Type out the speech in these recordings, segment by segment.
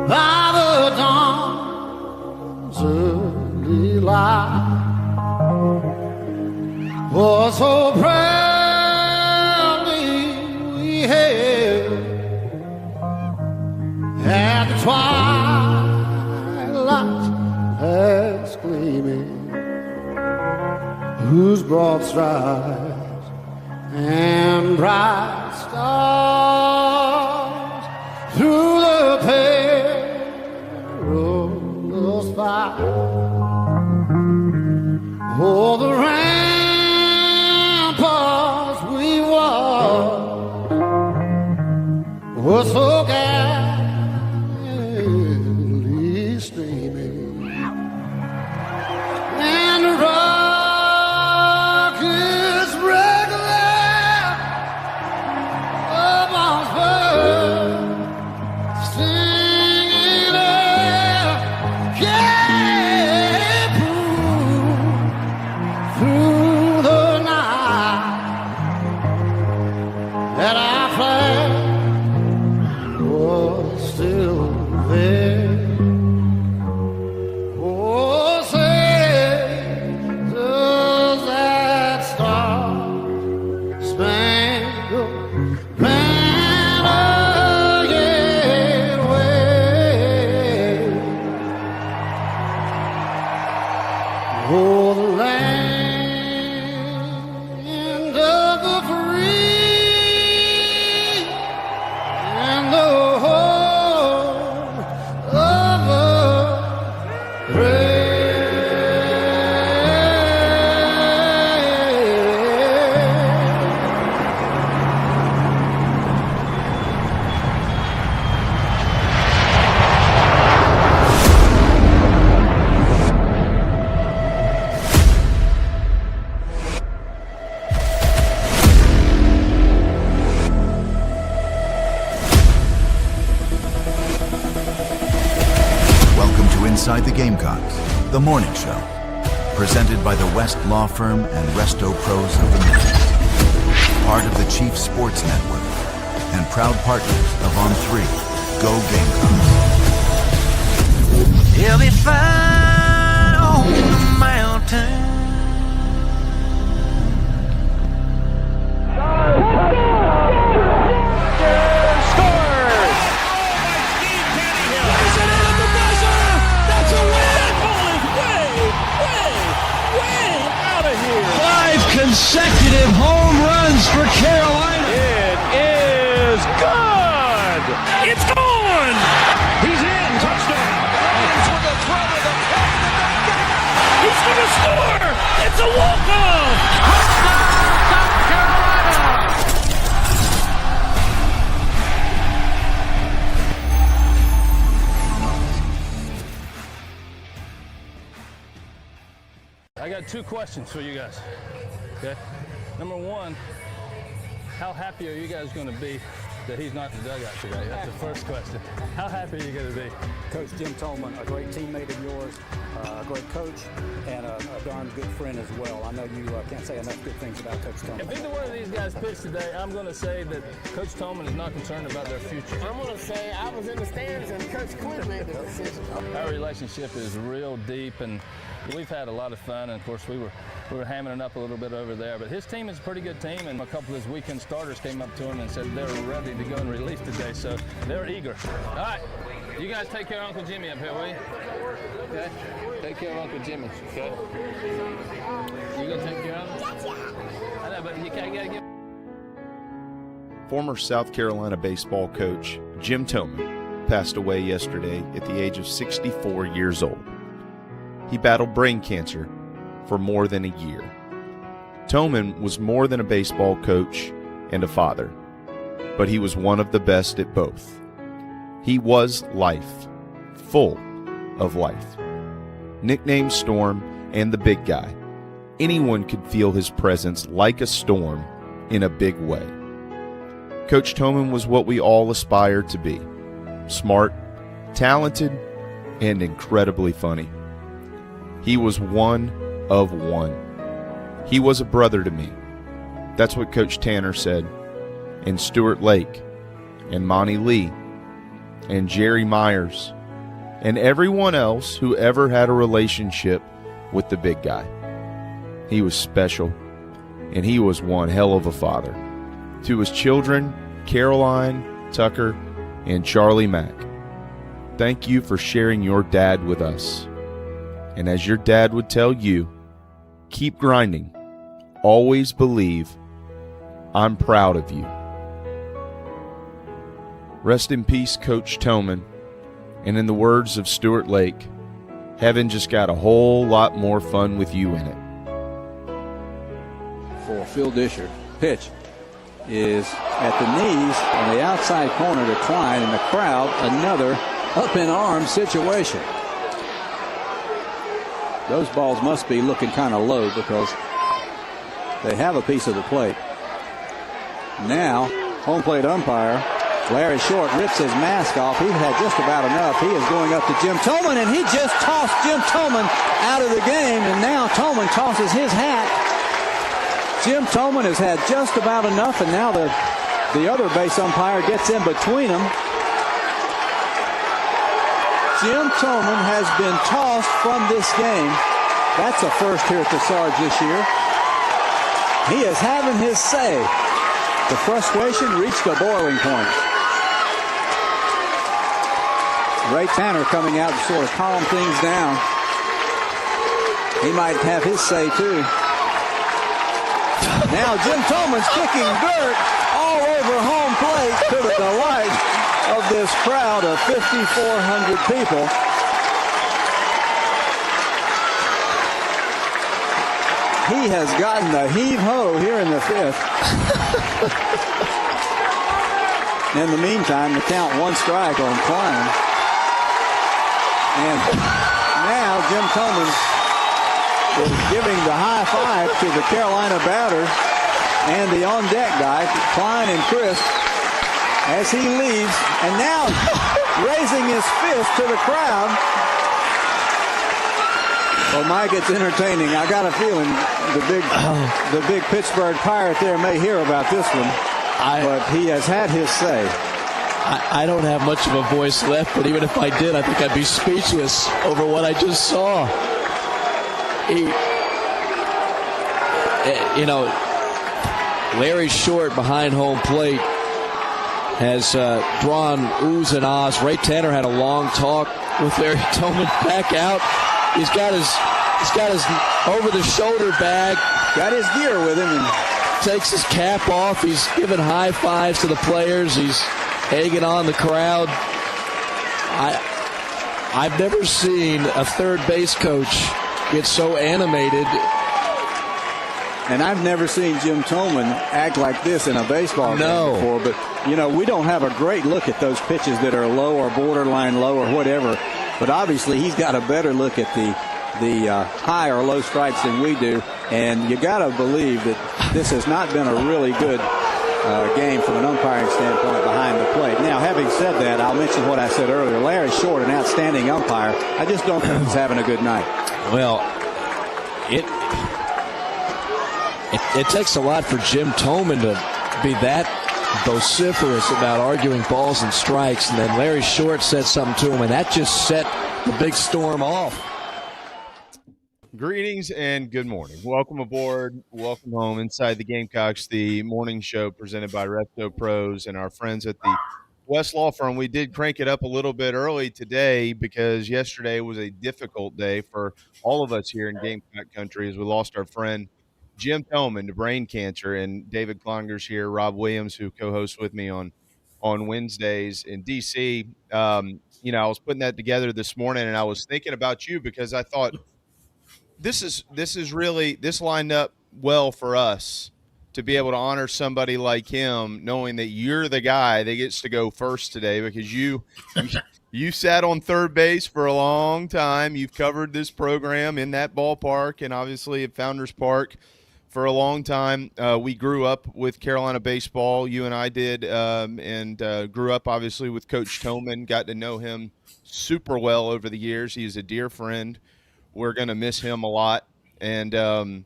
by the dawn's early light. Oh, so proudly we hailed at the twilight's last gleaming, whose broad stripes and bright stars through the perilous fight. Oh, the ramparts we walked were so gallantly streaming, and the rockets regular upon spurs singing out, yeah, through the night that our flag was still there. Oh, say, does that star-spangled banner yet wave? Oh, the land of the free and the home of the brave. Welcome to Inside the Gamecocks, the morning show, presented by the West Law Firm and Resto Pros of the Midwest, part of the Chief Sports Network, and proud partners of On3, Go Gamecocks. He'll be fine on the mountain. Consecutive home runs for Carolina. It is good. It's gone. He's in. Touchdown. Williams with a throw to the plate. He's going to score. It's a walk-off. Touchdown, South Carolina. I got two questions for you guys. Okay. Number one, how happy are you guys going to be that he's not in the dugout today? That's the first question. How happy are you going to be? Coach Jim Toman, a great teammate of yours, a great coach, and a darn good friend as well. I know you can't say enough good things about Coach Toman. If either one of these guys pitch today, I'm going to say that Coach Toman is not concerned about their future. I'm going to say I was in the stands and Coach Quinn made the decision. Our relationship is real deep, and we've had a lot of fun. And of course, we were hamming it up a little bit over there. But his team is a pretty good team, and a couple of his weekend starters came up to him and said they're ready to go and release today. So they're eager. All right, you guys take care of Uncle Jimmy up here, will you? Okay. Take care of Uncle Jimmy. Okay. You gonna take care of him? I know, but you gotta get. Former South Carolina baseball coach Jim Toman passed away yesterday at the age of 64 years old. He battled brain cancer for more than a year. Toman was more than a baseball coach and a father, but he was one of the best at both. He was life, full of life. Nicknamed Storm and the Big Guy, anyone could feel his presence like a storm in a big way. Coach Toman was what we all aspire to be: smart, talented, and incredibly funny. He was one of one. He was a brother to me. That's what Coach Tanner said, and Stuart Lake, and Monty Lee, and Jerry Myers, and everyone else who ever had a relationship with the big guy. He was special, and he was one hell of a father. To his children, Caroline, Tucker, and Charlie Mack, thank you for sharing your dad with us. And as your dad would tell you, keep grinding. Always believe. I'm proud of you. Rest in peace, Coach Toman. And in the words of Stuart Lake, heaven just got a whole lot more fun with you in it. For Phil Disher, pitch is at the knees on the outside corner to Klein, and the crowd, another up in arms situation. Those balls must be looking kind of low because they have a piece of the plate. Now, home plate umpire Larry Short rips his mask off. He had just about enough. He is going up to Jim Toman, and he just tossed Jim Toman out of the game, and now Toman tosses his hat. Jim Toman has had just about enough, and now the other base umpire gets in between them. Jim Toman has been tossed from this game. That's a first here at the Sarge this year. He is having his say. The frustration reached a boiling point. Ray Tanner coming out to sort of calm things down. He might have his say too. Now Jim Toman's kicking dirt all over home plate to the delight of this crowd of 5,400 people. He has gotten the heave-ho here in the fifth. In the meantime, the count one strike on Klein. And now Jim Toman is giving the high five to the Carolina batters and the on-deck guy, Klein and Chris, as he leaves. And now raising his fist to the crowd. Well, Mike, it's entertaining. I got a feeling the big Pittsburgh Pirate there may hear about this one, but he has had his say. I don't have much of a voice left, but even if I did, I think I'd be speechless over what I just saw. Larry Short behind home plate has drawn oohs and ahs. Ray Tanner had a long talk with Larry Toman back out. He's got his over-the-shoulder bag. Got his gear with him. And takes his cap off. He's giving high fives to the players. He's egging on the crowd. I've never seen a third base coach get so animated. And I've never seen Jim Toman act like this in a baseball game before. But, we don't have a great look at those pitches that are low or borderline low or whatever. But obviously he's got a better look at the high or low strikes than we do. And you got to believe that this has not been a really good game from an umpiring standpoint behind the plate. Now, having said that, I'll mention what I said earlier. Larry Short, an outstanding umpire. I just don't think he's having a good night. Well, it takes a lot for Jim Toman to be that vociferous about arguing balls and strikes, and then Larry Short said something to him, and that just set the big storm off. Greetings and good morning. Welcome aboard. Welcome home inside the Gamecocks, the morning show presented by Resto Pros and our friends at the West Law Firm. We did crank it up a little bit early today because yesterday was a difficult day for all of us here in Gamecock country as we lost our friend Jim Toman to brain cancer. And David Cloninger's here, Rob Williams, who co-hosts with me on Wednesdays in D.C. I was putting that together this morning, and I was thinking about you because I thought – This lined up well for us to be able to honor somebody like him, knowing that you're the guy that gets to go first today because you sat on third base for a long time. You've covered this program in that ballpark and obviously at Founders Park for a long time. We grew up with Carolina baseball. You and I did, and grew up obviously with Coach Toman. Got to know him super well over the years. He's a dear friend. We're going to miss him a lot, and I'm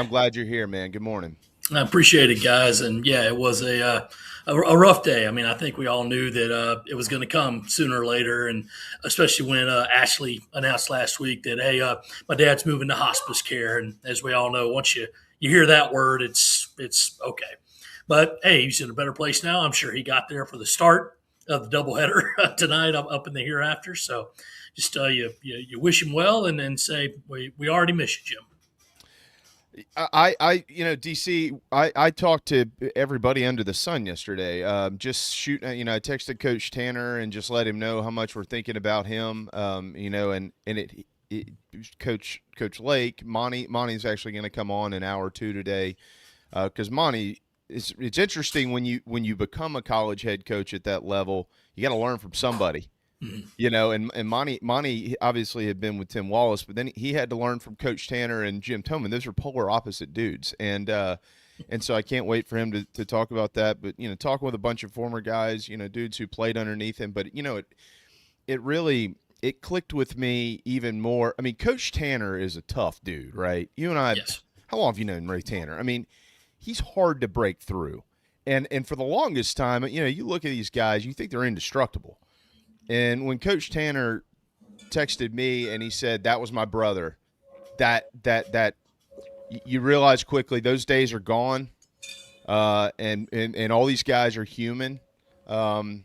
glad you're here, man. Good morning. I appreciate it, guys. And yeah, it was a rough day. I mean, I think we all knew that it was going to come sooner or later, and especially when Ashley announced last week that hey, my dad's moving to hospice care, and as we all know, once you hear that word, it's okay. But hey, he's in a better place now. I'm sure he got there for the start of the doubleheader tonight up in the hereafter. So just you wish him well, and then say we already miss you, Jim. DC, I talked to everybody under the sun yesterday. Just shooting, I texted Coach Tanner and just let him know how much we're thinking about him. And Coach Lake, Monty's actually going to come on an hour or two today, because Monty, it's interesting when you become a college head coach at that level, you got to learn from somebody. Mm-hmm. And Monty obviously had been with Tim Wallace, but then he had to learn from Coach Tanner and Jim Toman. Those are polar opposite dudes. And so I can't wait for him to talk about that. But, talking with a bunch of former guys, dudes who played underneath him. But, it really clicked with me even more. I mean, Coach Tanner is a tough dude, right? You and I, yes. How long have you known Ray Tanner? I mean, he's hard to break through. And for the longest time, you look at these guys, you think they're indestructible. And when Coach Tanner texted me and he said, that was my brother, that you realize quickly those days are gone. And all these guys are human. And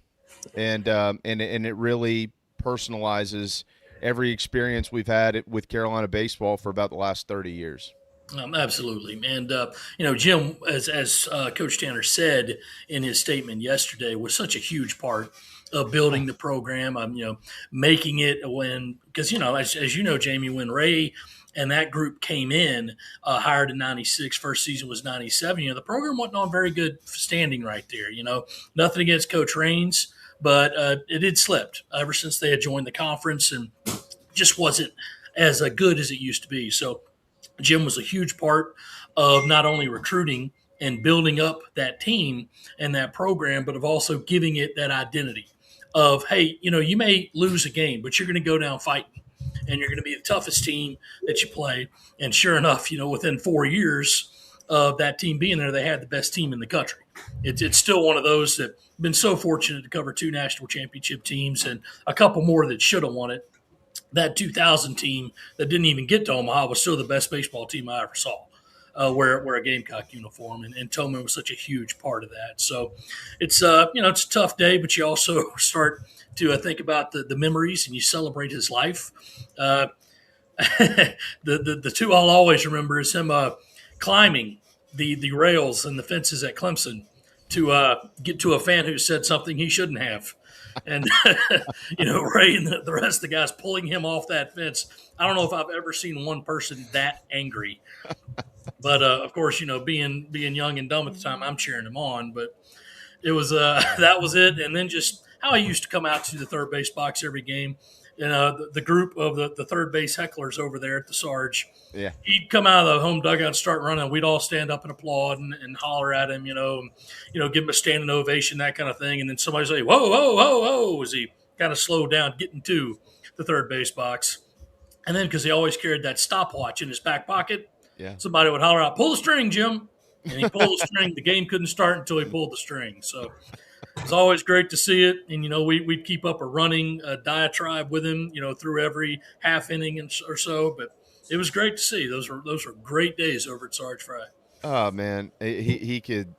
it really personalizes every experience we've had with Carolina baseball for about the last 30 years. Absolutely. And, Jim, as Coach Tanner said in his statement yesterday, was such a huge part of building the program, making it because, as you know, Jamie, when Ray and that group came in, hired in 96, first season was 97, the program wasn't on very good standing right there. Nothing against Coach Raines, but it had slipped ever since they had joined the conference and just wasn't as good as it used to be. So Jim was a huge part of not only recruiting and building up that team and that program, but of also giving it that identity of, hey, you may lose a game, but you're going to go down fighting and you're going to be the toughest team that you play. And sure enough, within 4 years of that team being there, they had the best team in the country. It's still one of those that been so fortunate to cover 2 national championship teams and a couple more that should have won it. That 2000 team that didn't even get to Omaha was still the best baseball team I ever saw. Wear a Gamecock uniform, and Toman was such a huge part of that. So it's it's a tough day, but you also start to think about the memories and you celebrate his life. The two I'll always remember is him climbing the rails and the fences at Clemson to get to a fan who said something he shouldn't have. And, Ray and the rest of the guys pulling him off that fence. I don't know if I've ever seen one person that angry. But, of course, being young and dumb at the time, I'm cheering him on. But it was that was it. And then just how he used to come out to the third base box every game. The group of the third base hecklers over there at the Sarge, yeah, he'd come out of the home dugout and start running. We'd all stand up and applaud and holler at him, give him a standing ovation, that kind of thing. And then somebody say, whoa, whoa, whoa, whoa, as he kind of slowed down getting to the third base box. And then because he always carried that stopwatch in his back pocket, yeah, somebody would holler out, pull the string, Jim. And he pulled the string. The game couldn't start until he pulled the string. So it was always great to see it. And, we'd keep up a running diatribe with him, through every half inning or so. But it was great to see. Those were great days over at Sarge Fry. Oh, man. He could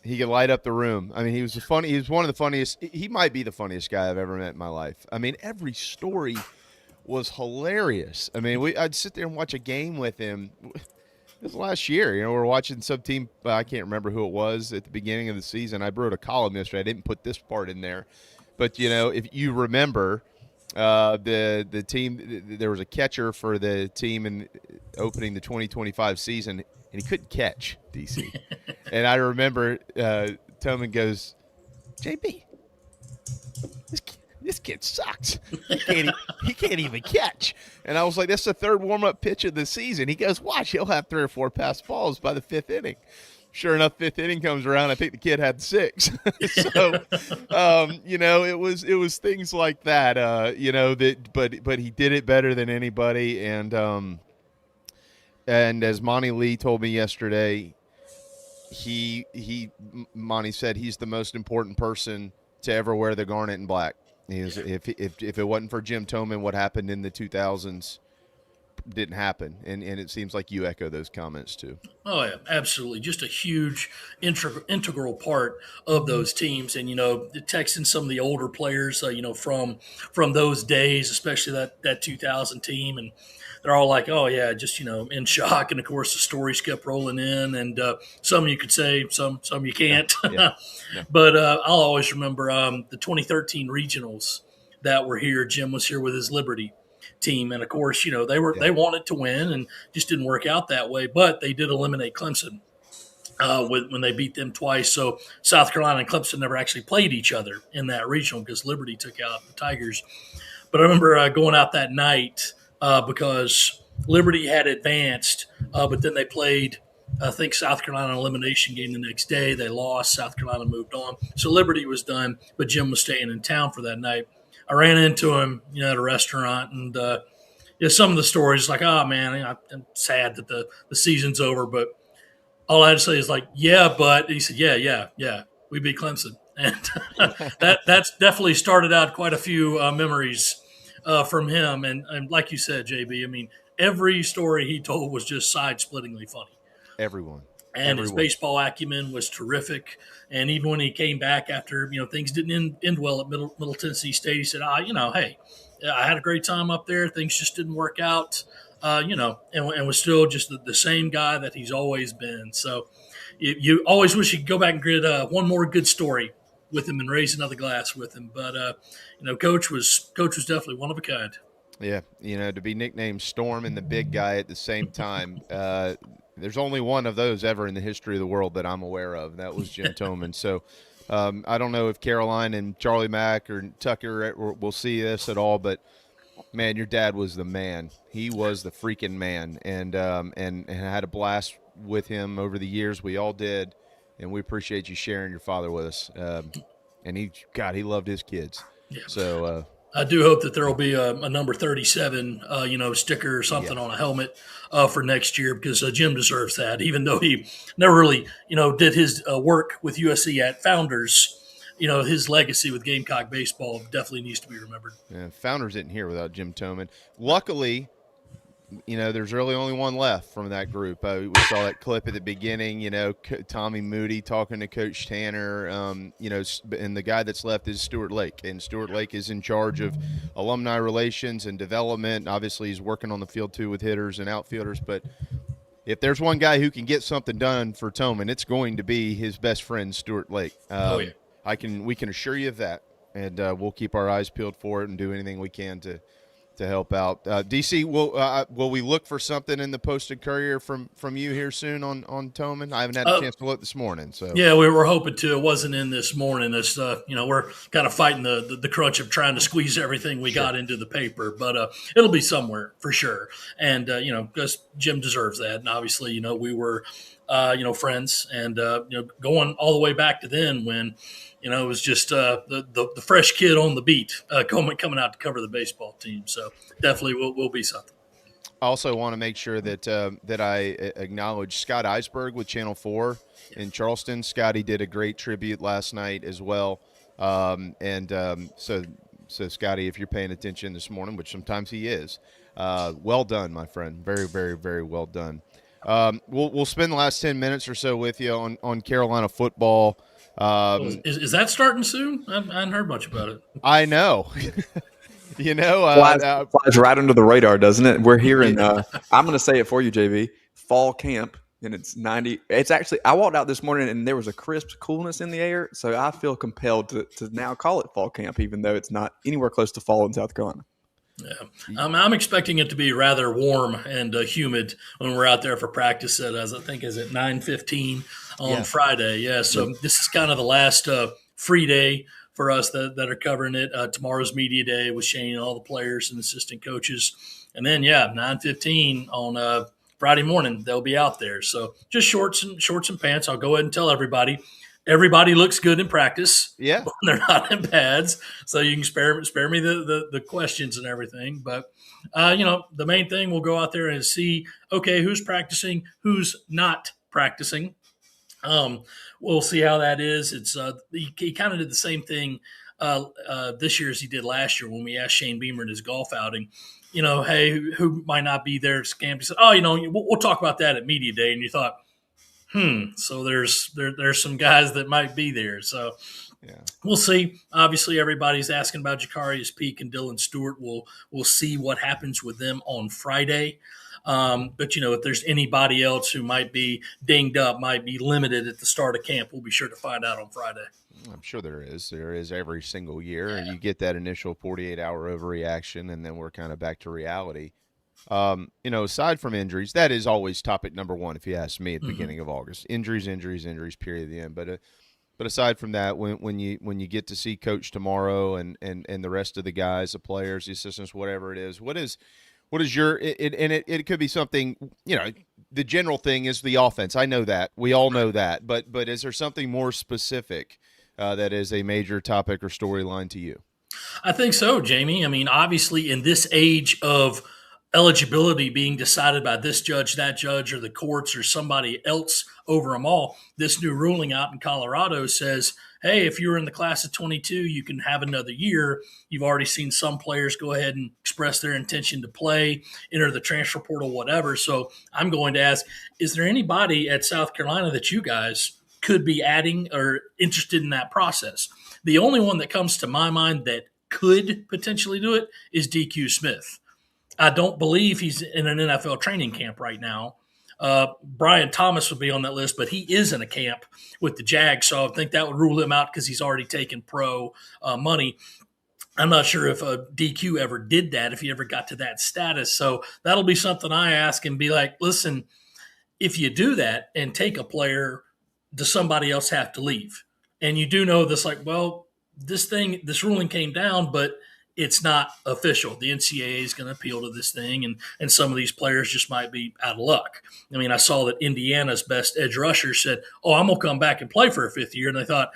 light up the room. I mean, he was one of the funniest. He might be the funniest guy I've ever met in my life. I mean, every story was hilarious. I mean, I'd sit there and watch a game with him. This last year, we were watching some team. I can't remember who it was at the beginning of the season. I wrote a column yesterday. I didn't put this part in there, but if you remember, the team, there was a catcher for the team in opening the 2025 season, and he couldn't catch, DC. And I remember Toman goes, JB, this kid sucks. He can't even catch. And I was like, that's the third warm-up pitch of the season. He goes, watch, he'll have 3 or 4 pass balls by the 5th inning. Sure enough, 5th inning comes around. I think the kid had 6. So, it was things like that, but he did it better than anybody. And as Monty Lee told me yesterday, Monty said he's the most important person to ever wear the garnet and black. If it wasn't for Jim Toman, what happened in the 2000s didn't happen, and it seems like you echo those comments too. Oh yeah, absolutely. Just a huge integral part of those teams, and texting some of the older players, from those days, especially that 2000 team, and they're all like, "Oh yeah," just in shock. And of course, the stories kept rolling in, and some you could say, some you can't. Yeah. But I'll always remember the 2013 regionals that were here. Jim was here with his Liberty team, and of course, they wanted to win and just didn't work out that way. But they did eliminate Clemson when they beat them twice. So South Carolina and Clemson never actually played each other in that regional because Liberty took out the Tigers. But I remember going out that night because Liberty had advanced, but then they played, I think, South Carolina elimination game the next day. They lost. South Carolina moved on. So Liberty was done, but Jim was staying in town for that night. I ran into him, at a restaurant, and some of the stories like, "Oh man, I'm sad that the season's over," but all I had to say is like, "Yeah, but," and he said, "Yeah, we beat Clemson," and that's definitely started out quite a few memories from him. And like you said, JB, I mean, every story he told was just side-splittingly funny. Everyone. His baseball acumen was terrific. And even when he came back after, things didn't end well at Middle Tennessee State, he said, hey, I had a great time up there. Things just didn't work out, and was still just the same guy that he's always been. So you always wish you could go back and get one more good story with him and raise another glass with him. But, Coach was definitely one of a kind. Yeah, to be nicknamed Storm and the big guy at the same time, there's only one of those ever in the history of the world that I'm aware of. That was Jim Toman. So I don't know if Caroline and Charlie Mack or Tucker will see this at all, but, man, your dad was the man. He was the freaking man, and had a blast with him over the years. We all did, and we appreciate you sharing your father with us. And he loved his kids. Yeah. So I do hope that there will be a number 37, sticker or something on a helmet for next year, because Jim deserves that. Even though he never really, did his work with USC at Founders, his legacy with Gamecock Baseball definitely needs to be remembered. Yeah, Founders isn't here without Jim Toman. Luckily, there's really only one left from that group. We saw that clip at the beginning, Tommy Moody talking to Coach Tanner, and the guy that's left is Stuart Lake. And Stuart Lake is in charge of alumni relations and development. Obviously, he's working on the field, too, with hitters and outfielders. But if there's one guy who can get something done for Toman, it's going to be his best friend, Stuart Lake. Yeah. We can assure you of that. And we'll keep our eyes peeled for it and do anything we can to help out. DC, will we look for something in the posted Courier from you here soon on Toman? I haven't had a chance to look this morning. So yeah, we were hoping to. It wasn't in this morning. It's we're kind of fighting the crunch of trying to squeeze everything we got into the paper, but it'll be somewhere for sure. And because Jim deserves that, and obviously we were friends, and going all the way back to then when. It was just the fresh kid on the beat coming out to cover the baseball team. So definitely will be something. I also want to make sure that I acknowledge Scott Eisberg with Channel 4 in Charleston. Scotty did a great tribute last night as well. So Scotty, if you're paying attention this morning, which sometimes he is, well done, my friend. Very, very, very well done. We'll spend the last 10 minutes or so with you on Carolina football. Is that starting soon? I hadn't heard much about it. I know. Flies right under the radar, doesn't it? We're here in I'm going to say it for you, JB. Fall camp, and it's 90. It's actually, I walked out this morning and there was a crisp coolness in the air, so I feel compelled to now call it fall camp, even though it's not anywhere close to fall in South Carolina. Yeah, I'm expecting it to be rather warm and humid when we're out there for practice at, as I think, is it 9:15 on Friday. Yeah, so this is kind of the last free day for us that are covering it. Tomorrow's media day with Shane and all the players and assistant coaches. And then, 9:15 on Friday morning, they'll be out there. So just shorts and pants. I'll go ahead and tell everybody. Everybody looks good in practice. Yeah, when they're not in pads, so you can spare me the questions and everything. But the main thing, we'll go out there and see, okay, who's practicing, who's not practicing, We'll see how that is. It's he kind of did the same thing this year as he did last year when we asked Shane Beamer at his golf outing. Hey, who might not be there? Scamp. He said, "Oh, we'll talk about that at media day." And you thought, so there's some guys that might be there. So we'll see. Obviously, everybody's asking about Jacarius Peak and Dylan Stewart. We'll see what happens with them on Friday. But if there's anybody else who might be dinged up, might be limited at the start of camp, we'll be sure to find out on Friday. I'm sure there is. There is every single year. And you get that initial 48-hour overreaction, and then we're kind of back to reality. Aside from injuries, that is always topic number one, if you ask me, at the beginning of August. Injuries, period, the end. But aside from that, when you get to see Coach tomorrow and the rest of the guys, the players, the assistants, whatever it is, what is your it could be something, the general thing is the offense. I know that. We all know that. But is there something more specific that is a major topic or storyline to you? I think so, Jamie. I mean, obviously in this age of eligibility being decided by this judge, that judge, or the courts, or somebody else over them all, this new ruling out in Colorado says, hey, if you're in the class of 22, you can have another year. You've already seen some players go ahead and express their intention to play, enter the transfer portal, whatever. So I'm going to ask, is there anybody at South Carolina that you guys could be adding or interested in that process? The only one that comes to my mind that could potentially do it is DQ Smith. I don't believe he's in an NFL training camp right now. Brian Thomas would be on that list, but he is in a camp with the Jags, so I think that would rule him out because he's already taken pro money. I'm not sure if DQ ever did that, if he ever got to that status. So that'll be something I ask and be like, listen, if you do that and take a player, does somebody else have to leave? And you do know this, like, well, this ruling came down, but it's not official. The NCAA is going to appeal to this thing, and some of these players just might be out of luck. I mean, I saw that Indiana's best edge rusher said, I'm going to come back and play for a fifth year. And I thought,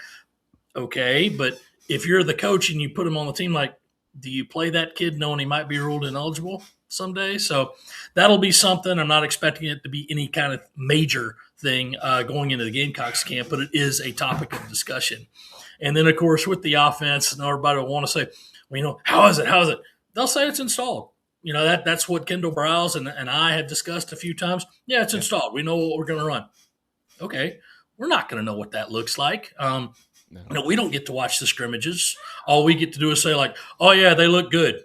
okay, but if you're the coach and you put him on the team, like, do you play that kid knowing he might be ruled ineligible someday? So that'll be something. I'm not expecting it to be any kind of major thing going into the Gamecocks camp, but it is a topic of discussion. And then, of course, with the offense, and everybody will want to say, well, how is it? How is it? They'll say it's installed. That's what Kendall Browse and I have discussed a few times. Yeah, it's installed. We know what we're going to run. Okay, we're not going to know what that looks like. We don't get to watch the scrimmages. All we get to do is say, like, oh, yeah, they look good.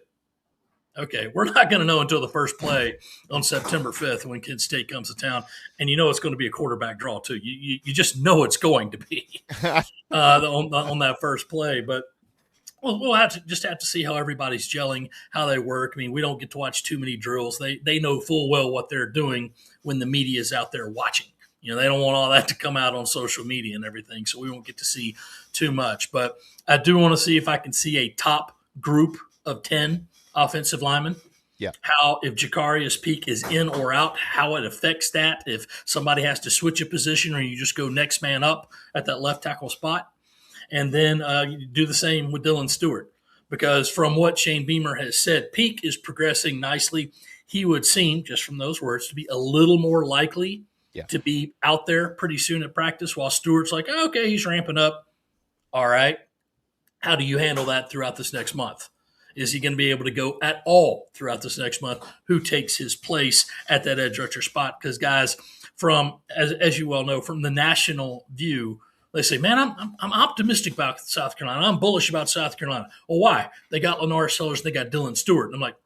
Okay, we're not going to know until the first play on September 5th when Kent State comes to town. And it's going to be a quarterback draw, too. You just know it's going to be on that first play. But we'll have to see how everybody's gelling, how they work. I mean, we don't get to watch too many drills. They know full well what they're doing when the media is out there watching. They don't want all that to come out on social media and everything, so we won't get to see too much. But I do want to see if I can see a top group of 10 offensive linemen. Yeah. How, if Jacarius Peak is in or out, how it affects that. If somebody has to switch a position or you just go next man up at that left tackle spot. And then you do the same with Dylan Stewart, because from what Shane Beamer has said, Peak is progressing nicely. He would seem, just from those words, to be a little more likely to be out there pretty soon at practice, while Stewart's like, okay, he's ramping up. All right. How do you handle that throughout this next month? Is he going to be able to go at all throughout this next month? Who takes his place at that edge rusher spot? Because guys, as you well know, from the national view, they say, man, I'm optimistic about South Carolina. I'm bullish about South Carolina. Well, why? They got Lenore Sellers. They got Dylan Stewart. And I'm like,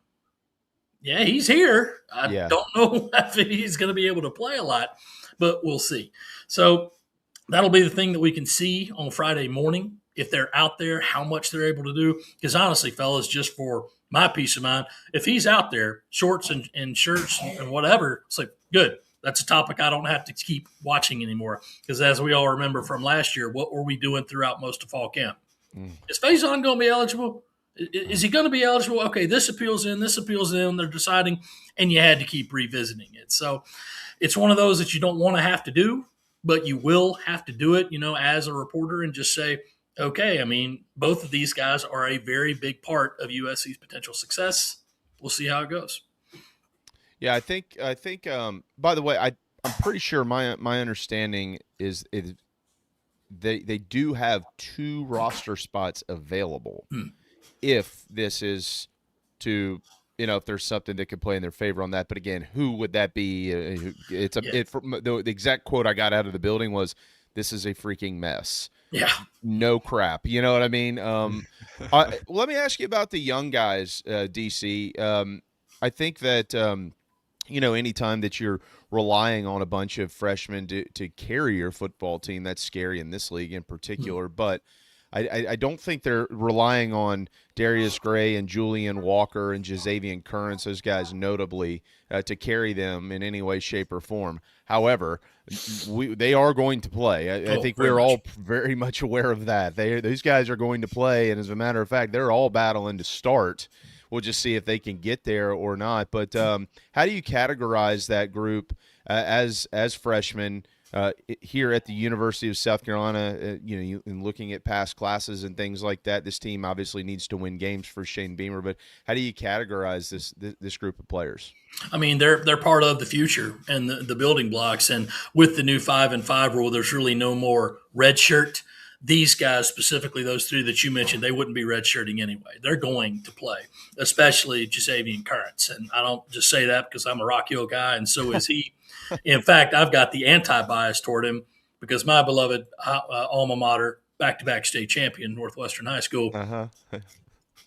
yeah, he's here. I don't know if he's going to be able to play a lot, but we'll see. So that'll be the thing that we can see on Friday morning, if they're out there, how much they're able to do. Because honestly, fellas, just for my peace of mind, if he's out there, shorts and shirts and whatever, it's like, good. That's a topic I don't have to keep watching anymore, because as we all remember from last year, what were we doing throughout most of fall camp? Is Faison going to be eligible? Is he going to be eligible? Okay, this appeals in, they're deciding, and you had to keep revisiting it. So it's one of those that you don't want to have to do, but you will have to do it, as a reporter, and just say, okay, I mean, both of these guys are a very big part of USC's potential success. We'll see how it goes. Yeah, I think. By the way, I'm pretty sure my understanding is they do have 2 roster spots available if this is to, if there's something that could play in their favor on that. But again, who would that be? The exact quote I got out of the building was, "This is a freaking mess." Yeah. No crap. You know what I mean? Let me ask you about the young guys, DC. I think that, anytime that you're relying on a bunch of freshmen to carry your football team, that's scary in this league in particular. But I don't think they're relying on Darius Gray and Julian Walker and Jazavian Currents, those guys notably, to carry them in any way, shape, or form. However, they are going to play. I think we're all very much aware of that. These guys are going to play, and as a matter of fact, they're all battling to start. We'll just see if they can get there or not. But how do you categorize that group as freshmen here at the University of South Carolina? In looking at past classes and things like that, this team obviously needs to win games for Shane Beamer. But how do you categorize this group of players? I mean, they're part of the future and the building blocks. And with the new 5-and-5 rule, there's really no more red shirt. These guys, specifically those 3 that you mentioned, they wouldn't be redshirting anyway. They're going to play, especially Jazavian Currents. And I don't just say that because I'm a Rock Hill guy, and so is he. In fact, I've got the anti-bias toward him because my beloved alma mater, back-to-back state champion, Northwestern High School,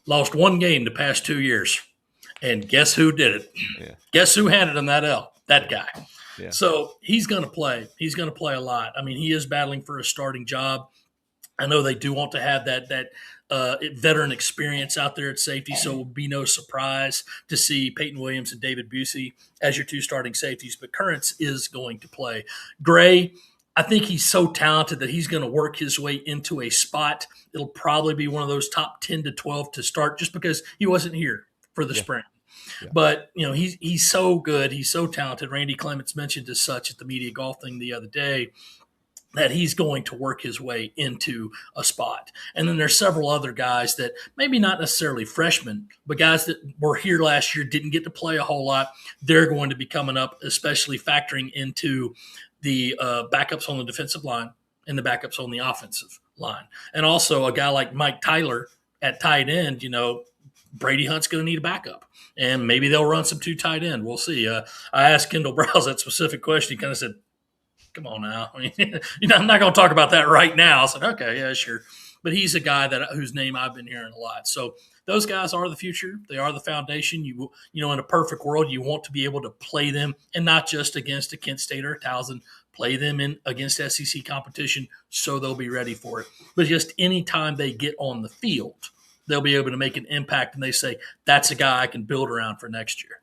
lost 1 game the past 2 years. And guess who did it? Yeah. Guess who handed him that L? That guy. Yeah. So he's going to play. He's going to play a lot. I mean, he is battling for a starting job. I know they do want to have that veteran experience out there at safety, so it will be no surprise to see Peyton Williams and David Busey as your 2 starting safeties. But Currents is going to play. Gray, I think he's so talented that he's going to work his way into a spot. It'll probably be one of those top 10 to 12 to start just because he wasn't here for the spring. Yeah. But, he's so good. He's so talented. Randy Clements mentioned as such at the media golf thing the other day that he's going to work his way into a spot. And then there's several other guys that maybe not necessarily freshmen, but guys that were here last year, didn't get to play a whole lot. They're going to be coming up, especially factoring into the backups on the defensive line and the backups on the offensive line. And also a guy like Mike Tyler at tight end, Brady Hunt's going to need a backup. And maybe they'll run some 2 tight end. We'll see. I asked Kendall Browse that specific question. He kind of said, come on now. I mean, I'm not going to talk about that right now. I said, okay, yeah, sure. But he's a guy whose name I've been hearing a lot. So those guys are the future. They are the foundation. In a perfect world, you want to be able to play them, and not just against a Kent State or a Towson. Play them against SEC competition so they'll be ready for it. But just any time they get on the field, they'll be able to make an impact, and they say, that's a guy I can build around for next year.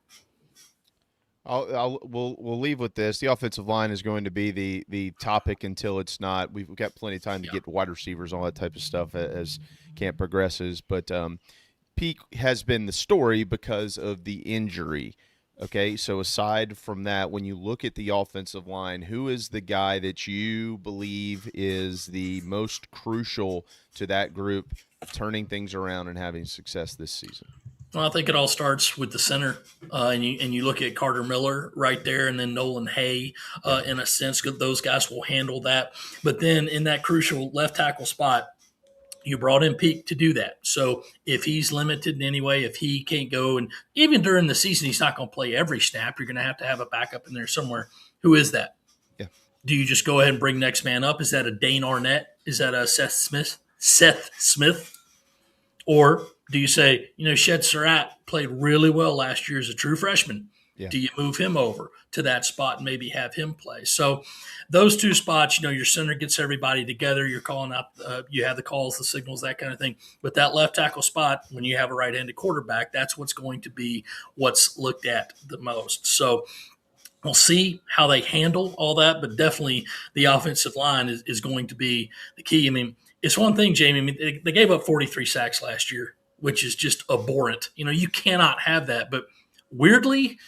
We'll leave with this. The offensive line is going to be the topic until it's not. We've got plenty of time to get wide receivers, all that type of stuff as camp progresses. But Peak has been the story because of the injury. Okay, so aside from that, when you look at the offensive line, who is the guy that you believe is the most crucial to that group turning things around and having success this season? Well, I think it all starts with the center, and you look at Carter Miller right there, and then Nolan Hay. In a sense, those guys will handle that. But then in that crucial left tackle spot, you brought in Peak to do that. So if he's limited in any way, if he can't go, and even during the season he's not going to play every snap, you're going to have a backup in there somewhere. Who is that? Yeah. Do you just go ahead and bring next man up? Is that a Dane Arnett? Is that a Seth Smith? Or do you say, Shed Surratt played really well last year as a true freshman. Yeah. Do you move him over to that spot and maybe have him play? So those 2 spots, your center gets everybody together. You're calling out, you have the calls, the signals, that kind of thing. But that left tackle spot, when you have a right-handed quarterback, that's what's going to be what's looked at the most. So we'll see how they handle all that, but definitely the offensive line is going to be the key. I mean, it's one thing, Jamie. I mean, they gave up 43 sacks last year, which is just abhorrent. You cannot have that. But weirdly,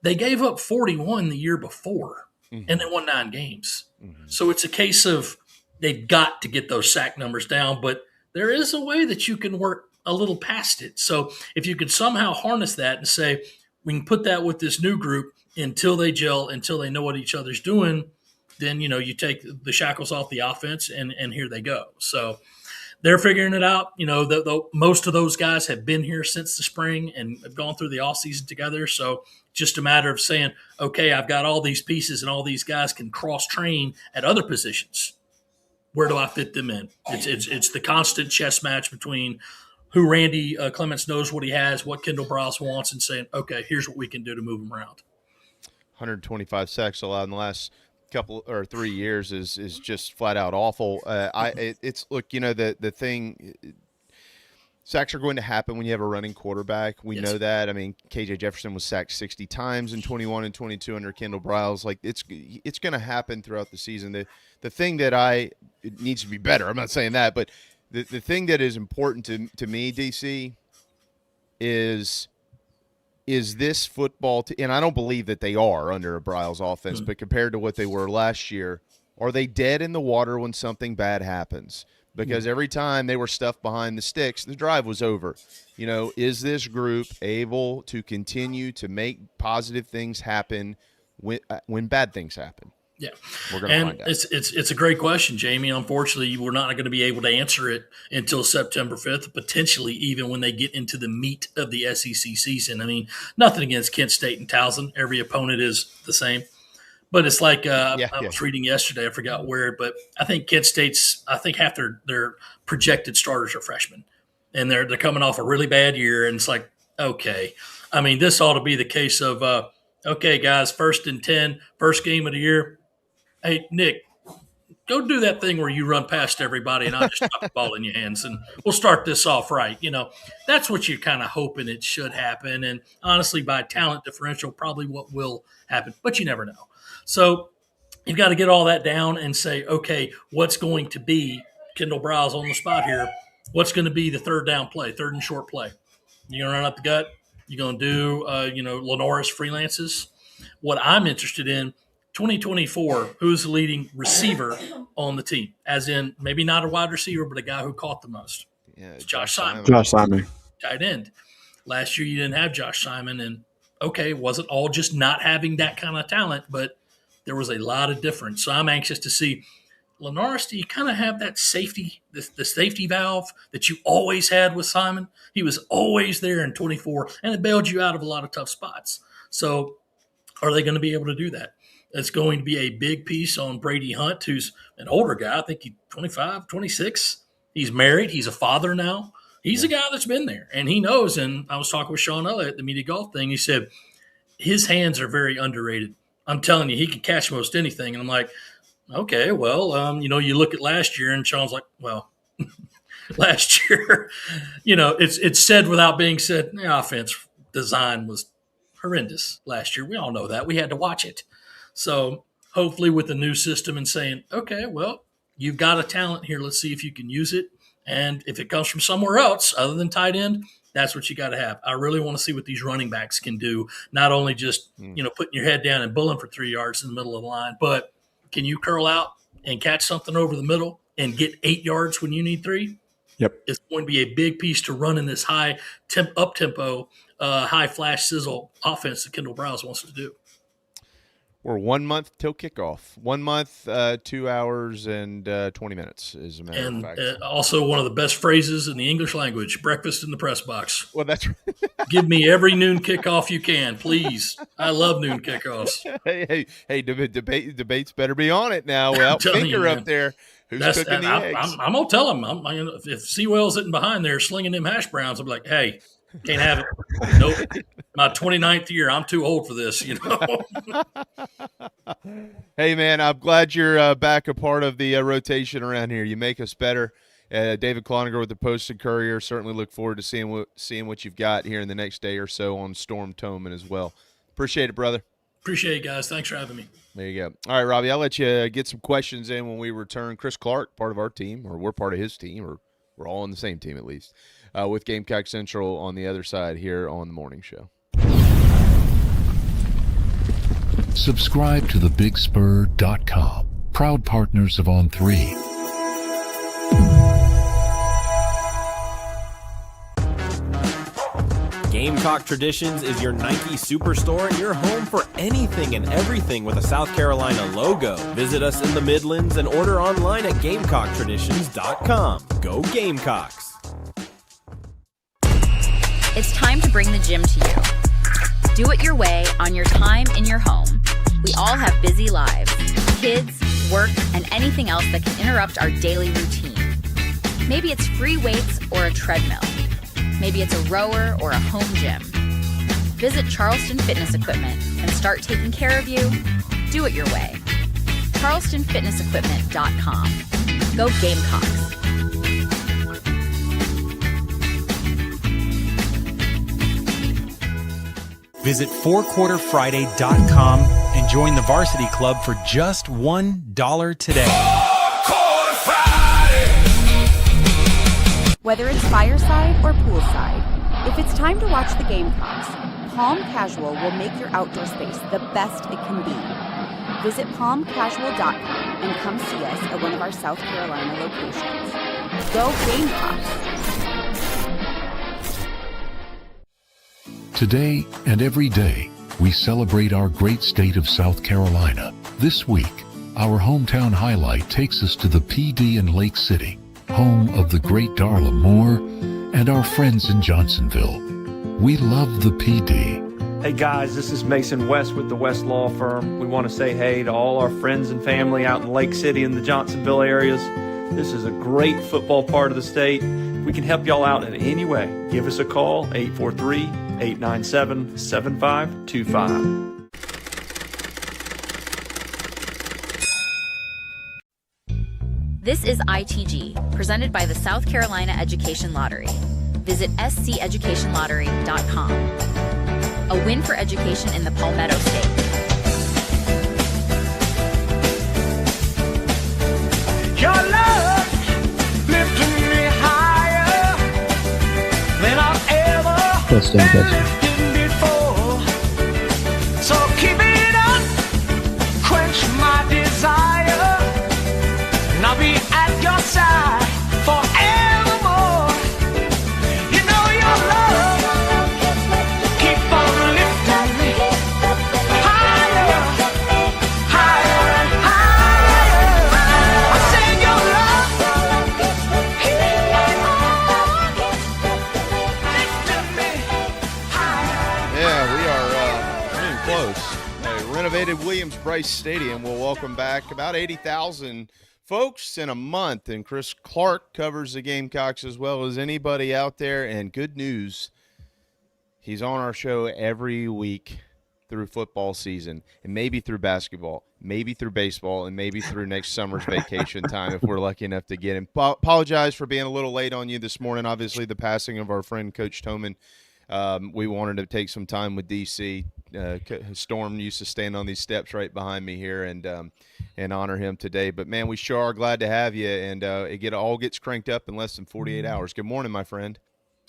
they gave up 41 the year before, and they won 9 games. So it's a case of they've got to get those sack numbers down, but there is a way that you can work a little past it. So if you could somehow harness that and say, we can put that with this new group until they gel, until they know what each other's doing, then, you take the shackles off the offense and here they go. So they're figuring it out. Most of those guys have been here since the spring and have gone through the offseason together. So just a matter of saying, okay, I've got all these pieces and all these guys can cross-train at other positions. Where do I fit them in? It's the constant chess match between who Randy Clements knows what he has, what Kendall Browse wants, and saying, okay, here's what we can do to move him around. 125 sacks allowed in the last couple or 3 years is just flat out awful. The thing, sacks are going to happen when you have a running quarterback. We know that. I mean, KJ Jefferson was sacked 60 times in 21 and 22 under Kendall Browse. Like it's going to happen throughout the season. The thing that it needs to be better. I'm not saying that, but the thing that is important to me, DC, is this football and I don't believe that they are under a Briles offense, but compared to what they were last year, are they dead in the water when something bad happens? Because every time they were stuffed behind the sticks, the drive was over. Is this group able to continue to make positive things happen when bad things happen? Yeah, we're going to find out. It's a great question, Jamie. Unfortunately, we're not going to be able to answer it until September 5th, potentially even when they get into the meat of the SEC season. I mean, nothing against Kent State and Towson. Every opponent is the same. But it's like I was reading yesterday, I forgot where, but I think Kent State's – I think half their projected starters are freshmen. And they're coming off a really bad year, and it's like, okay. I mean, this ought to be the case of, okay, guys, 1st and 10, first game of the year. Hey, Nick, go do that thing where you run past everybody and I'll just drop the ball in your hands and we'll start this off right. That's what you're kind of hoping it should happen. And honestly, by talent differential, probably what will happen, but you never know. So you've got to get all that down and say, okay, what's going to be Kendall Browse on the spot here? What's going to be the third down play, third and short play? You're going to run up the gut? You're going to do, Lenoris freelances? What I'm interested in, 2024, who's the leading receiver on the team? As in, maybe not a wide receiver, but a guy who caught the most. Yeah, it's Josh Simon. Josh Simon. Tight end. Last year, you didn't have Josh Simon. And, okay, it wasn't all just not having that kind of talent, but there was a lot of difference. So I'm anxious to see. Lenoris, do you kind of have that safety, the safety valve that you always had with Simon? He was always there in 24, and it bailed you out of a lot of tough spots. So are they going to be able to do that? It's going to be a big piece on Brady Hunt, who's an older guy. I think he's 25, 26. He's married. He's a father now. He's a guy that's been there, and he knows. And I was talking with Sean Elliott at the media golf thing. He said his hands are very underrated. I'm telling you, he can catch most anything. And I'm like, okay, well, you look at last year, and Sean's like, well, last year, it's said without being said. The offense design was horrendous last year. We all know that. We had to watch it. So hopefully with the new system and saying, okay, well, you've got a talent here. Let's see if you can use it. And if it comes from somewhere else other than tight end, that's what you got to have. I really want to see what these running backs can do, not only just, putting your head down and bulling for 3 yards in the middle of the line, but can you curl out and catch something over the middle and get 8 yards when you need 3? Yep. It's going to be a big piece to run in this high up-tempo, high flash sizzle offense that Kendall Browse wants to do. We're 1 month till kickoff. 1 month, 2 hours and 20 minutes, as a matter of fact. And also one of the best phrases in the English language, breakfast in the press box. Well, that's right. Give me every noon kickoff you can, please. I love noon kickoffs. Hey, debates better be on it now. Well, finger up there. Who's cooking the eggs? I'm going to tell him. If Sewell's sitting behind there slinging them hash browns, I'll be like, hey, can't have it. Nope. My 29th year, I'm too old for this, Hey, man, I'm glad you're back a part of the rotation around here. You make us better. David Cloninger with the Post and Courier. Certainly look forward to seeing what you've got here in the next day or so on Storm Toman as well. Appreciate it, brother. Appreciate it, guys. Thanks for having me. There you go. All right, Robbie, I'll let you get some questions in when we return. Chris Clark, part of our team, or we're part of his team, or we're all on the same team at least, with Gamecock Central on the other side here on the morning show. Subscribe to thebigspur.com. Proud partners of On3. Gamecock Traditions is your Nike superstore and your home for anything and everything with a South Carolina logo. Visit us in the Midlands and order online at GamecockTraditions.com. Go Gamecocks! It's time to bring the gym to you. Do it your way, on your time, in your home. We all have busy lives, kids, work, and anything else that can interrupt our daily routine. Maybe it's free weights or a treadmill. Maybe it's a rower or a home gym. Visit Charleston Fitness Equipment and start taking care of you. Do it your way. CharlestonFitnessEquipment.com. Go Gamecocks. Visit fourquarterfriday.com and join the Varsity Club for just $1 today. Whether it's fireside or poolside, if it's time to watch the Gamecocks, Palm Casual will make your outdoor space the best it can be. Visit palmcasual.com and come see us at one of our South Carolina locations. Go Gamecocks! Today and every day, we celebrate our great state of South Carolina. This week, our hometown highlight takes us to the PD in Lake City, home of the great Darla Moore and our friends in Johnsonville. We love the PD. Hey guys, this is Mason West with the West Law Firm. We want to say hey to all our friends and family out in Lake City and the Johnsonville areas. This is a great football part of the state. We can help y'all out in any way. Give us a call, 843-897-7525. This is ITG, presented by the South Carolina Education Lottery. Visit sceducationlottery.com. A win for education in the Palmetto State. Your love lifting me higher than I've ever lifted before. So keep it up, quench my desire, and I'll be at your side forevermore. You know your love keep on lifting me higher, higher and higher. I said your love lifting me higher. Yeah, we are getting close. A renovated Williams-Brice Stadium will welcome back about 80,000 folks in a month, and Chris Clark covers the Gamecocks as well as anybody out there. And good news, he's on our show every week through football season, and maybe through basketball, maybe through baseball, and maybe through next summer's vacation time if we're lucky enough to get him. Apologize for being a little late on you this morning. Obviously, the passing of our friend Coach Toman. We wanted to take some time with DC. Storm used to stand on these steps right behind me here and honor him today. But, man, we sure are glad to have you, and it all gets cranked up in less than 48 hours. Good morning, my friend.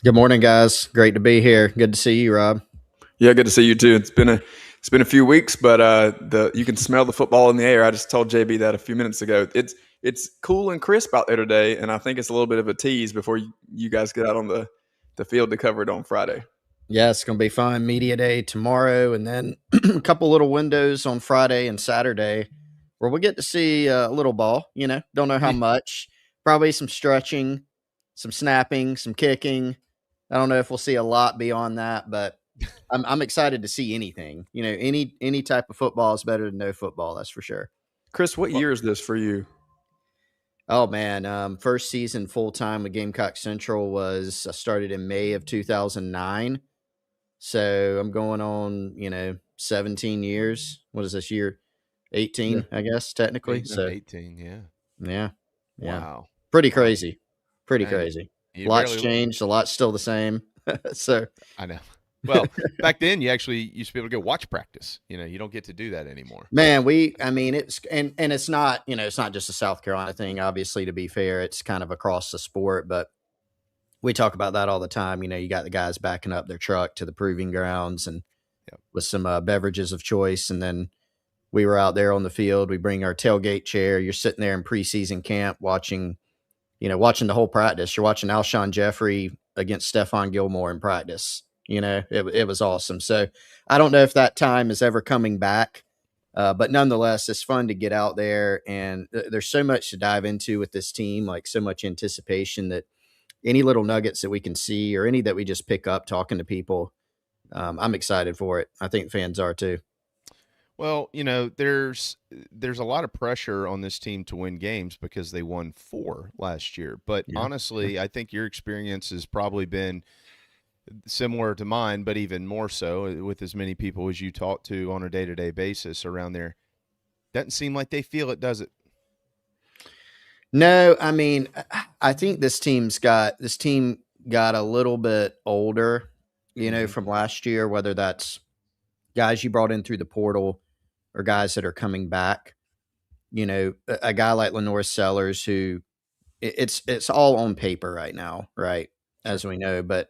Good morning, guys. Great to be here. Good to see you, Rob. Yeah, good to see you too. It's been a few weeks, but you can smell the football in the air. I just told JB that a few minutes ago. It's cool and crisp out there today, and I think it's a little bit of a tease before you guys get out on the field to cover it on Friday. Yeah, it's going to be fun. Media day tomorrow, and then a couple little windows on Friday and Saturday where we'll get to see a little ball. Don't know how much. Probably some stretching, some snapping, some kicking. I don't know if we'll see a lot beyond that, but I'm excited to see anything. Any type of football is better than no football, that's for sure. Chris, what year is this for you? Oh, man. First season full-time with Gamecock Central I started in May of 2009. So I'm going on, 17 years. What is this year? 18, I guess, technically. 18, yeah. Yeah. Wow. Pretty crazy. Pretty Man, crazy. Lots changed. A lot's still the same. So I know. Well, back then you actually used to be able to go watch practice. You don't get to do that anymore. Man, it's and it's not, it's not just a South Carolina thing. Obviously, to be fair, it's kind of across the sport, but we talk about that all the time. You got the guys backing up their truck to the proving grounds and with some beverages of choice. And then we were out there on the field. We bring our tailgate chair. You're sitting there in preseason camp watching the whole practice. You're watching Alshon Jeffrey against Stephon Gilmore in practice. It was awesome. So I don't know if that time is ever coming back, but nonetheless, it's fun to get out there, and there's so much to dive into with this team, like so much anticipation that any little nuggets that we can see or any that we just pick up talking to people, I'm excited for it. I think fans are too. Well, there's a lot of pressure on this team to win games because they won 4 last year. But honestly, I think your experience has probably been similar to mine, but even more so with as many people as you talk to on a day-to-day basis around there. Doesn't seem like they feel it, does it? No, I mean, I think this team got a little bit older, from last year, whether that's guys you brought in through the portal or guys that are coming back. A guy like Lenore Sellers, who it's all on paper right now, right? As we know, but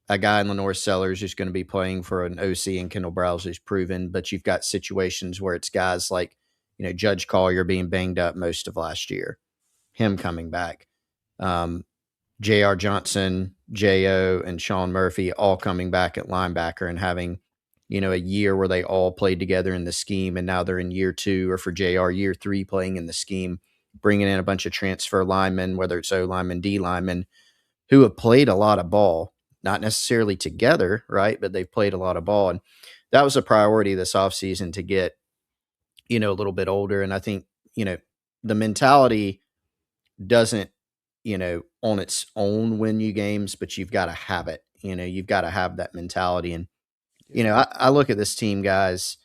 a guy in Lenore Sellers who's going to be playing for an OC and Kendall Browse who's proven, but you've got situations where it's guys like, Judge Collier being banged up most of last year, him coming back. J.R. Johnson, J.O., and Sean Murphy all coming back at linebacker and having, a year where they all played together in the scheme, and now they're in year 2, or for J.R., year 3 playing in the scheme, bringing in a bunch of transfer linemen, whether it's O linemen, D linemen, who have played a lot of ball, not necessarily together, right? But they've played a lot of ball. And that was a priority this offseason to get, a little bit older. And I think, the mentality doesn't, on its own win you games, but you've got to have it. You've got to have that mentality. And, I look at this team, guys,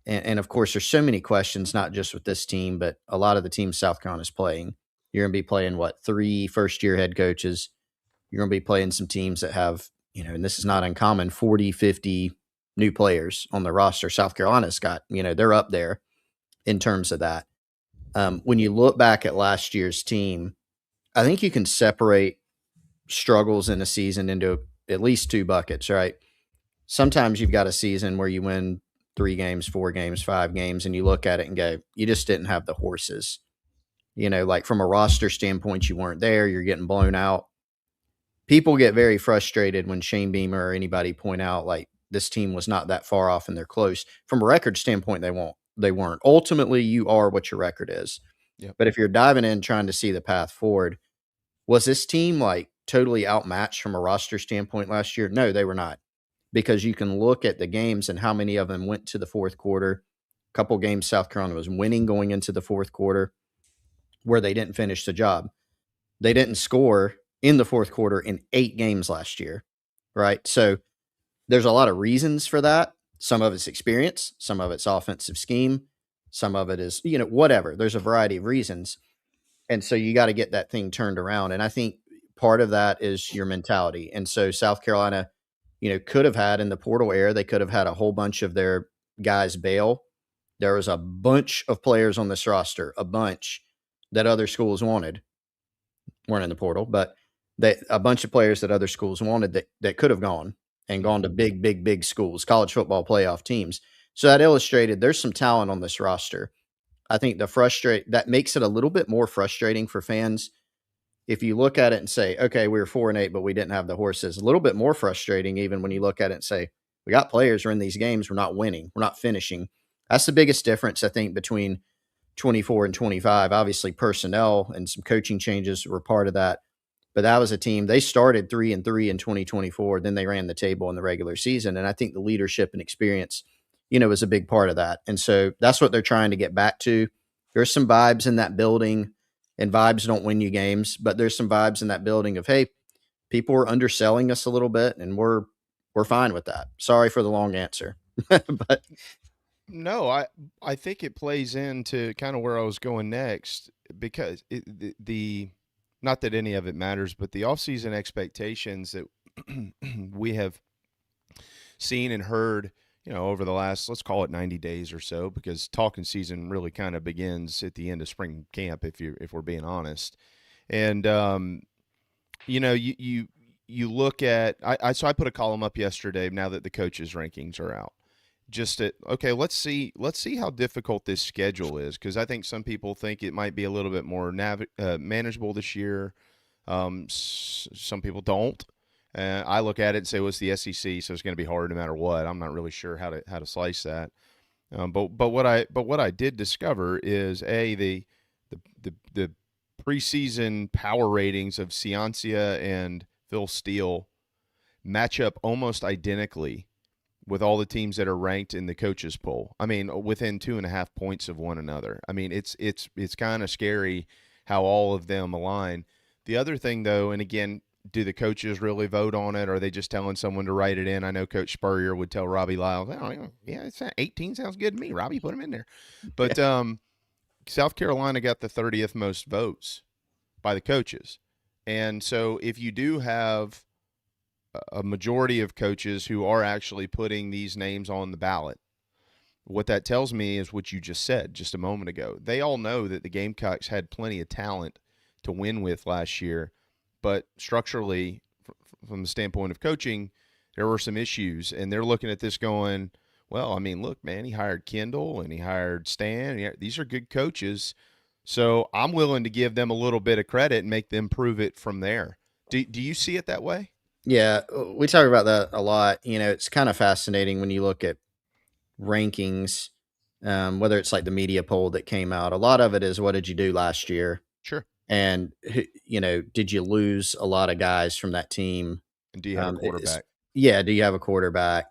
and of course, there's so many questions, not just with this team, but a lot of the teams South Carolina's playing. You're going to be playing, 3 first-year head coaches. You're going to be playing some teams that have, and this is not uncommon, 40, 50 new players on the roster. South Carolina's got, they're up there in terms of that. When you look back at last year's team, I think you can separate struggles in a season into at least 2 buckets, right? Sometimes you've got a season where you win 3 games, 4 games, 5 games, and you look at it and go, you just didn't have the horses. Like from a roster standpoint, you weren't there. You're getting blown out. People get very frustrated when Shane Beamer or anybody point out like this team was not that far off and they're close. From a record standpoint, they weren't. Ultimately, you are what your record is. Yep. But if you're diving in trying to see the path forward, was this team like totally outmatched from a roster standpoint last year? No, they were not. Because you can look at the games and how many of them went to the fourth quarter. A couple games South Carolina was winning going into the fourth quarter where they didn't finish the job. They didn't score in the fourth quarter in 8 games last year, right? So there's a lot of reasons for that. Some of it's experience, some of it's offensive scheme, some of it is, whatever. There's a variety of reasons. And so you got to get that thing turned around. And I think part of that is your mentality. And so South Carolina, could have had in the portal era, they could have had a whole bunch of their guys bail. There was a bunch of players on this roster, a bunch that other schools wanted, weren't in the portal, but a bunch of players that other schools wanted that could have gone to big schools, college football playoff teams. So that illustrated there's some talent on this roster. I think that makes it a little bit more frustrating for fans. If you look at it and say, okay, we were 4-8, but we didn't have the horses, a little bit more frustrating even when you look at it and say, we got players, we're in these games, we're not winning, we're not finishing. That's the biggest difference, I think, between 24 and 25. Obviously, personnel and some coaching changes were part of that. But that was a team, they started 3-3 in 2024. Then they ran the table in the regular season. And I think the leadership and experience, was a big part of that. And so that's what they're trying to get back to. There's some vibes in that building, and vibes don't win you games, but there's some vibes in that building of, hey, people are underselling us a little bit, and we're fine with that. Sorry for the long answer. But no, I think it plays into kind of where I was going next, because the not that any of it matters, but the offseason expectations that we have seen and heard, over the last, let's call it 90 days or so, because talking season really kind of begins at the end of spring camp, if we're being honest. And, you look at, so I put a column up yesterday now that the coaches' rankings are out. Okay, let's see how difficult this schedule is, because I think some people think it might be a little bit more manageable this year. Some people don't. I look at it and say, well, it's the SEC, so it's going to be hard no matter what. I'm not really sure how to slice that. But what I did discover is the preseason power ratings of Ciancia and Phil Steele match up almost identically with all the teams that are ranked in the coaches poll. I mean, within 2.5 points of one another. I mean, it's kind of scary how all of them align. The other thing, though, and again, do the coaches really vote on it, or are they just telling someone to write it in? I know Coach Spurrier would tell Robbie Lyles, oh, yeah, it's 18 sounds good to me. Robbie, put him in there. But South Carolina got the 30th most votes by the coaches. And so if you do have a majority of coaches who are actually putting these names on the ballot, what that tells me is what you just said just a moment ago. They all know that the Gamecocks had plenty of talent to win with last year, but structurally, from the standpoint of coaching, there were some issues, and they're looking at this going, well, I mean, look, man, he hired Kendall and he hired Stan. These are good coaches, so I'm willing to give them a little bit of credit and make them prove it from there. Do you see it that way? Yeah, we talk about that a lot. It's kind of fascinating when you look at rankings, whether it's like the media poll that came out. A lot of it is, what did you do last year? Sure. And, did you lose a lot of guys from that team? And do you have a quarterback? Do you have a quarterback?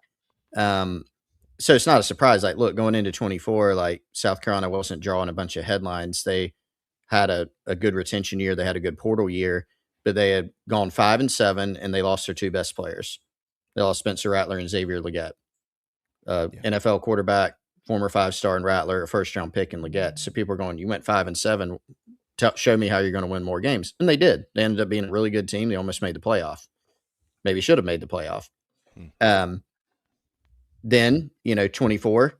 So it's not a surprise. Like, look, going into 24, like South Carolina wasn't drawing a bunch of headlines. They had a good retention year. They had a good portal year. But they had gone 5-7, and they lost their two best players. They lost Spencer Rattler and Xavier Leggett, NFL quarterback, former 5-star in Rattler, a first-round pick in Leggett. So people are going, you went 5-7. Show me how you're going to win more games. And they did. They ended up being a really good team. They almost made the playoff. Maybe should have made the playoff. Then, 24,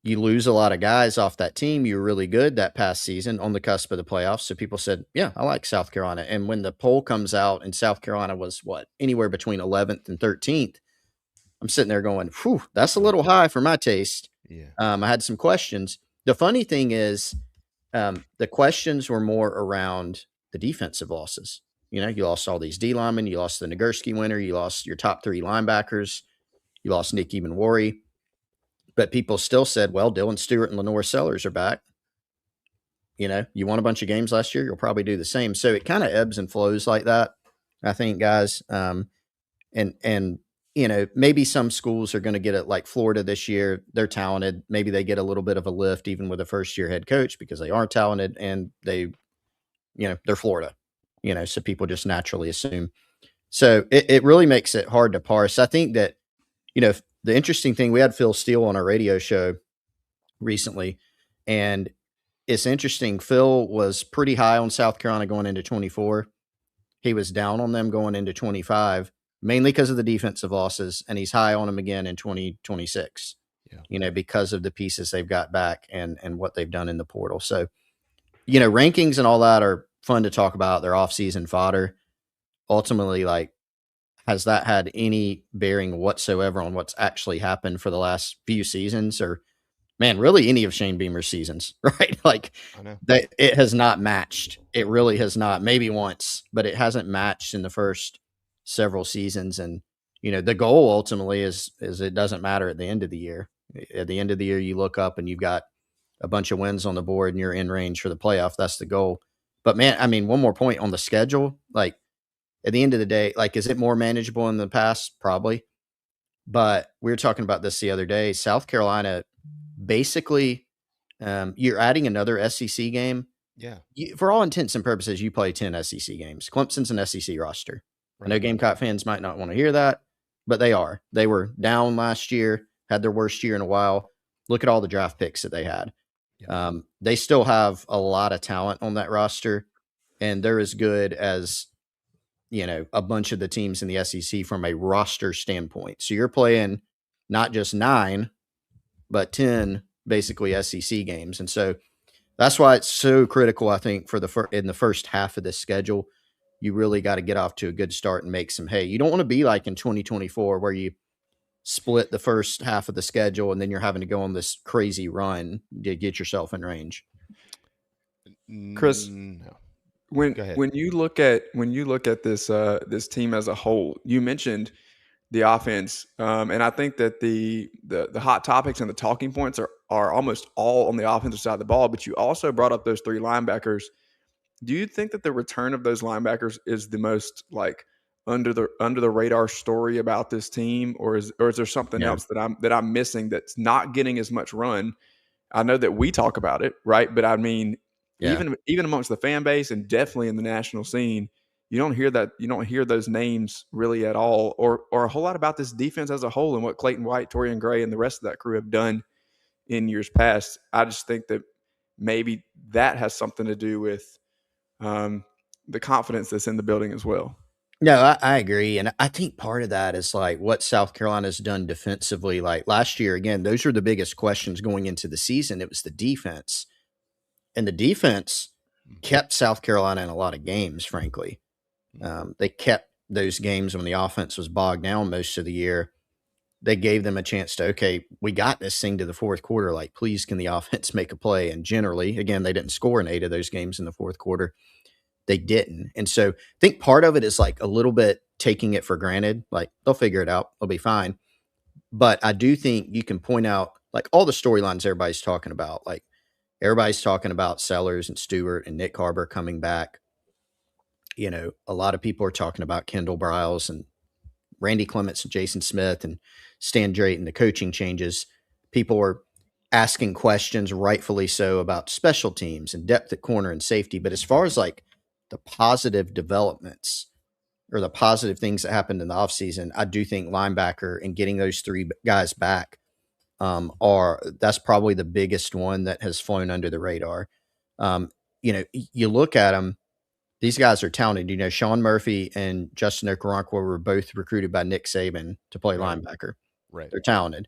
you lose a lot of guys off that team. You were really good that past season on the cusp of the playoffs. So people said, yeah, I like South Carolina. And when the poll comes out and South Carolina was anywhere between 11th and 13th, I'm sitting there going, whew, that's a little high for my taste. Yeah. I had some questions. The funny thing is, the questions were more around the defensive losses. You lost all these D linemen. You lost the Nagurski winner. You lost your top 3 linebackers. You lost Nick Ebenwari. But people still said, well, Dylan Stewart and Lenore Sellers are back. You won a bunch of games last year. You'll probably do the same. So it kind of ebbs and flows like that, I think, guys. And maybe some schools are going to get it, like Florida this year. They're talented. Maybe they get a little bit of a lift even with a first-year head coach because they are talented and they're Florida. So people just naturally assume. So it really makes it hard to parse. I think that, the interesting thing, we had Phil Steele on our radio show recently, and it's interesting. Phil was pretty high on South Carolina going into 24. He was down on them going into 25, mainly because of the defensive losses, and he's high on them again in 2026, because of the pieces they've got back and what they've done in the portal. So, rankings and all that are fun to talk about. They're off-season fodder. Ultimately, has that had any bearing whatsoever on what's actually happened for the last few seasons, or, man, really any of Shane Beamer's seasons, right? I know. It has not matched. It really has not. Maybe once, but it hasn't matched in the first several seasons. And, the goal ultimately is it doesn't matter at the end of the year. At the end of the year, you look up and you've got a bunch of wins on the board and you're in range for the playoff. That's the goal. But, man, I mean, one more point on the schedule, at the end of the day, is it more manageable in the past? Probably. But we were talking about this the other day. South Carolina, basically, you're adding another SEC game. Yeah. For all intents and purposes, you play 10 SEC games. Clemson's an SEC roster. Right. I know Gamecock fans might not want to hear that, but they are. They were down last year, had their worst year in a while. Look at all the draft picks that they had. Yeah. They still have a lot of talent on that roster, and they're as good as a bunch of the teams in the SEC from a roster standpoint. So you're playing not just 9, but 10 basically SEC games. And so that's why it's so critical, I think, in the first half of this schedule. You really got to get off to a good start and make some hay. You don't want to be like in 2024 where you split the first half of the schedule and then you're having to go on this crazy run to get yourself in range. Chris, no. When Go ahead. when you look at this team as a whole, you mentioned the offense, and I think that the hot topics and the talking points are almost all on the offensive side of the ball. But you also brought up those three linebackers. Do you think that the return of those linebackers is the most like under the radar story about this team, or is there something Yeah. else that I'm missing that's not getting as much run? I know that we talk about it, right? But I mean, Yeah. even amongst the fan base and definitely in the national scene, you don't hear those names really at all, or a whole lot about this defense as a whole and what Clayton White, Torian Gray, and the rest of that crew have done in years past. I just think that maybe that has something to do with the confidence that's in the building as well. No, I agree. And I think part of that is like what South Carolina's done defensively. Like last year, again, those are the biggest questions going into the season. It was the defense. And the defense kept South Carolina in a lot of games, frankly. They kept those games when the offense was bogged down most of the year. They gave them a chance to, okay, we got this thing to the fourth quarter. Like, please, can the offense make a play? And generally, again, they didn't score in 8 of those games in the fourth quarter. They didn't. And so I think part of it is like a little bit taking it for granted. Like, they'll figure it out. They'll be fine. But I do think you can point out like all the storylines everybody's talking about. Like, everybody's talking about Sellers and Stewart and Nick Harbor coming back. You know, a lot of people are talking about Kendall Briles and Randy Clements and Jason Smith and Stan Drayton, the coaching changes. People are asking questions, rightfully so, about special teams and depth at corner and safety. But as far as like the positive developments or the positive things that happened in the offseason, I do think linebacker and getting those 3 guys back that's probably the biggest one that has flown under the radar. You know, you look at them, these guys are talented. You know, Sean Murphy and Justin Okoronkwo were both recruited by Nick Saban to play linebacker. Right. They're talented.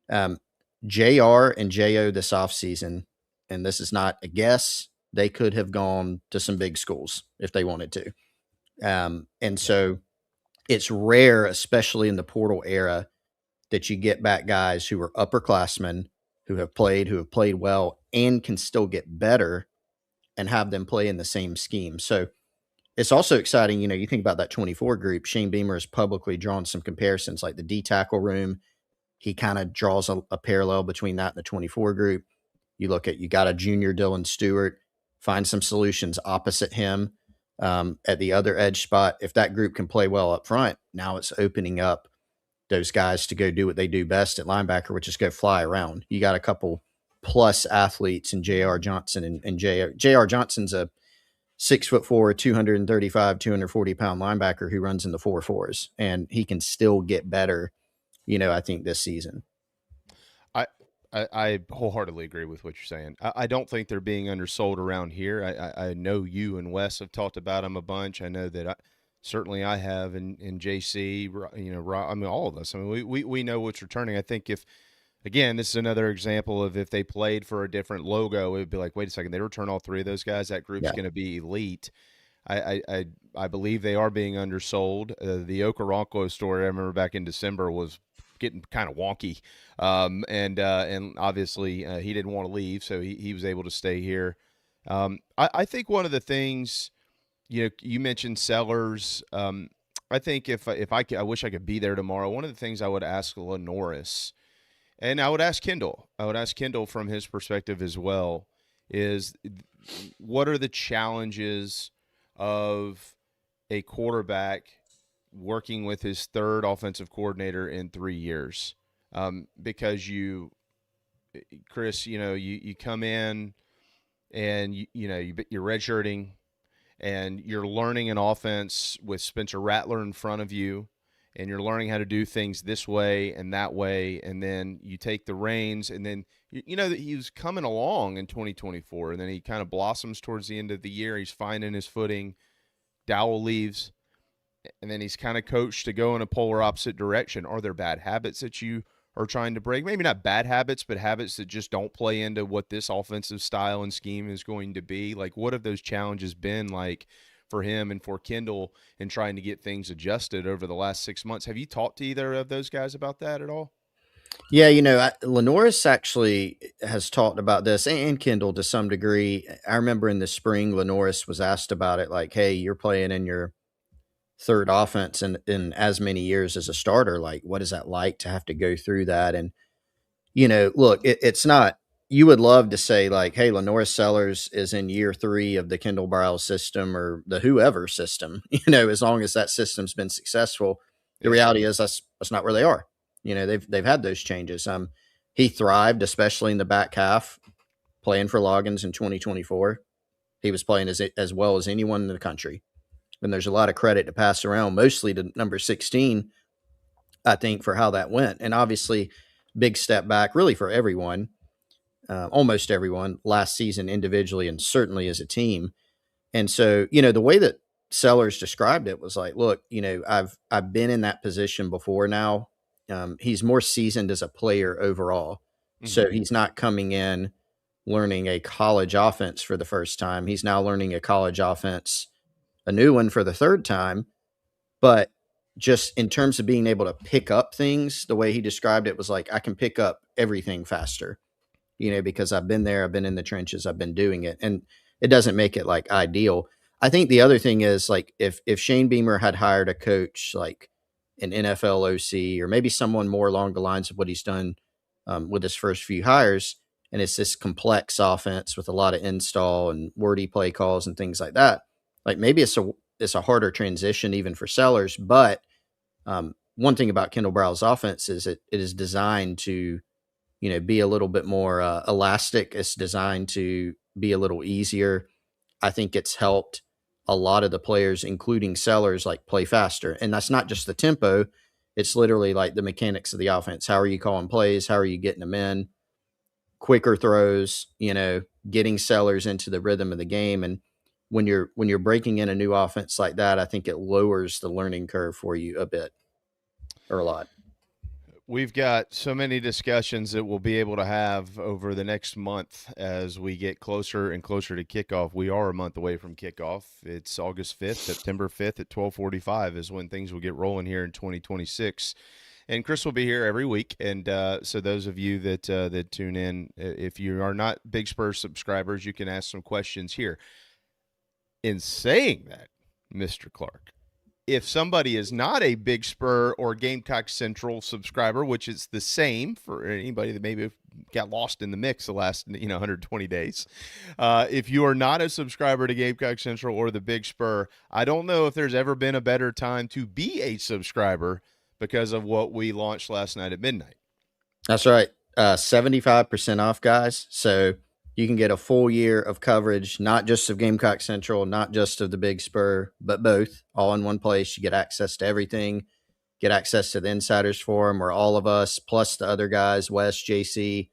JR and JO this offseason, and this is not a guess, they could have gone to some big schools if they wanted to. And so it's rare, especially in the portal era, that you get back guys who are upperclassmen who have played well and can still get better and have them play in the same scheme. So it's also exciting. You know, you think about that 24 group, Shane Beamer has publicly drawn some comparisons, like the D tackle room. He kind of draws a parallel between that and the 24 group. You got a junior Dylan Stewart, find some solutions opposite him at the other edge spot. If that group can play well up front, now it's opening up those guys to go do what they do best at linebacker, which is go fly around. You got a couple plus athletes in J.R. Johnson and J.R. Johnson's a 6'4", 235, 240 pound linebacker who runs in the 4.4s, and he can still get better. You know, I think this season. I wholeheartedly agree with what you're saying. I don't think they're being undersold around here. I know you and Wes have talked about them a bunch. I know that certainly I have, and JC, you know, I mean, all of us. I mean, we know what's returning. I think again, this is another example of if they played for a different logo, it would be like, wait a second, they return all 3 of those guys. That group's going to be elite. I believe they are being undersold. The Okoronkwo story I remember back in December was getting kind of wonky, and obviously he didn't want to leave, so he was able to stay here. I think one of the things, you know, you mentioned Sellers. I think if I wish I could be there tomorrow. One of the things I would ask Norris, and I would ask Kendall. From his perspective as well, is what are the challenges of a quarterback working with his 3rd offensive coordinator in 3 years? Because Chris, you know, you come in and you're redshirting and you're learning an offense with Spencer Rattler in front of you, and you're learning how to do things this way and that way, and then you take the reins, and then you know that he was coming along in 2024, and then he kind of blossoms towards the end of the year. He's finding his footing. Dowell leaves, and then he's kind of coached to go in a polar opposite direction. Are there bad habits that you are trying to break? Maybe not bad habits, but habits that just don't play into what this offensive style and scheme is going to be. Like, what have those challenges been like for him and for Kendall in trying to get things adjusted over the last 6 months? Have you talked to either of those guys about that at all? Yeah, Lenoris actually has talked about this, and Kendall to some degree. I remember in the spring, Lenoris was asked about it, like, "Hey, you're playing in your third offense in as many years as a starter. Like, what is that like to have to go through that?" And look, it's not. You would love to say like, "Hey, Lenoris Sellers is in year 3 of the Kendall Briles system or the whoever system." As long as that system's been successful. The reality is that's not where they are. They've had those changes. He thrived, especially in the back half, playing for Loggins in 2024. He was playing as well as anyone in the country, and there's a lot of credit to pass around, mostly to number 16, I think, for how that went. And obviously, big step back, really for everyone, almost everyone, last season individually and certainly as a team. And so, the way that Sellers described it was like, look, I've been in that position before now. He's more seasoned as a player overall. So he's not coming in learning a college offense for the first time. He's now learning a college offense, a new one for the third time. But just in terms of being able to pick up things, the way he described it was like, I can pick up everything faster, because I've been there, I've been in the trenches, I've been doing it. And it doesn't make it like ideal. I think the other thing is like if Shane Beamer had hired a coach like an NFL OC or maybe someone more along the lines of what he's done with his first few hires, and it's this complex offense with a lot of install and wordy play calls and things like that, like maybe it's a harder transition even for Sellers. But one thing about Kendall Briles' offense is it is designed to be a little bit more elastic. It's designed to be a little easier. I think it's helped a lot of the players, including Sellers, like play faster. And that's not just the tempo. It's literally like the mechanics of the offense. How are you calling plays? How are you getting them in? Quicker throws, getting Sellers into the rhythm of the game. And when you're breaking in a new offense like that, I think it lowers the learning curve for you a bit or a lot. We've got so many discussions that we'll be able to have over the next month as we get closer and closer to kickoff. We are a month away from kickoff. It's August 5th, September 5th at 12:45 is when things will get rolling here in 2026. And Chris will be here every week. And so those of you that tune in, if you are not Big Spurs subscribers, you can ask some questions here. In saying that, Mr. Clark, if somebody is not a Big Spur or Gamecock Central subscriber, which is the same for anybody that maybe got lost in the mix the last 120 days, if you are not a subscriber to Gamecock Central or the Big Spur, I don't know if there's ever been a better time to be a subscriber because of what we launched last night at midnight. That's right. 75% off, guys. So you can get a full year of coverage, not just of Gamecock Central, not just of the Big Spur, but both, all in one place. You get access to everything, get access to the Insiders Forum where all of us, plus the other guys, Wes, JC,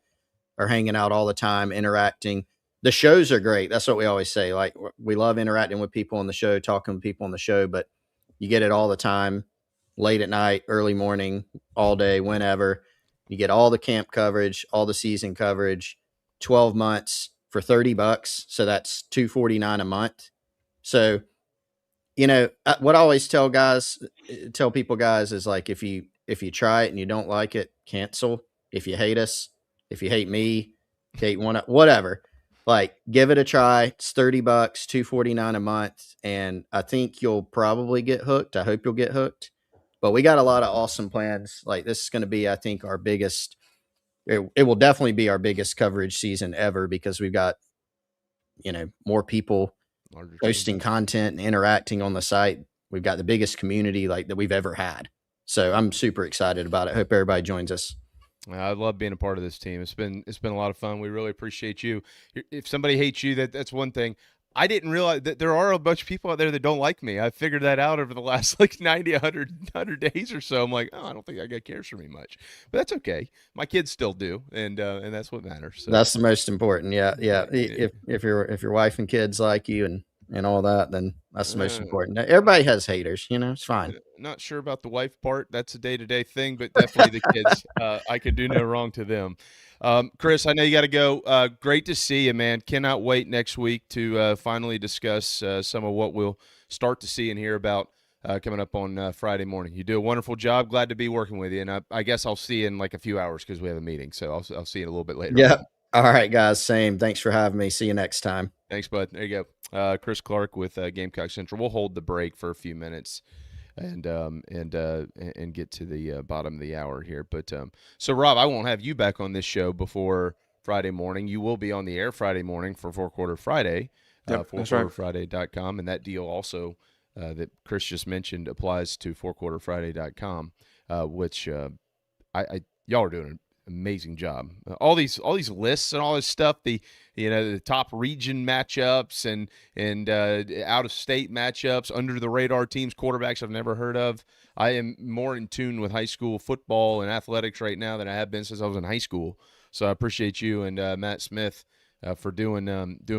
are hanging out all the time, interacting. The shows are great. That's what we always say. Like, we love interacting with people on the show, talking with people on the show, but you get it all the time, late at night, early morning, all day, whenever. You get all the camp coverage, all the season coverage, 12 months for $30. So that's $249 a month. So, what I always tell people, guys, is like, if you try it and you don't like it, cancel. If you hate us, if you hate me, hate one, whatever, like, give it a try. It's $30, $249 a month. And I think you'll probably get hooked. I hope you'll get hooked. But we got a lot of awesome plans. Like, this is going to be, I think, our biggest. It will definitely be our biggest coverage season ever because we've got, more people posting content and interacting on the site. We've got the biggest community like that we've ever had. So I'm super excited about it. Hope everybody joins us. I love being a part of this team. It's been a lot of fun. We really appreciate you. If somebody hates you, that's one thing. I didn't realize that there are a bunch of people out there that don't like me. I figured that out over the last 90, 100 days or so. I'm like, I don't think that guy cares for me much, but that's okay. My kids still do, and that's what matters. So. That's the most important. Yeah. If your wife and kids like you and all that, then that's the most important. Everybody has haters, it's fine. Not sure about the wife part. That's a day-to-day thing, but definitely the kids. I could do no wrong to them. Chris, I know you got to go. Great to see you, man. Cannot wait next week to finally discuss some of what we'll start to see and hear about coming up on Friday morning. You do a wonderful job. Glad to be working with you. And I guess I'll see you in like a few hours because we have a meeting. So I'll see you a little bit later. Yeah. All right, guys. Same. Thanks for having me. See you next time. Thanks, bud. There you go. Chris Clark with Gamecock Central. We'll hold the break for a few minutes and get to the bottom of the hour here. But so, Rob, I won't have you back on this show before Friday morning. You will be on the air Friday morning for Four Quarter Friday, fourquarterfriday.com. And that deal also that Chris just mentioned applies to fourquarterfriday.com, which y'all are doing an amazing job. All these lists and all this stuff, the top region matchups and out of state matchups, under the radar teams, quarterbacks I've never heard of. I am more in tune with high school football and athletics right now than I have been since I was in high school. So I appreciate you and Matt Smith for doing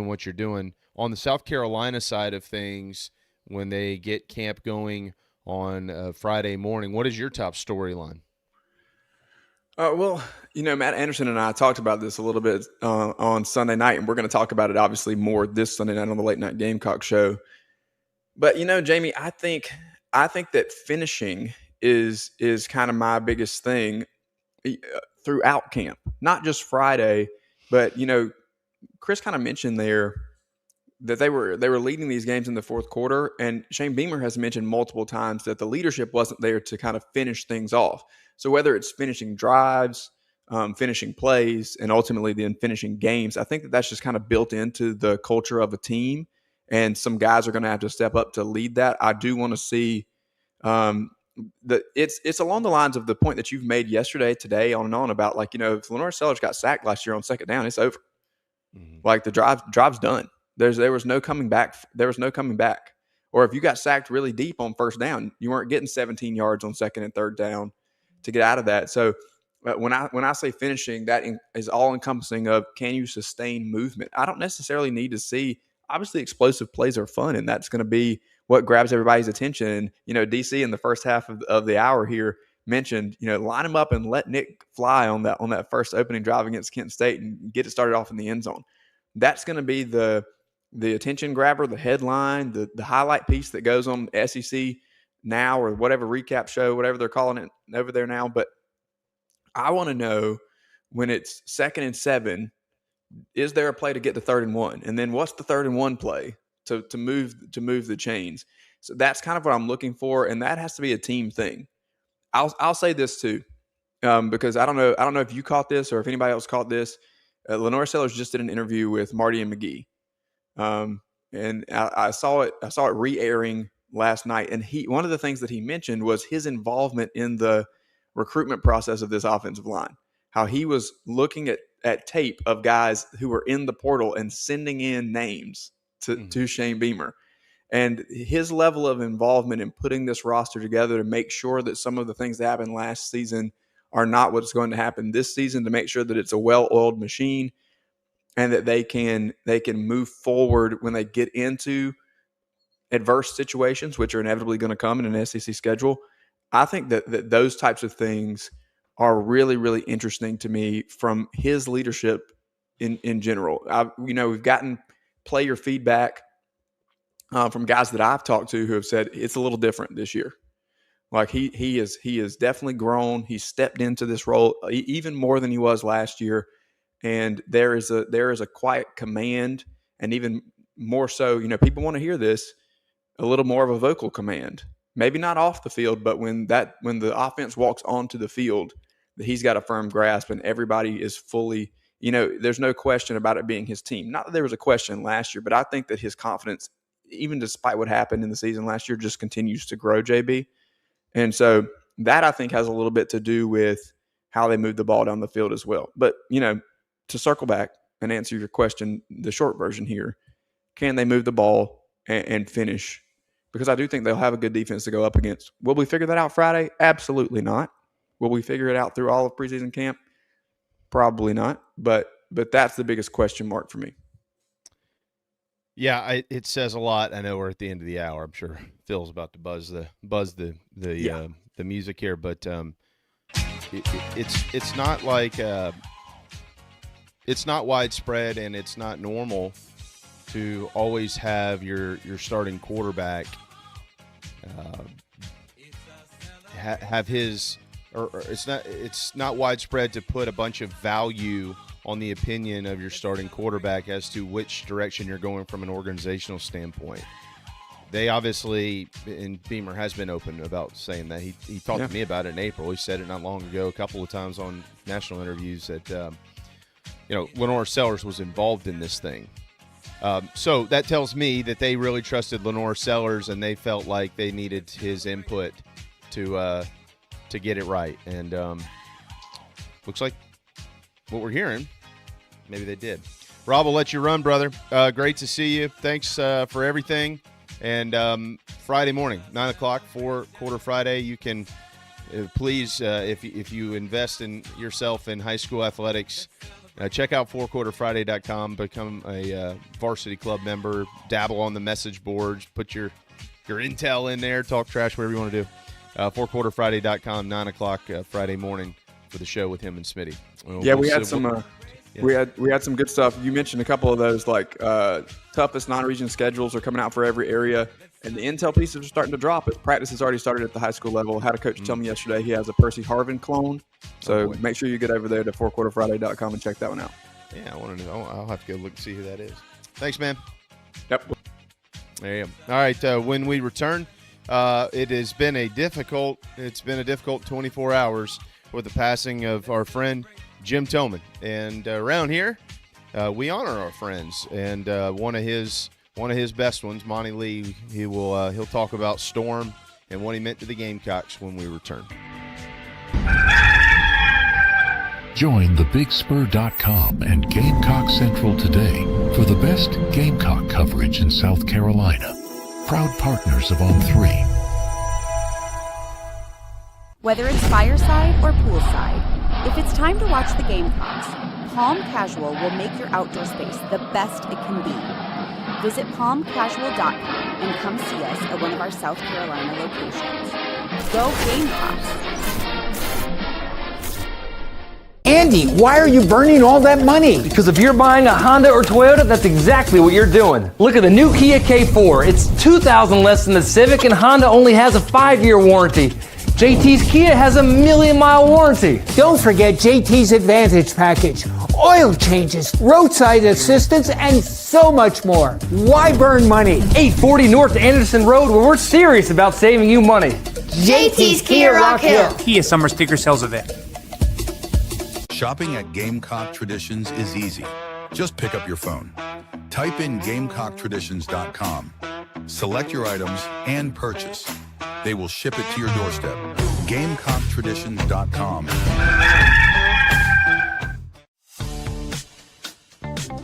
what you're doing on the South Carolina side of things. When they get camp going on Friday morning, what is your top storyline? Well, Matt Anderson and I talked about this a little bit on Sunday night, and we're going to talk about it obviously more this Sunday night on the Late Night Gamecock show. But, Jamie, I think that finishing is kind of my biggest thing throughout camp, not just Friday, but, Chris kind of mentioned there that they were leading these games in the fourth quarter, and Shane Beamer has mentioned multiple times that the leadership wasn't there to kind of finish things off. So whether it's finishing drives, finishing plays, and ultimately then finishing games, I think that that's just kind of built into the culture of a team, and some guys are going to have to step up to lead that. I do want to see it's along the lines of the point that you've made yesterday, today, on and on about if Lenore Sellers got sacked last year on second down, it's over. Mm-hmm. Like the drive's done. There was no coming back. There was no coming back. Or if you got sacked really deep on first down, you weren't getting 17 yards on second and third down to get out of that. So when I say finishing, that is all encompassing of, can you sustain movement? I don't necessarily need to see, obviously explosive plays are fun, and that's going to be what grabs everybody's attention. And, DC in the first half of the hour here mentioned, line him up and let Nick fly on that first opening drive against Kent State and get it started off in the end zone. That's going to be the attention grabber, the headline, the highlight piece that goes on SEC Now or whatever recap show, whatever they're calling it over there now. But I want to know, when it's 2nd and 7, is there a play to get to 3rd and 1? And then what's the 3rd and 1 play to move the chains? So that's kind of what I'm looking for, and that has to be a team thing. I'll say this too, because I don't know if you caught this or if anybody else caught this. Lenore Sellers just did an interview with Marty and McGee. And I saw it re-airing last night. And one of the things that he mentioned was his involvement in the recruitment process of this offensive line, how he was looking at tape of guys who were in the portal and sending in names to Shane Beamer, and his level of involvement in putting this roster together to make sure that some of the things that happened last season are not what's going to happen this season, to make sure that it's a well-oiled machine and that they can move forward when they get into adverse situations, which are inevitably going to come in an SEC schedule. I think that those types of things are really, really interesting to me from his leadership in general. We've gotten player feedback from guys that I've talked to who have said it's a little different this year. Like he is definitely grown. He's stepped into this role even more than he was last year. And there is a quiet command, and even more so, people want to hear this, a little more of a vocal command. Maybe not off the field, but when the offense walks onto the field, that he's got a firm grasp and everybody is fully, there's no question about it being his team. Not that there was a question last year, but I think that his confidence, even despite what happened in the season last year, just continues to grow, JB. And so that, I think, has a little bit to do with how they move the ball down the field as well. But, to circle back and answer your question, the short version here, can they move the ball and finish? Because I do think they'll have a good defense to go up against. Will we figure that out Friday? Absolutely not. Will we figure it out through all of preseason camp? Probably not. But that's the biggest question mark for me. Yeah, it says a lot. I know we're at the end of the hour. I'm sure Phil's about to buzz the music here, but it's not like it's not widespread, and it's not normal to always have your starting quarterback have his, or it's not widespread to put a bunch of value on the opinion of your starting quarterback as to which direction you're going from an organizational standpoint. They obviously, and Beamer has been open about saying that. He talked to me about it in April. He said it not long ago, a couple of times on national interviews, that Lenore Sellers was involved in this thing. So that tells me that they really trusted Lenore Sellers, and they felt like they needed his input to get it right. And looks like what we're hearing, maybe they did. Rob, will let you run, brother. Great to see you. Thanks for everything. And Friday morning, 9 o'clock, 4-quarter Friday, you can please, if you invest in yourself in high school athletics, check out 4quarterfriday.com, become a varsity club member, dabble on the message boards, put your intel in there, talk trash, whatever you want to do. 4quarterfriday.com, 9 o'clock Friday morning for the show with him and Smitty. We had some we had some good stuff. You mentioned a couple of those, like toughest non-region schedules are coming out for every area, and the intel pieces are starting to drop. Practice has already started at the high school level. Had a coach tell me yesterday he has a Percy Harvin clone, so make sure you get over there to 4quarterfriday.com and check that one out. Yeah, I want to know. I'll have to go look and see who that is. Thanks, man. Yep. There you go. All right, when we return, it has been a difficult 24 hours with the passing of our friend Jim Toman, and around here we honor our friends, and one of his best ones, Monty Lee, he'll talk about Storm and what he meant to the Gamecocks when we return. Join thebigspur.com and Gamecock Central today for the best Gamecock coverage in South Carolina. Proud partners of On3. Whether it's fireside or poolside, if it's time to watch the Gamecocks, Palm Casual will make your outdoor space the best it can be. Visit palmcasual.com and come see us at one of our South Carolina locations. Go Gamecocks! Andy, why are you burning all that money? Because if you're buying a Honda or Toyota, that's exactly what you're doing. Look at the new Kia K4. It's $2,000 less than the Civic, and Honda only has a 5-year warranty. JT's Kia has a 1,000,000-mile warranty. Don't forget JT's Advantage package. Oil changes, roadside assistance, and so much more. Why burn money? 840 North Anderson Road, where we're serious about saving you money. JT's Kia Rock Hill. Kia summer sticker sales event. Shopping at Gamecock Traditions is easy. Just pick up your phone. Type in GamecockTraditions.com. Select your items and purchase. They will ship it to your doorstep. GamecockTraditions.com.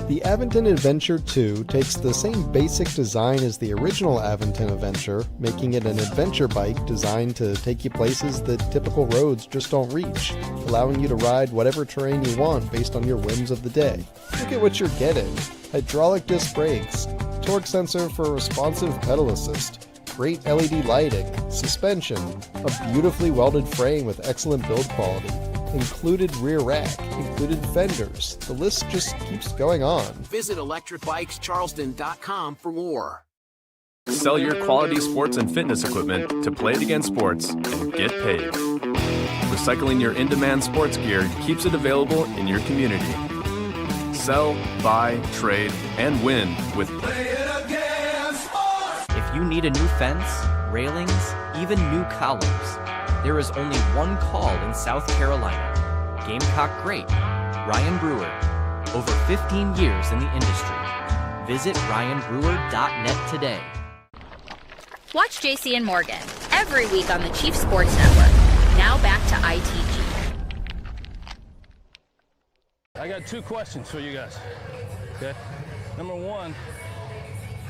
The Aventon Adventure 2 takes the same basic design as the original Aventon Adventure, making it an adventure bike designed to take you places that typical roads just don't reach, allowing you to ride whatever terrain you want based on your whims of the day. Look at what you're getting. Hydraulic disc brakes, torque sensor for responsive pedal assist, great LED lighting, suspension, a beautifully welded frame with excellent build quality, included rear rack, included fenders. The list just keeps going on. Visit electricbikescharleston.com for more. Sell your quality sports and fitness equipment to Play It Again Sports and get paid. Recycling your in-demand sports gear keeps it available in your community. Sell, buy, trade, and win with Play It Again Sports. If you need a new fence, railings, even new columns, there is only one call in South Carolina. Gamecock great, Ryan Brewer. Over 15 years in the industry. Visit ryanbrewer.net today. Watch JC and Morgan every week on the Chief Sports Network. Now back to ITG. I got 2 questions for you guys. Okay. Number 1,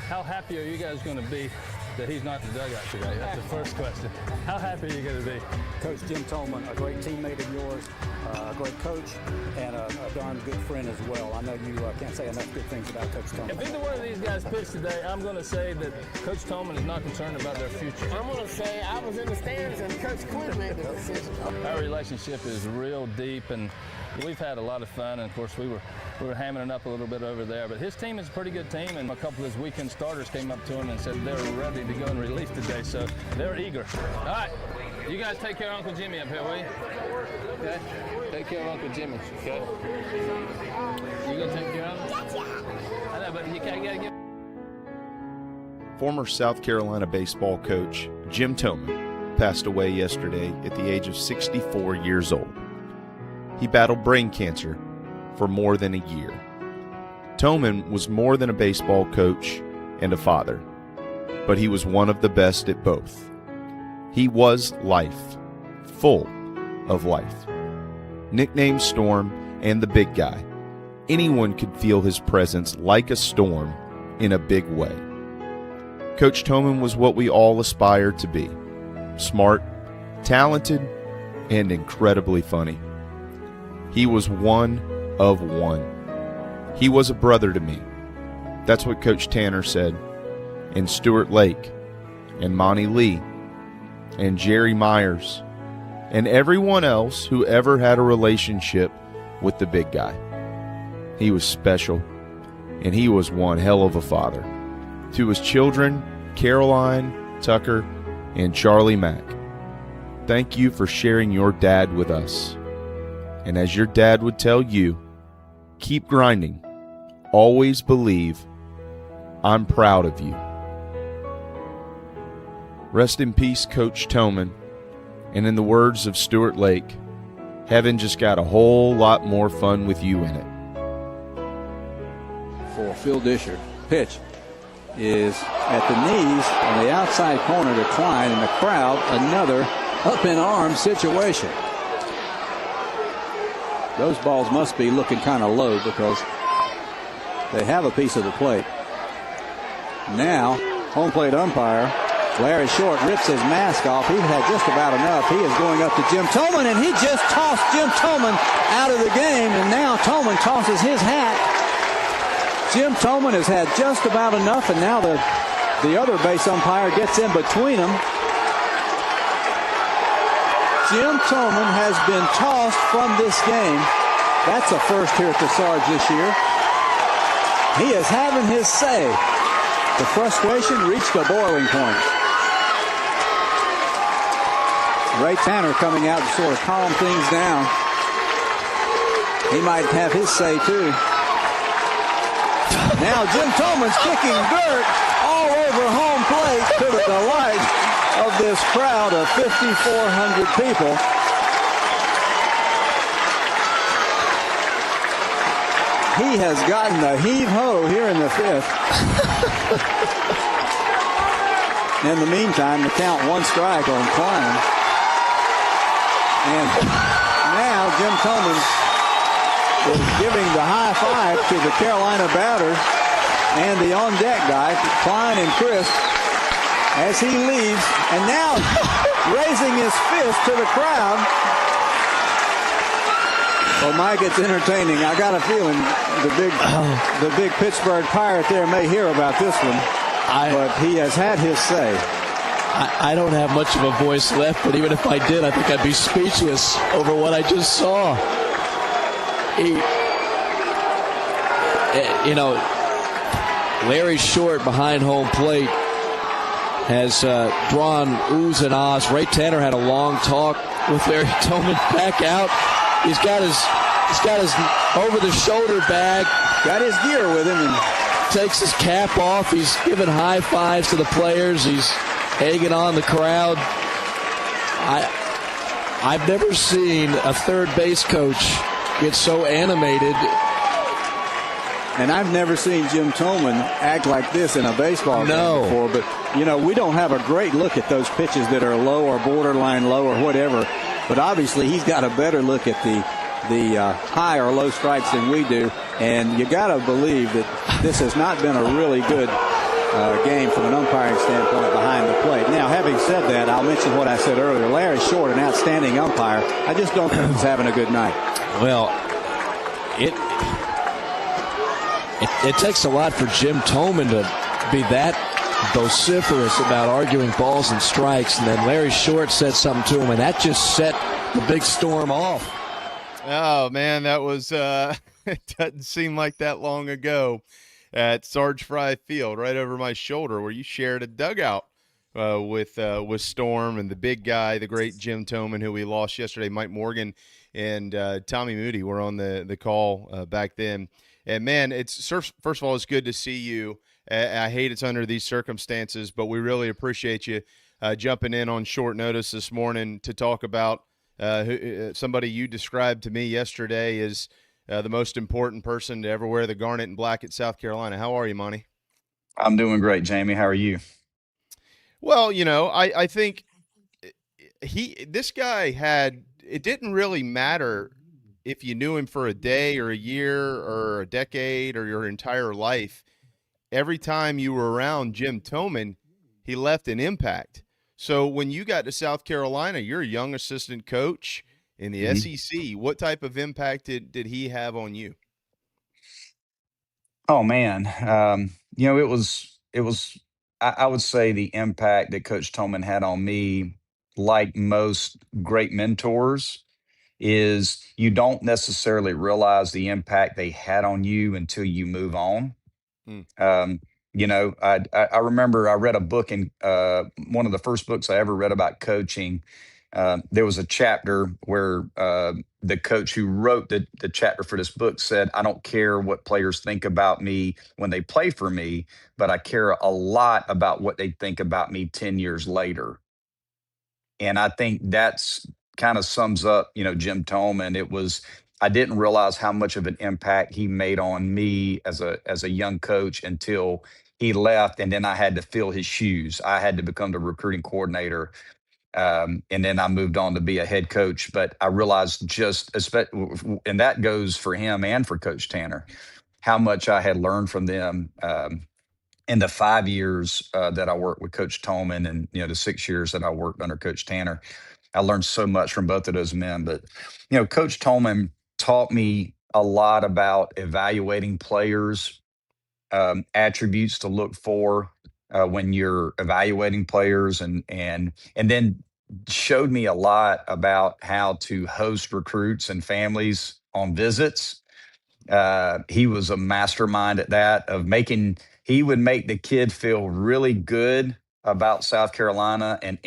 how happy are you guys going to be that he's not in the dugout today? That's the first question. How happy are you going to be? Coach Jim Toman, a great teammate of yours, a great coach and a darn good friend as well. I know you can't say enough good things about Coach Toman. If either one of these guys pitch today, I'm going to say that Coach Toman is not concerned about their future. I'm going to say I was in the stands and Coach Quinn made the decision. Our relationship is real deep, and we've had a lot of fun. And of course, we were hamming it up a little bit over there. But his team is a pretty good team, and a couple of his weekend starters came up to him and said they're ready to go and release today. So they're eager. All right, you guys take care of Uncle Jimmy up here, will you? Okay. Take care of Uncle Jimmy. Okay. You gonna take care of him? I know, but you gotta get. Former South Carolina baseball coach Jim Toman passed away yesterday at the age of 64 years old. He battled brain cancer for more than a year. Toman was more than a baseball coach and a father, but he was one of the best at both. He was life, full of life. Nicknamed Storm and the Big Guy, anyone could feel his presence like a storm in a big way. Coach Toman was what we all aspired to be: smart, talented, and incredibly funny. He was one of one. He was a brother to me. That's what Coach Tanner said, and Stuart Lake, and Monty Lee, and Jerry Myers, and everyone else who ever had a relationship with the Big Guy. He was special, and he was one hell of a father. To his children, Caroline, Tucker, and Charlie Mack, thank you for sharing your dad with us. And as your dad would tell you, keep grinding. Always believe. I'm proud of you. Rest in peace, Coach Toman. And in the words of Stuart Lake, heaven just got a whole lot more fun with you in it. For Phil Disher, pitch is at the knees on the outside corner to Klein, and the crowd, another up in arms situation. Those balls must be looking kind of low because they have a piece of the plate. Now, home plate umpire Larry Short rips his mask off. He had just about enough. He is going up to Jim Toman, and he just tossed Jim Toman out of the game, and now Toman tosses his hat. Jim Toman has had just about enough, and now the other base umpire gets in between them. Jim Toman has been tossed from this game. That's a first here at the Sarge this year. He is having his say. The frustration reached a boiling point. Ray Tanner coming out to sort of calm things down. He might have his say too. Now Jim Toman's kicking dirt all over home plate to the delight of this crowd of 5,400 people. He has gotten the heave-ho here in the fifth. In the meantime, the count one strike on Klein. And now Jim Toman is giving the high five to the Carolina batters and the on-deck guy, Klein and Chris, as he leaves. And now raising his fist to the crowd. Well, Mike, it's entertaining. I got a feeling the big Pittsburgh Pirate there may hear about this one, but he has had his say. I don't have much of a voice left, but even if I did, I think I'd be speechless over what I just saw. Larry Short behind home plate has drawn oohs and ahs. Ray Tanner had a long talk with Larry Toman back out. He's got his over-the-shoulder bag. Got his gear with him. And takes his cap off. He's giving high fives to the players. He's egging on the crowd. I've never seen a third base coach get so animated. And I've never seen Jim Toman act like this in a baseball game before. But, we don't have a great look at those pitches that are low or borderline low or whatever. But obviously he's got a better look at the high or low strikes than we do. And you got to believe that this has not been a really good game from an umpiring standpoint behind the plate. Now, having said that, I'll mention what I said earlier. Larry Short, an outstanding umpire. I just don't think he's having a good night. Well, it takes a lot for Jim Toman to be that vociferous about arguing balls and strikes, and then Larry Short said something to him, and that just set the big storm off. Oh, man, that was it doesn't seem like that long ago at Sarge Fry Field, right over my shoulder, where you shared a dugout with Storm and the big guy, the great Jim Toman, who we lost yesterday. Mike Morgan and Tommy Moody were on the call back then. And, man, first of all, it's good to see you. I hate it's under these circumstances, but we really appreciate you jumping in on short notice this morning to talk about somebody you described to me yesterday as the most important person to ever wear the garnet and black at South Carolina. How are you, Monty? I'm doing great, Jamie. How are you? Well, I think this guy it didn't really matter if you knew him for a day or a year or a decade or your entire life. Every time you were around Jim Toman, he left an impact. So when you got to South Carolina, you're a young assistant coach in the SEC. What type of impact did he have on you? Oh, man. It was, I would say the impact that Coach Toman had on me, like most great mentors, is you don't necessarily realize the impact they had on you until you move on. I remember I read a book in one of the first books I ever read about coaching. There was a chapter where the coach who wrote the chapter for this book said, "I don't care what players think about me when they play for me, but I care a lot about what they think about me 10 years later." And I think that's kind of sums up, Jim Toman. I didn't realize how much of an impact he made on me as a young coach until he left, and then I had to fill his shoes. I had to become the recruiting coordinator, and then I moved on to be a head coach. But I realized and that goes for him and for Coach Tanner, how much I had learned from them in the 5 years that I worked with Coach Toman, and the 6 years that I worked under Coach Tanner. I learned so much from both of those men. But Coach Toman taught me a lot about evaluating players, attributes to look for when you're evaluating players, and then showed me a lot about how to host recruits and families on visits. He was a mastermind at that, he would make the kid feel really good about South Carolina and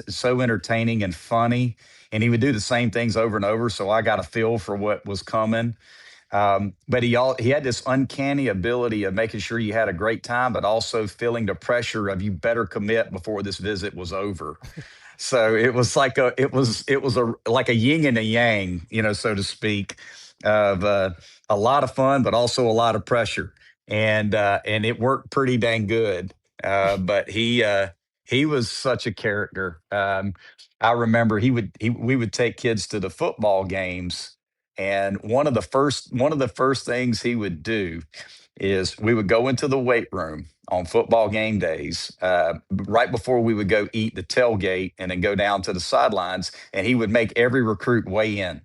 so entertaining and funny. And he would do the same things over and over. So I got a feel for what was coming. But he had this uncanny ability of making sure you had a great time, but also feeling the pressure of you better commit before this visit was over. So it was like a yin and a yang, so to speak, of a lot of fun, but also a lot of pressure. And it worked pretty dang good. But he was such a character. I remember we would take kids to the football games, and one of the first things he would do is we would go into the weight room on football game days, right before we would go eat the tailgate and then go down to the sidelines, and he would make every recruit weigh in.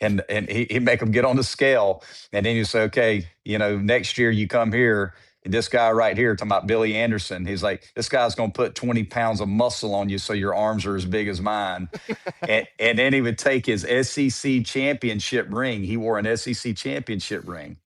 And he'd make them get on the scale, and then you say, "Okay, next year you come here, and this guy right here," talking about Billy Anderson, he's like, "This guy's going to put 20 pounds of muscle on you so your arms are as big as mine." and then he would take his SEC championship ring. He wore an SEC championship ring.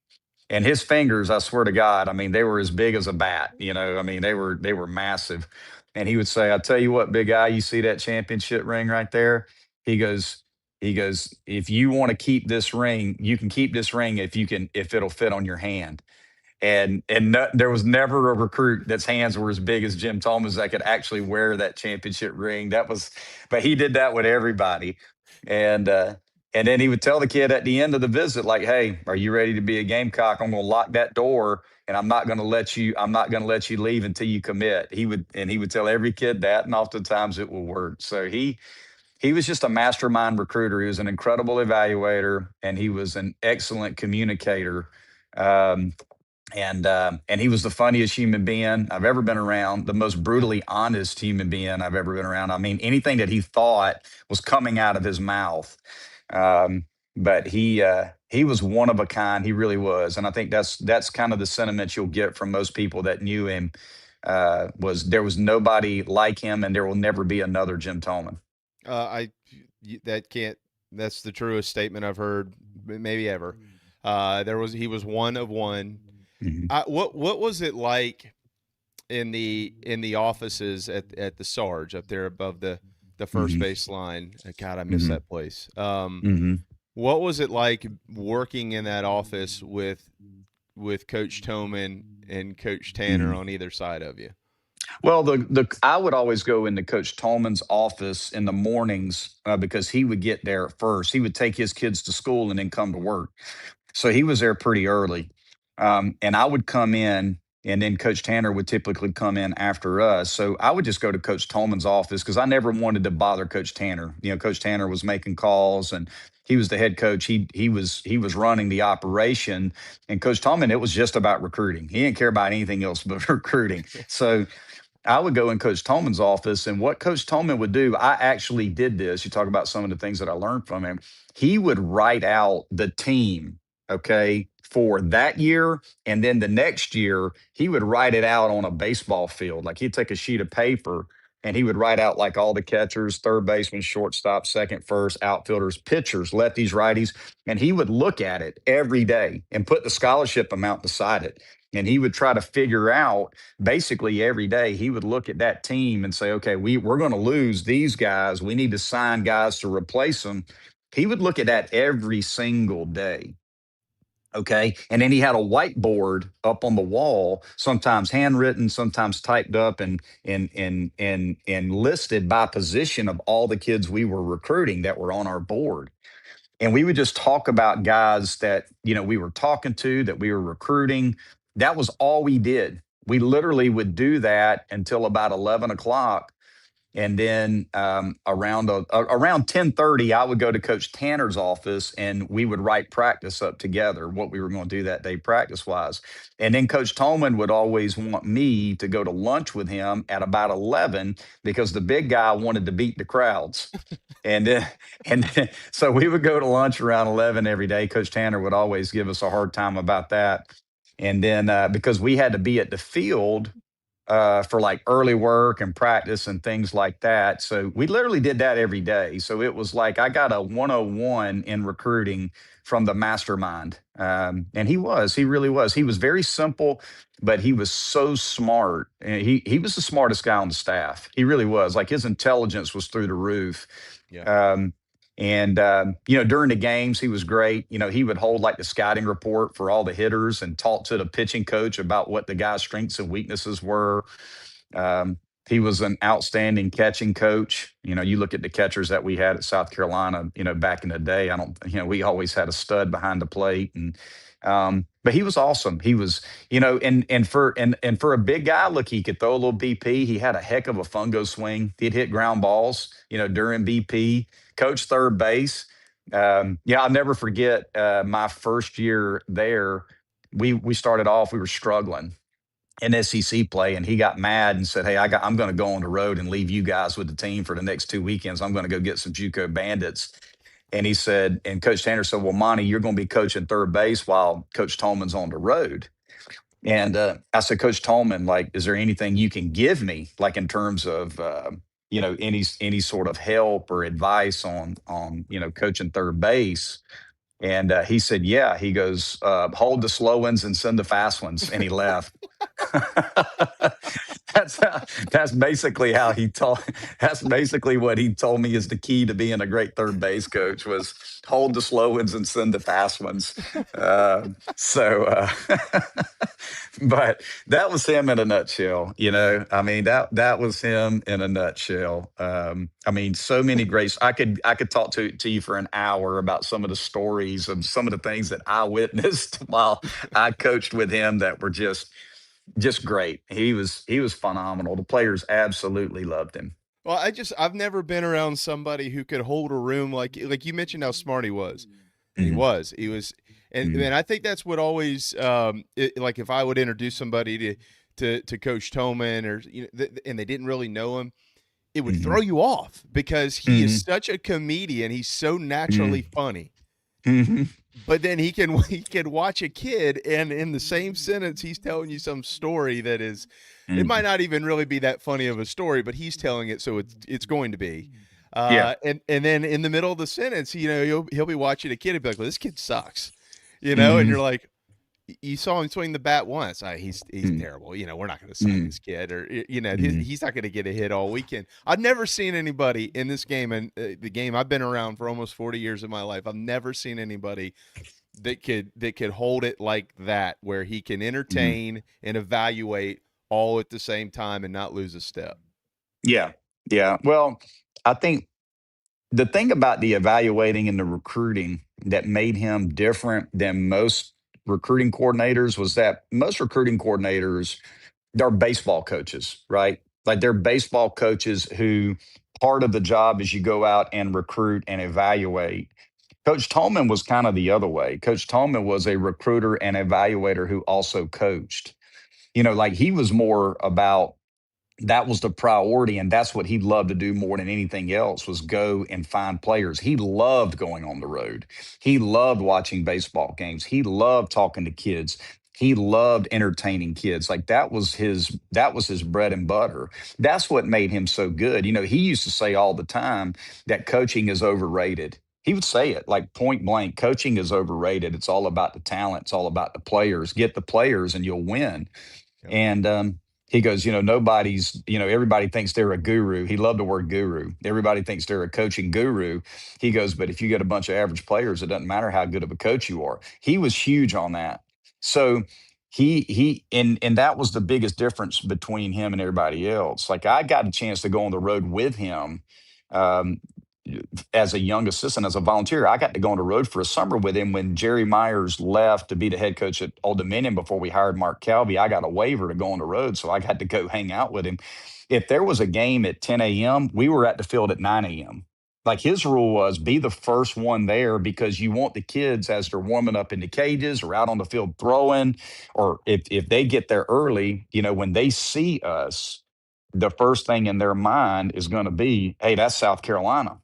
And his fingers, I swear to God, they were as big as a bat. They were massive. And he would say, "I tell you what, big guy, you see that championship ring right there?" He goes, "If you want to keep this ring, you can keep this ring if it'll fit on your hand." And there was never a recruit that's hands were as big as Jim Toman's that could actually wear that championship ring. But he did that with everybody. And then he would tell the kid at the end of the visit, like, "Hey, are you ready to be a Gamecock? I'm going to lock that door, and I'm not going to let you leave until you commit." He would tell every kid that, and oftentimes it will work. So he was just a mastermind recruiter. He was an incredible evaluator, and he was an excellent communicator. And he was the funniest human being I've ever been around, the most brutally honest human being I've ever been around. I mean, anything that he thought was coming out of his mouth. Um, but he was one of a kind. He really was, and I think that's kind of the sentiment you'll get from most people that knew him. Was there was nobody like him, and there will never be another Jim Toman. That can't. That's the truest statement I've heard, maybe ever. He was one of one. What was it like in the offices at the Sarge up there above the first base line? God, I miss that place. What was it like working in that office with Coach Toman and Coach Tanner on either side of you? Well, I would always go into Coach Tolman's office in the mornings because he would get there first. He would take his kids to school and then come to work. So he was there pretty early. And I would come in, and then Coach Tanner would typically come in after us. So I would just go to Coach Tolman's office because I never wanted to bother Coach Tanner. You know, Coach Tanner was making calls, and he was the head coach. He was running the operation, and Coach Tolman, it was just about recruiting. He didn't care about anything else but recruiting. So I would go in Coach Tolman's office, and what Coach Toman would do, I actually did this. You talk about some of the things that I learned from him. He would write out the team, okay, for that year. And then the next year, he would write it out on a baseball field. Like he'd take a sheet of paper and he would write out like all the catchers, third baseman, shortstop, second, first, outfielders, pitchers, lefties, righties. And he would look at it every day and put the scholarship amount beside it. And he would try to figure out basically every day, he would look at that team and say, okay, we're going to lose these guys. We need to sign guys to replace them. He would look at that every single day. Okay. And then he had a whiteboard up on the wall, sometimes handwritten, sometimes typed up and listed by position of all the kids we were recruiting that were on our board. And we would just talk about guys that, you know, we were talking to, that we were recruiting. That was all we did. We literally would do that until about 11 o'clock. And then around 10:30, I would go to Coach Tanner's office and we would write practice up together, what we were going to do that day practice-wise. And then Coach Toman would always want me to go to lunch with him at about 11 because the big guy wanted to beat the crowds. And so we would go to lunch around 11 every day. Coach Tanner would always give us a hard time about that. And then because we had to be at the field for like early work and practice and things like that. So we literally did that every day. So it was like I got a 101 in recruiting from the mastermind. And he really was. He was very simple, but he was so smart. And he was the smartest guy on the staff. He really was. Like his intelligence was through the roof. Yeah. You know, during the games, he was great. You know, he would hold like the scouting report for all the hitters and talk to the pitching coach about what the guy's strengths and weaknesses were. He was an outstanding catching coach. You know, you look at the catchers that we had at South Carolina, you know, back in the day, we always had a stud behind the plate. But he was awesome. He was, you know, and for a big guy, look, he could throw a little BP. He had a heck of a fungo swing. He'd hit ground balls, you know, during BP. Coach third base. I'll never forget my first year there. We started off, we were struggling in SEC play, and he got mad and said, "Hey, I'm going to go on the road and leave you guys with the team for the next 2 weekends. I'm going to go get some JUCO bandits." And he said, and Coach Tanner said, "Well, Monty, you're going to be coaching third base while Coach Tolman's on the road." And I said, "Coach Toman, like, is there anything you can give me, like in terms of you know, any sort of help or advice on you know, coaching third base?" And he said, "Yeah." He goes, "Hold the slow ones and send the fast ones," and he left. That's basically how he taught. That's basically what he told me is the key to being a great third base coach was hold the slow ones and send the fast ones. But that was him in a nutshell. You know, I mean that was him in a nutshell. I mean, so many great. I could talk to you for an hour about some of the stories of some of the things that I witnessed while I coached with him that were just great. He was phenomenal. The players absolutely loved him. Well, I've never been around somebody who could hold a room like you mentioned how smart he was. And he was. And I think that's what always like if I would introduce somebody to Coach Toman or and they didn't really know him, it would throw you off because he is such a comedian. He's so naturally funny. But then he can watch a kid and in the same sentence he's telling you some story that is it might not even really be that funny of a story, but he's telling it so it's going to be. And then in the middle of the sentence, he'll be watching a kid and be like, well, this kid sucks. And you're like, you saw him swing the bat once. He's terrible. We're not going to sign this kid, or he's not going to get a hit all weekend. I've never seen anybody in this game, and the game I've been around for almost 40 years of my life. I've never seen anybody that could hold it like that, where he can entertain and evaluate all at the same time and not lose a step. Yeah. Well, I think the thing about the evaluating and the recruiting that made him different than most recruiting coordinators was that most recruiting coordinators, they're baseball coaches, right? Like they're baseball coaches who part of the job is you go out and recruit and evaluate. Coach Toman was kind of the other way. Coach Toman was a recruiter and evaluator who also coached. Like he was more about that was the priority, and that's what he loved to do more than anything else was go and find players. He loved going on the road. He loved watching baseball games. He loved talking to kids. He loved entertaining kids. Like that was his bread and butter. That's what made him so good. He used to say all the time that coaching is overrated. He would say it like point blank, coaching is overrated. It's all about the talent. It's all about the players. Get the players and you'll win. Yep. And he goes, nobody's, everybody thinks they're a guru. He loved the word guru. Everybody thinks they're a coaching guru. He goes, but if you get a bunch of average players, it doesn't matter how good of a coach you are. He was huge on that. So and that was the biggest difference between him and everybody else. Like I got a chance to go on the road with him as a young assistant, as a volunteer. I got to go on the road for a summer with him when Jerry Myers left to be the head coach at Old Dominion before we hired Mark Calvey. I got a waiver to go on the road, so I got to go hang out with him. If there was a game at 10 a.m., we were at the field at 9 a.m. Like his rule was be the first one there because you want the kids as they're warming up in the cages or out on the field throwing, or if they get there early, when they see us, the first thing in their mind is going to be, hey, that's South Carolina.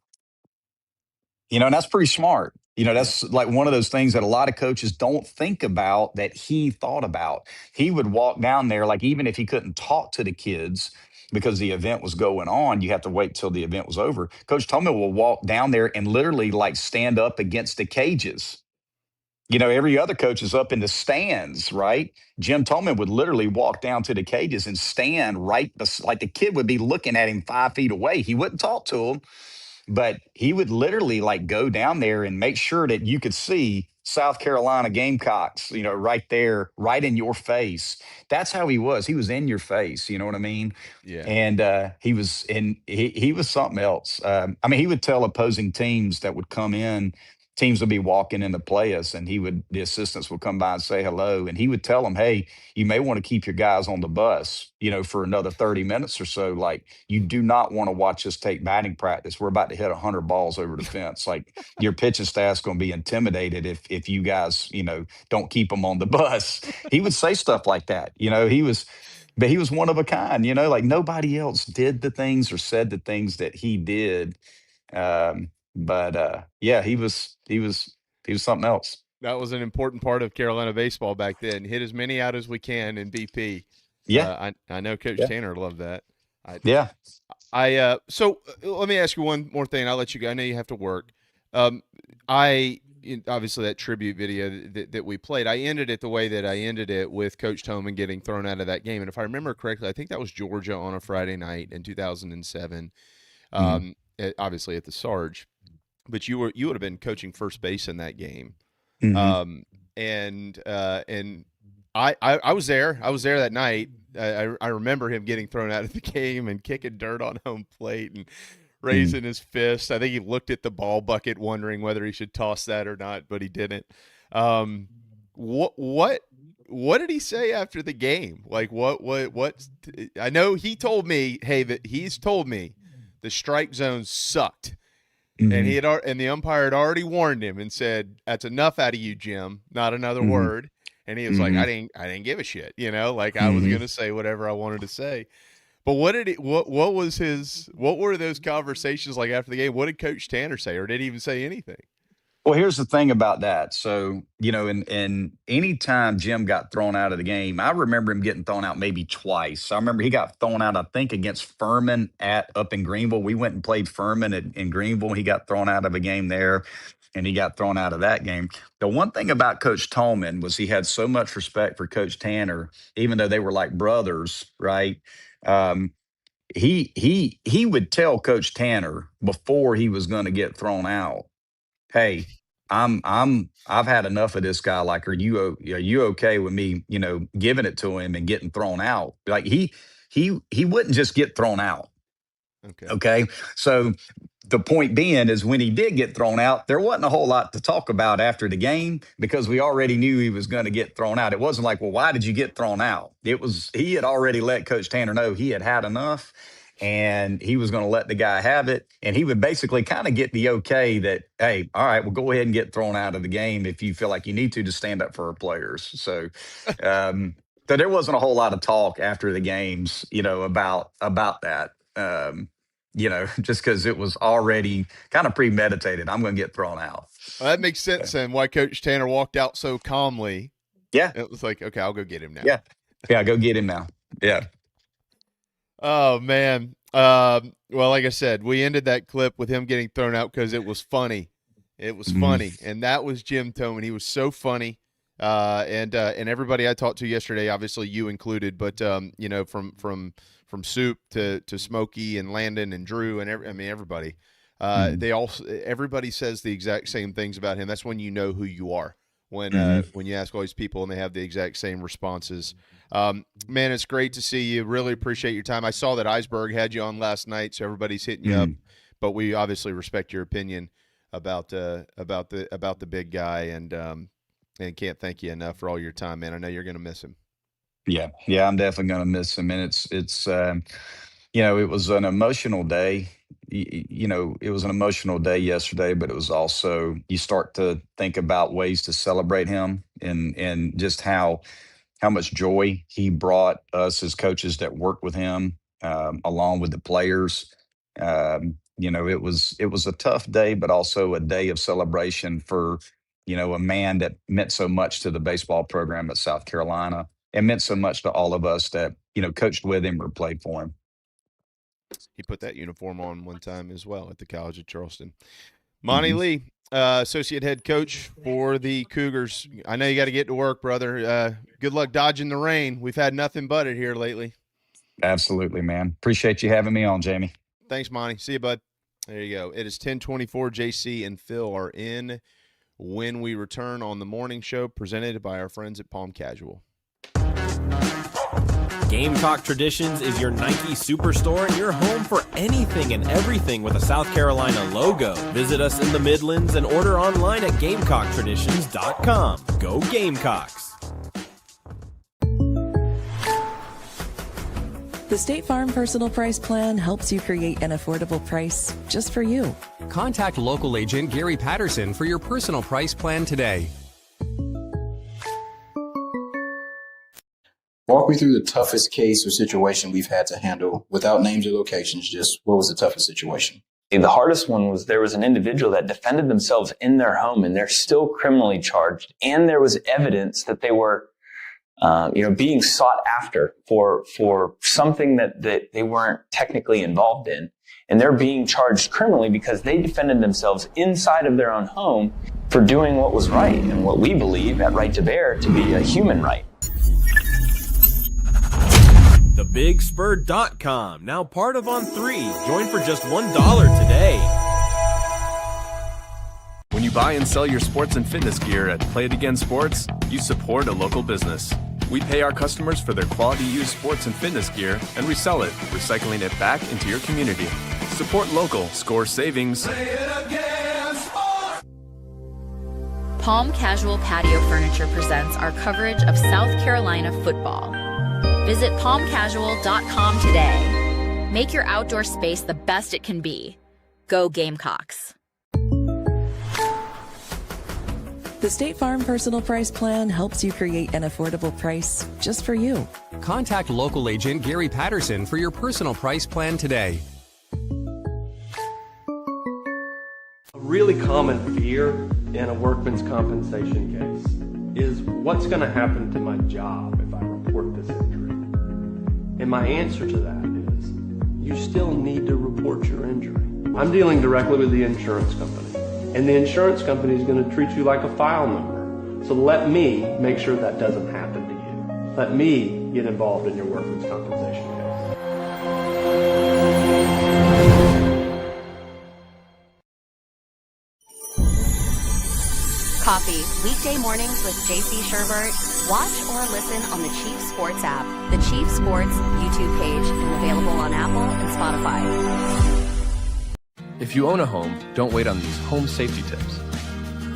And that's pretty smart. That's like one of those things that a lot of coaches don't think about that he thought about. He would walk down there, like even if he couldn't talk to the kids because the event was going on, you have to wait till the event was over. Coach Toman will walk down there and literally like stand up against the cages. Every other coach is up in the stands, right? Jim Toman would literally walk down to the cages and stand like the kid would be looking at him 5 feet away. He wouldn't talk to him. But he would literally like go down there and make sure that you could see South Carolina Gamecocks, right there, right in your face. That's how he was. He was in your face. You know what I mean? Yeah. And he was something else. He would tell opposing teams that would come in, teams would be walking in to play us, and the assistants would come by and say hello. And he would tell them, hey, you may want to keep your guys on the bus, for another 30 minutes or so. Like, you do not want to watch us take batting practice. We're about to hit 100 balls over the fence. Like, your pitching staff's going to be intimidated if you guys, don't keep them on the bus. He would say stuff like that. But he was one of a kind, like nobody else did the things or said the things that he did. Yeah, he was something else. That was an important part of Carolina baseball back then. Hit as many out as we can in BP. Yeah. I know Coach Tanner loved that. So let me ask you one more thing. I'll let you go. I know you have to work. Obviously that tribute video that we played, I ended it the way that I ended it with Coach Toman getting thrown out of that game. And if I remember correctly, I think that was Georgia on a Friday night in 2007. Obviously at the Sarge. But you would have been coaching first base in that game, and I was there. I was there that night. I remember him getting thrown out of the game and kicking dirt on home plate and raising his fist. I think he looked at the ball bucket wondering whether he should toss that or not, but he didn't. What did he say after the game? Like what? I know he told me, hey, that he's told me the strike zone sucked. And and the umpire had already warned him and said, "That's enough out of you, Jim. Not another word." And he was like, "I didn't give a shit, like I was gonna say whatever I wanted to say." But what were those conversations like after the game? What did Coach Tanner say, or did he even say anything? Well, here's the thing about that. So, and any time Jim got thrown out of the game, I remember him getting thrown out maybe twice. I remember he got thrown out, I think, against Furman up in Greenville. We went and played Furman in Greenville. He got thrown out of a game there, and he got thrown out of that game. The one thing about Coach Toman was he had so much respect for Coach Tanner, even though they were like brothers, right? He would tell Coach Tanner before he was going to get thrown out, "Hey, I've had enough of this guy. Like, are you okay with me, giving it to him and getting thrown out?" Like he wouldn't just get thrown out. Okay. So the point being is when he did get thrown out, there wasn't a whole lot to talk about after the game because we already knew he was going to get thrown out. It wasn't like, well, why did you get thrown out? He had already let Coach Tanner know he had had enough. And he was going to let the guy have it. And he would basically kind of get the okay that, hey, all right, well, go ahead and get thrown out of the game if you feel like you need to stand up for our players. So, so there wasn't a whole lot of talk after the games, about that, just because it was already kind of premeditated. I'm going to get thrown out. Well, that makes sense then why Coach Tanner walked out so calmly. Yeah. It was like, okay, I'll go get him now. Yeah, go get him now. Yeah. Oh, man. Well, like I said, we ended that clip with him getting thrown out because it was funny. It was funny. And that was Jim Toman. He was so funny. And everybody I talked to yesterday, obviously you included, but, from Soup to Smokey and Landon and Drew and everybody, everybody says the exact same things about him. That's when you know who you are. When you ask all these people and they have the exact same responses. Man, it's great to see you. Really appreciate your time. I saw that Iceberg had you on last night, so everybody's hitting you up. But we obviously respect your opinion about the big guy, and can't thank you enough for all your time, man. I know you're going to miss him. Yeah, I'm definitely going to miss him, and it's it was an emotional day. It was an emotional day yesterday, but it was also, you start to think about ways to celebrate him and just how much joy he brought us as coaches that work with him, along with the players. It was a tough day, but also a day of celebration for, a man that meant so much to the baseball program at South Carolina and meant so much to all of us that, coached with him or played for him. He put that uniform on one time as well at the College of Charleston. Monty Lee, associate head coach for the Cougars. I know you got to get to work, brother. Good luck dodging the rain. We've had nothing but it here lately. Absolutely, man. Appreciate you having me on, Jamie. Thanks, Monty. See you, bud. There you go. It is 10:24. JC and Phil are in when we return on the morning show presented by our friends at Palm Casual. Gamecock Traditions is your Nike superstore and your home for anything and everything with a South Carolina logo. Visit us in the Midlands and order online at GamecockTraditions.com. Go Gamecocks! The State Farm Personal Price Plan helps you create an affordable price just for you. Contact local agent Gary Patterson for your personal price plan today. Walk me through the toughest case or situation we've had to handle without names or locations. Just what was the toughest situation? The hardest one was there was an individual that defended themselves in their home and they're still criminally charged. And there was evidence that they were, being sought after for something that they weren't technically involved in. And they're being charged criminally because they defended themselves inside of their own home for doing what was right and what we believe at Right to Bear to be a human right. TheBigSpur.com, now part of On3. Join for just $1 today. When you buy and sell your sports and fitness gear at Play It Again Sports, you support a local business. We pay our customers for their quality used sports and fitness gear and resell it, recycling it back into your community. Support local, score savings. Play It Again Sports. Palm Casual Patio Furniture presents our coverage of South Carolina football. Visit palmcasual.com today. Make your outdoor space the best it can be. Go Gamecocks! The State Farm Personal Price Plan helps you create an affordable price just for you. Contact local agent Gary Patterson for your personal price plan today. A really common fear in a workman's compensation case is what's going to happen to my job if I report this injury? And my answer to that is you still need to report your injury. I'm dealing directly with the insurance company, and the insurance company is going to treat you like a file number. So let me make sure that doesn't happen to you. Let me get involved in your workman's compensation case. Coffee, weekday mornings with JC Sherbert. Watch or listen on the Chief Sports app, the Chief Sports YouTube page, and available on Apple and Spotify. If you own a home, don't wait on these home safety tips.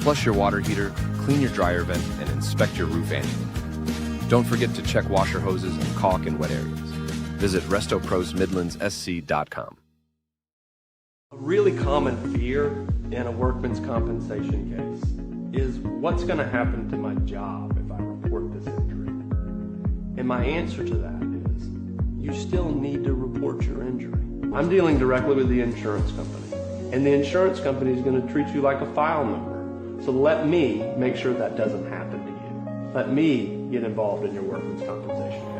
Flush your water heater, clean your dryer vent, and inspect your roof annually. Don't forget to check washer hoses and caulk in wet areas. Visit RestoProsMidlandsSC.com. A really common fear in a workman's compensation case is what's going to happen to my job if I report this injury? And my answer to that is you still need to report your injury. I'm dealing directly with the insurance company, and the insurance company is going to treat you like a file number. So let me make sure that doesn't happen to you. Let me get involved in your workman's compensation case.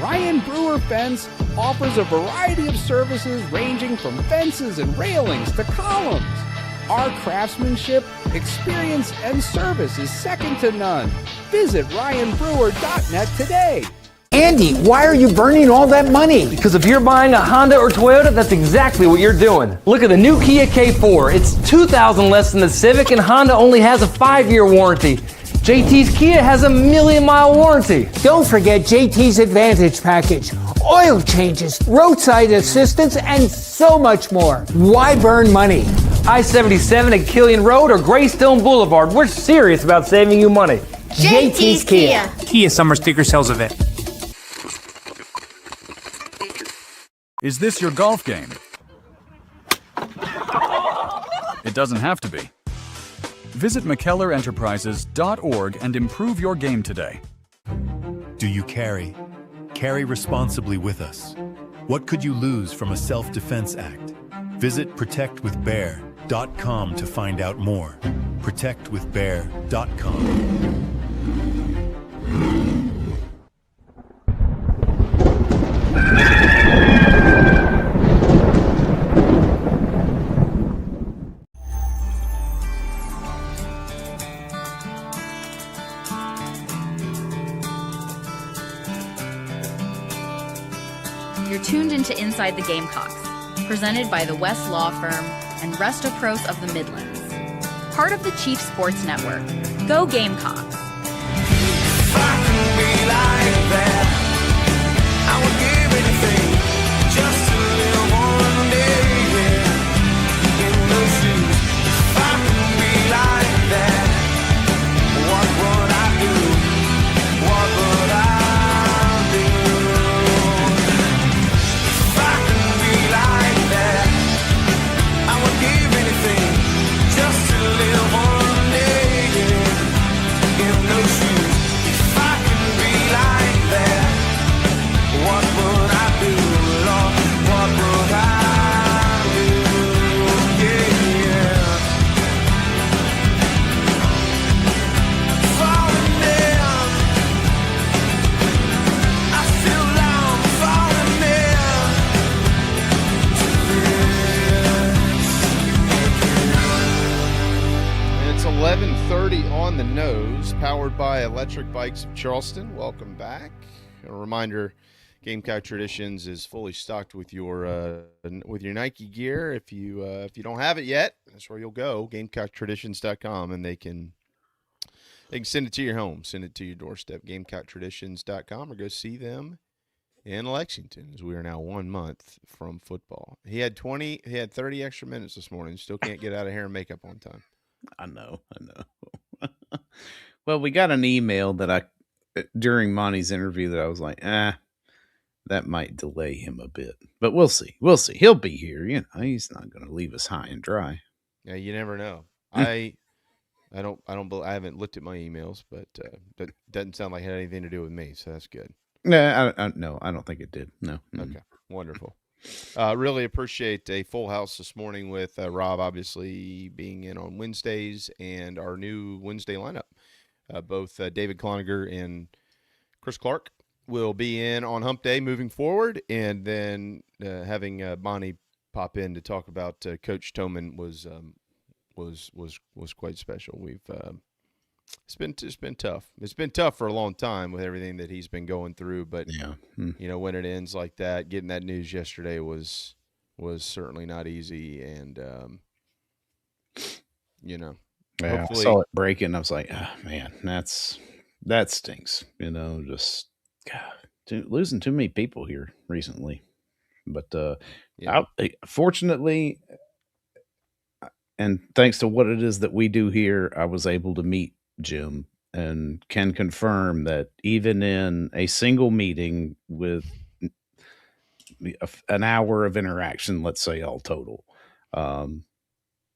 Ryan Brewer Fence offers a variety of services ranging from fences and railings to columns. Our craftsmanship, experience, and service is second to none. Visit ryanbrewer.net today. Andy, why are you burning all that money? Because if you're buying a Honda or Toyota, that's exactly what you're doing. Look at the new Kia K4. It's $2,000 less than the Civic, and Honda only has a 5-year warranty. JT's Kia has a 1,000,000-mile warranty. Don't forget JT's Advantage Package. Oil changes, roadside assistance, and so much more. Why burn money? I-77 at Killian Road or Greystone Boulevard. We're serious about saving you money. JT's Kia. Kia Summer Sticker Sales Event. Is this your golf game? It doesn't have to be. Visit McKellarEnterprises.org and improve your game today. Do you carry? Carry responsibly with us. What could you lose from a self-defense act? Visit ProtectWithBear.com to find out more. ProtectWithBear.com. You're tuned into Inside the Gamecocks, presented by the West Law Firm and Resto Pros of the Midlands. Part of the Chief Sports Network. Go Gamecocks! On the nose, powered by Electric Bikes of Charleston. Welcome back. A reminder, Gamecock Traditions is fully stocked with your Nike gear. If you don't have it yet, that's where you'll go, GamecockTraditions.com, and they can send it to your home, send it to your doorstep, GamecockTraditions.com, or go see them in Lexington, as we are now 1 month from football. He had 30 extra minutes this morning. Still can't get out of hair and makeup on time. I know. Well, we got an email that during Monty's interview that I was like, that might delay him a bit. But we'll see. We'll see. He'll be here. He's not going to leave us high and dry. Yeah, you never know. I haven't looked at my emails, but that doesn't sound like it had anything to do with me, so that's good. No, I don't think it did. No. Okay, wonderful. Really appreciate a full house this morning with Rob obviously being in on Wednesdays and our new Wednesday lineup. Both David Cloninger and Chris Clark will be in on Hump Day moving forward, and then having Bonnie pop in to talk about Coach Toman was quite special. We've it's been tough. It's been tough for a long time with everything that he's been going through. But when it ends like that, getting that news yesterday was certainly not easy. And yeah, hopefully, I saw it breaking. I was like, oh, man, that stinks. Just losing too many people here recently. But fortunately, and thanks to what it is that we do here, I was able to meet Jim and can confirm that even in a single meeting with an hour of interaction, let's say all total,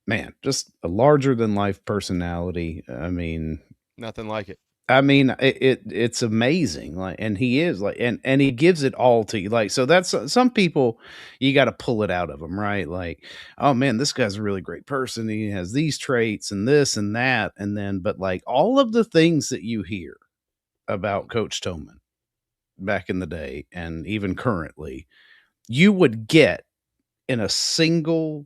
man, just a larger than life personality. I mean, nothing like it. I mean, it's amazing. And he is and he gives it all to you. So that's some people, you got to pull it out of them, right? Like, oh man, this guy's a really great person. He has these traits and this and that. And then, but all of the things that you hear about Coach Toman back in the day and even currently, you would get in a single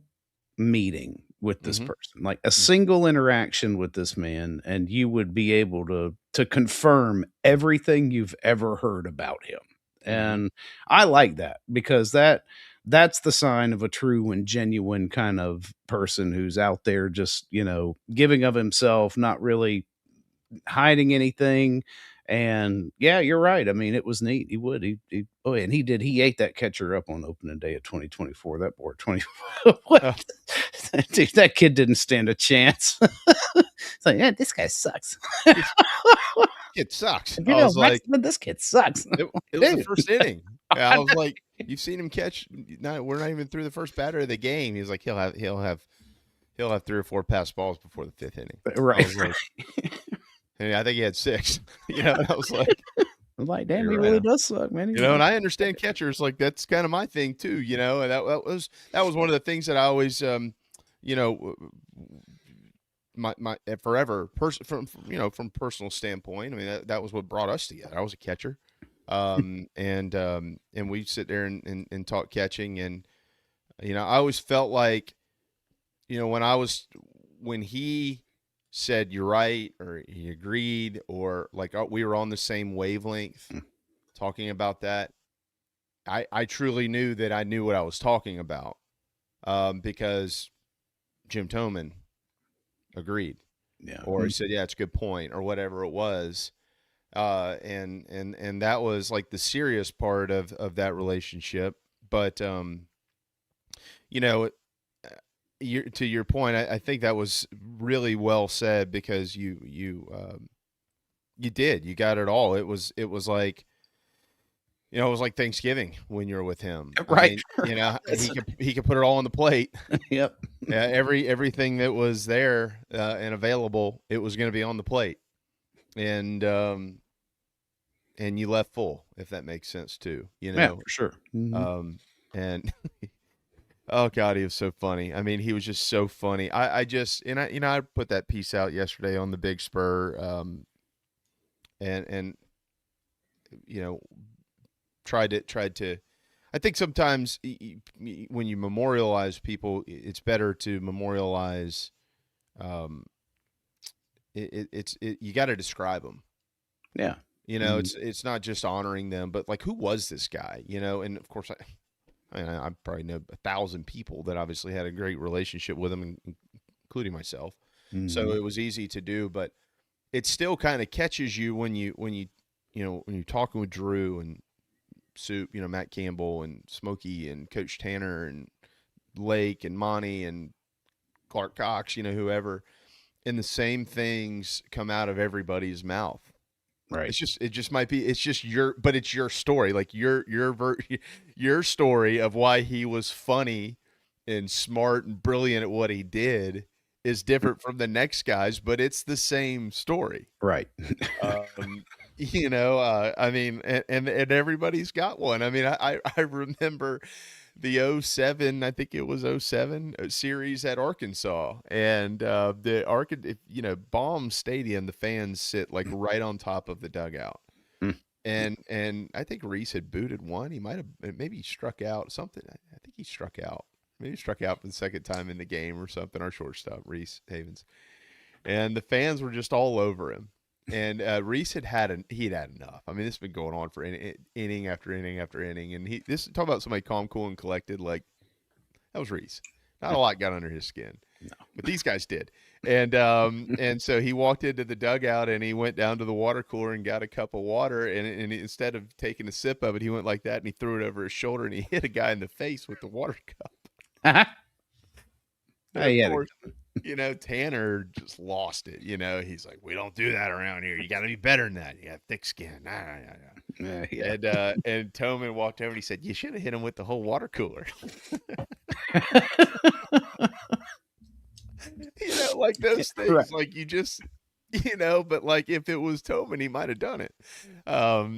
meeting with this person, like a single interaction with this man, and you would be able to confirm everything you've ever heard about him. And I like that, because that's the sign of a true and genuine kind of person who's out there just, giving of himself, not really hiding anything. And yeah, you're right. I mean, it was neat. He he ate that catcher up on opening day of 2024. That boy, 24. Dude, that kid didn't stand a chance. It's like, yeah, this guy sucks. It sucks. I was like, this kid sucks. It was the first inning. I was like, you've seen him catch. We're not even through the first batter of the game. He's like, he'll have 3 or 4 pass balls before the 5th inning. Right. And I think he had 6. And I was like, damn, he really does suck, man. And I understand catchers, like that's kind of my thing too, and that was one of the things that I always, my forever from personal standpoint. I mean, that was what brought us together. I was a catcher, and we sit there and talk catching, and I always felt like, when he said you're right, or he agreed, or we were on the same wavelength talking about that, I truly knew that I knew what I was talking about, because Jim Toman agreed, or he said, yeah, it's a good point, or whatever it was, and that was like the serious part of that relationship. But to your point, I think that was really well said, because you got it all. It was like, it was like Thanksgiving when you're with him, right? I mean, he could put it all on the plate. Yep. Everything that was there and available, it was going to be on the plate, and you left full, if that makes sense too. Yeah, for sure. And. Oh God, he was so funny. I mean, he was just so funny. I put that piece out yesterday on the Big Spur, and tried to. I think sometimes when you memorialize people, it's better to memorialize. You got to describe them. Yeah. It's not just honoring them, but like, who was this guy? And of course I probably know 1,000 people that obviously had a great relationship with him, including myself. So it was easy to do, but it still kind of catches you when you're talking with Drew and Soup, Matt Campbell and Smokey and Coach Tanner and Lake and Monty and Clark Cox, whoever, and the same things come out of everybody's mouth. Right. It just might be, it's your story. Like your story of why he was funny and smart and brilliant at what he did is different from the next guy's, but it's the same story. Right. I mean, and everybody's got one. I mean, I remember the 07, I think it was 07 series at Arkansas, and Baum Stadium, the fans sit like right on top of the dugout. And I think Reese had booted one. He might have maybe struck out something. I think he struck out. Maybe he struck out for the second time in the game or something. Our shortstop, Reese Havens, and the fans were just all over him. And Reese he'd had enough. I mean, this has been going on for inning after inning after inning. And talk about somebody calm, cool, and collected. Like, that was Reese. Not a lot got under his skin, but these guys did. And so he walked into the dugout and he went down to the water cooler and got a cup of water. And instead of taking a sip of it, he went like that and he threw it over his shoulder and he hit a guy in the face with the water cup. Of course, Tanner just lost it. He's like, we don't do that around here. You got to be better than that. You got thick skin. Yeah. And Toman walked over and he said, you should have hit him with the whole water cooler. Like those things, right. Like you just, but like if it was Toman, he might have done it. Well,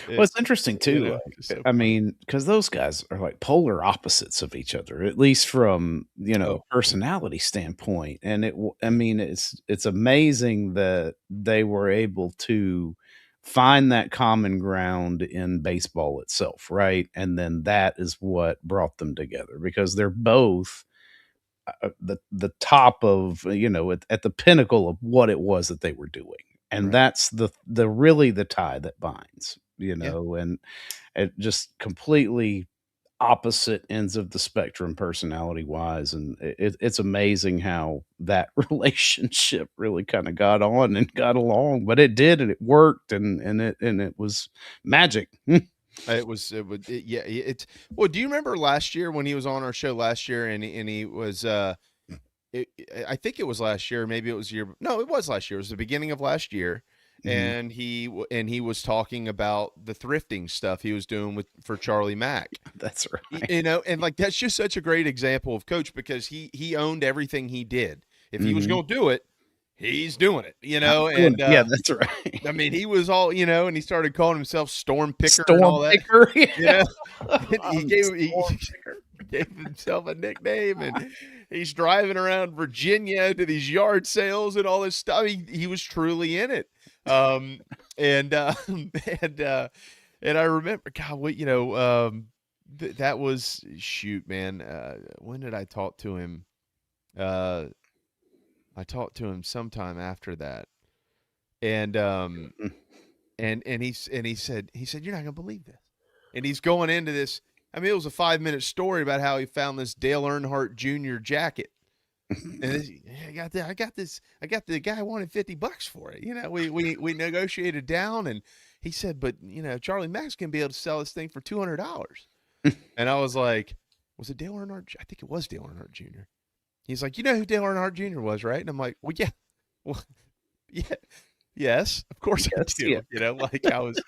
it's interesting too. I mean, because those guys are like polar opposites of each other, at least from personality standpoint. And it's amazing that they were able to find that common ground in baseball itself, right? And then that is what brought them together, because they're both the top of at the pinnacle of what it was that they were doing, and right. That's the really the tie that binds, and it just completely opposite ends of the spectrum personality wise, and it's amazing how that relationship really kind of got on and got along, but it did, and it worked, and it was magic. Well, do you remember last year when he was on our show last year and he was, I think it was last year, maybe it was it was last year. It was the beginning of last year. Mm-hmm. And he was talking about the thrifting stuff he was doing for Charlie Mack. That's right. And like, that's just such a great example of Coach, because he owned everything he did. If he was going to do it, he's doing it, and yeah, that's right. I mean, he was all, and he started calling himself Storm Picker and all that. Yeah. He gave himself a nickname, and he's driving around Virginia to these yard sales and all this stuff. He was truly in it. And I remember, God, that was, shoot, man. When did I talk to him? I talked to him sometime after that, and he said, you're not gonna believe this, and he's going into this. I mean, it was a 5-minute story about how he found this Dale Earnhardt Jr. jacket, and I got the guy wanted $50 for it. We negotiated down, and he said, but Charlie Mack's gonna be able to sell this thing for $200, and I was like, was it Dale Earnhardt? I think it was Dale Earnhardt Jr. He's like, you know who Dale Earnhardt Jr. was, right? And I'm like, well, yeah. Well, yeah. Yes, of course I do. Yeah. Like I was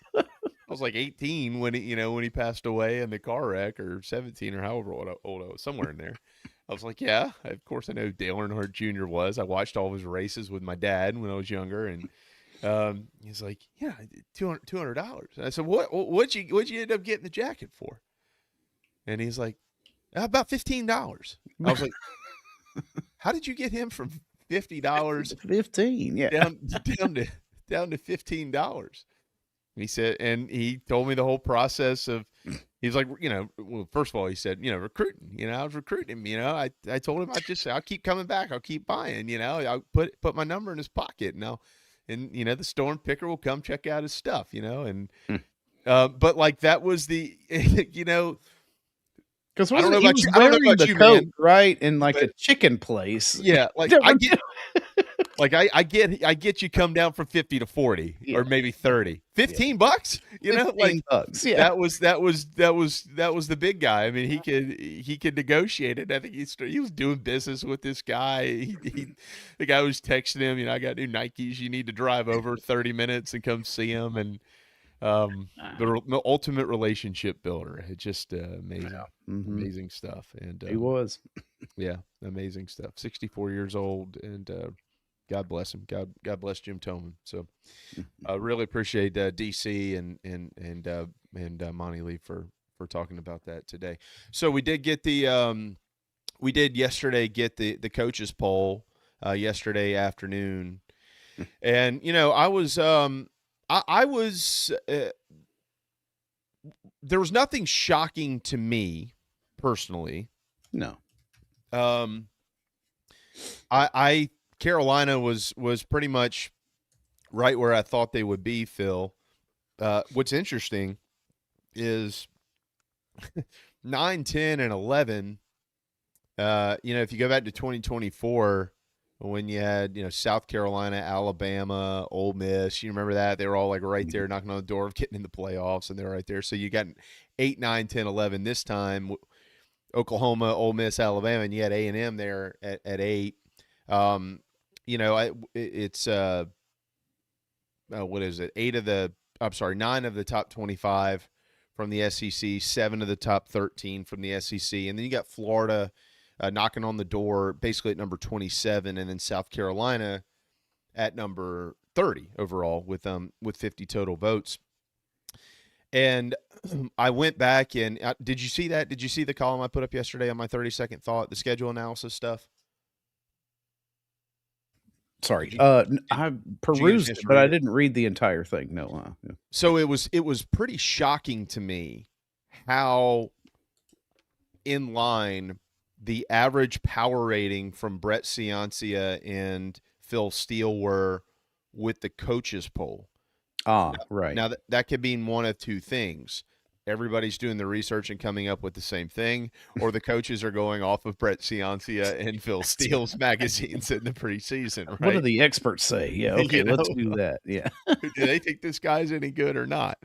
like 18 when he passed away in the car wreck, or 17 or however old I was, somewhere in there. I was like, yeah, of course I know who Dale Earnhardt Jr. was. I watched all of his races with my dad when I was younger, and he's like, yeah, $200. And I said, what'd you end up getting the jacket for? And he's like, about $15. I was like, how did you get him from $50 15 down to $15? He said, and he told me the whole process of, he's like, well, first of all, he said, recruiting, I was recruiting him, I told him I'll keep coming back. I'll keep buying, I'll put my number in his pocket now. And, the Storm Picker will come check out his stuff, but like, that was the, because I don't know about you, the coat, right? In like a chicken place. Yeah, like Like I get you come down from 50 to 40 or maybe 30. $15, you know, like $15, yeah. that was the big guy. I mean, he could negotiate it. I think he was doing business with this guy. The guy was texting him, you know, I got new Nikes. You need to drive over 30 minutes and come see him. And the ultimate relationship builder. It's just amazing, amazing stuff. And he was, yeah, amazing stuff. 64 years old, and God bless him. God bless Jim Toman. So I really appreciate DC and Monty Lee for talking about that today. So we did get we did yesterday get the coaches poll yesterday afternoon, and you know I was there was nothing shocking to me personally. No. Carolina was pretty much right where I thought they would be, Phil. What's interesting is 9, 10, and 11, you know, if you go back to 2024, when you had, you know, South Carolina, Alabama, Ole Miss, you remember that? They were all like right there knocking on the door of getting in the playoffs, and they're right there. So you got 8, 9, 10, 11 this time, Oklahoma, Ole Miss, Alabama, and you had A&M there at 8. You know, it's what is it? 9 of the top 25 from the SEC, 7 of the top 13 from the SEC, and then you got Florida knocking on the door, basically at number 27, and then South Carolina at number 30 overall with 50 total votes. And I went back and did you see that? Did you see the column I put up yesterday on my 30-second thought, the schedule analysis stuff? Sorry, I perused it, but I didn't read the entire thing. No. Yeah. So it was pretty shocking to me how in line the average power rating from Brett Ciancia and Phil Steele were with the coaches poll. Right. Now that could mean one of two things. Everybody's doing the research and coming up with the same thing, or the coaches are going off of Brett Ciancia and Phil Steele's magazines in the preseason, right? What do the experts say? Yeah, okay, let's do that. Yeah. Do they think this guy's any good or not?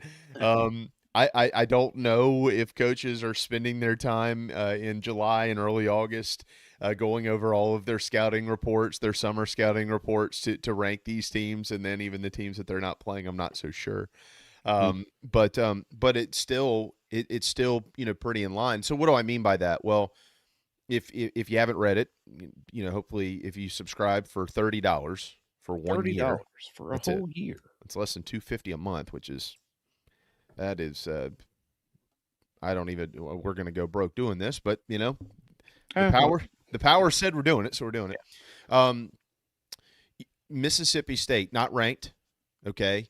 I don't know if coaches are spending their time in July and early August going over all of their scouting reports, their summer scouting reports to rank these teams, and then even the teams that they're not playing. I'm not so sure. But it's still you know, pretty in line. So what do I mean by that? Well, if you haven't read it, you know, hopefully if you subscribe for $30 for 1 year, for a whole year, it's less than $250 a month, which is I don't even, we're going to go broke doing this, but you know, the power said we're doing it. So we're doing it. Mississippi State, not ranked. Okay.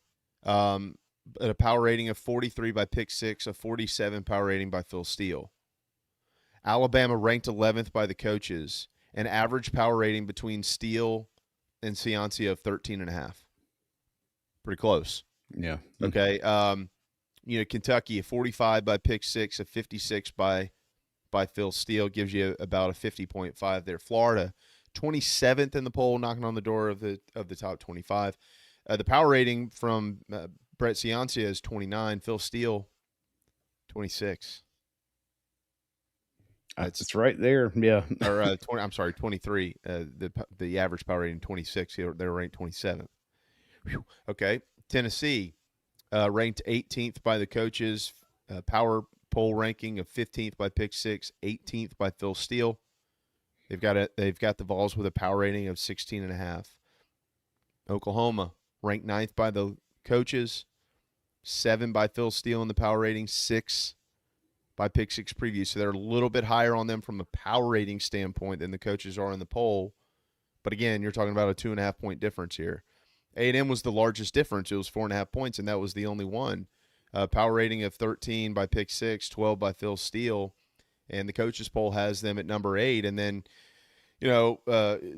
At a power rating of 43 by Pick Six, a 47 power rating by Phil Steele. Alabama ranked 11th by the coaches, an average power rating between Steele and Ciancia of 13.5. Pretty close. Yeah. Okay. You know, Kentucky, a 45 by Pick Six, a 56 by Phil Steele gives you about a 50.5 there. Florida, 27th in the poll, knocking on the door of the top 25. The power rating from Brett Ciancia is 29. Phil Steele, 26. It's right there. Yeah. Or 20, I'm sorry, 23. The average power rating 26. They're ranked 27th. Whew. Okay. Tennessee, ranked 18th by the coaches. Power poll ranking of 15th by Pick Six, 18th by Phil Steele. They've got the Vols with a power rating of 16.5. Oklahoma, ranked 9th by the coaches, 7 by Phil Steele in the power rating, 6 by Pick Six Preview. So they're a little bit higher on them from a power rating standpoint than the coaches are in the poll. But again, you're talking about a 2.5 point difference here. A&M was the largest difference. It was 4.5 points, and that was the only one. Power rating of 13 by Pick Six, 12 by Phil Steele, and the coaches poll has them at number 8. And then, you know,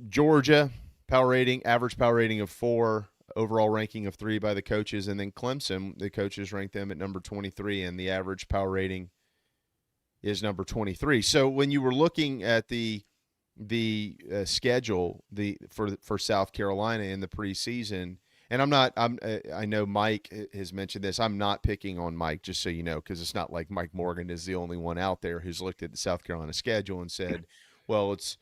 Georgia, average power rating of 4, overall ranking of 3 by the coaches, and then Clemson, the coaches ranked them at number 23, and the average power rating is number 23. So when you were looking at the the schedule for South Carolina in the preseason. And I know Mike has mentioned this. I'm not picking on Mike, just so you know, because it's not like Mike Morgan is the only one out there who's looked at the South Carolina schedule and said, well, it's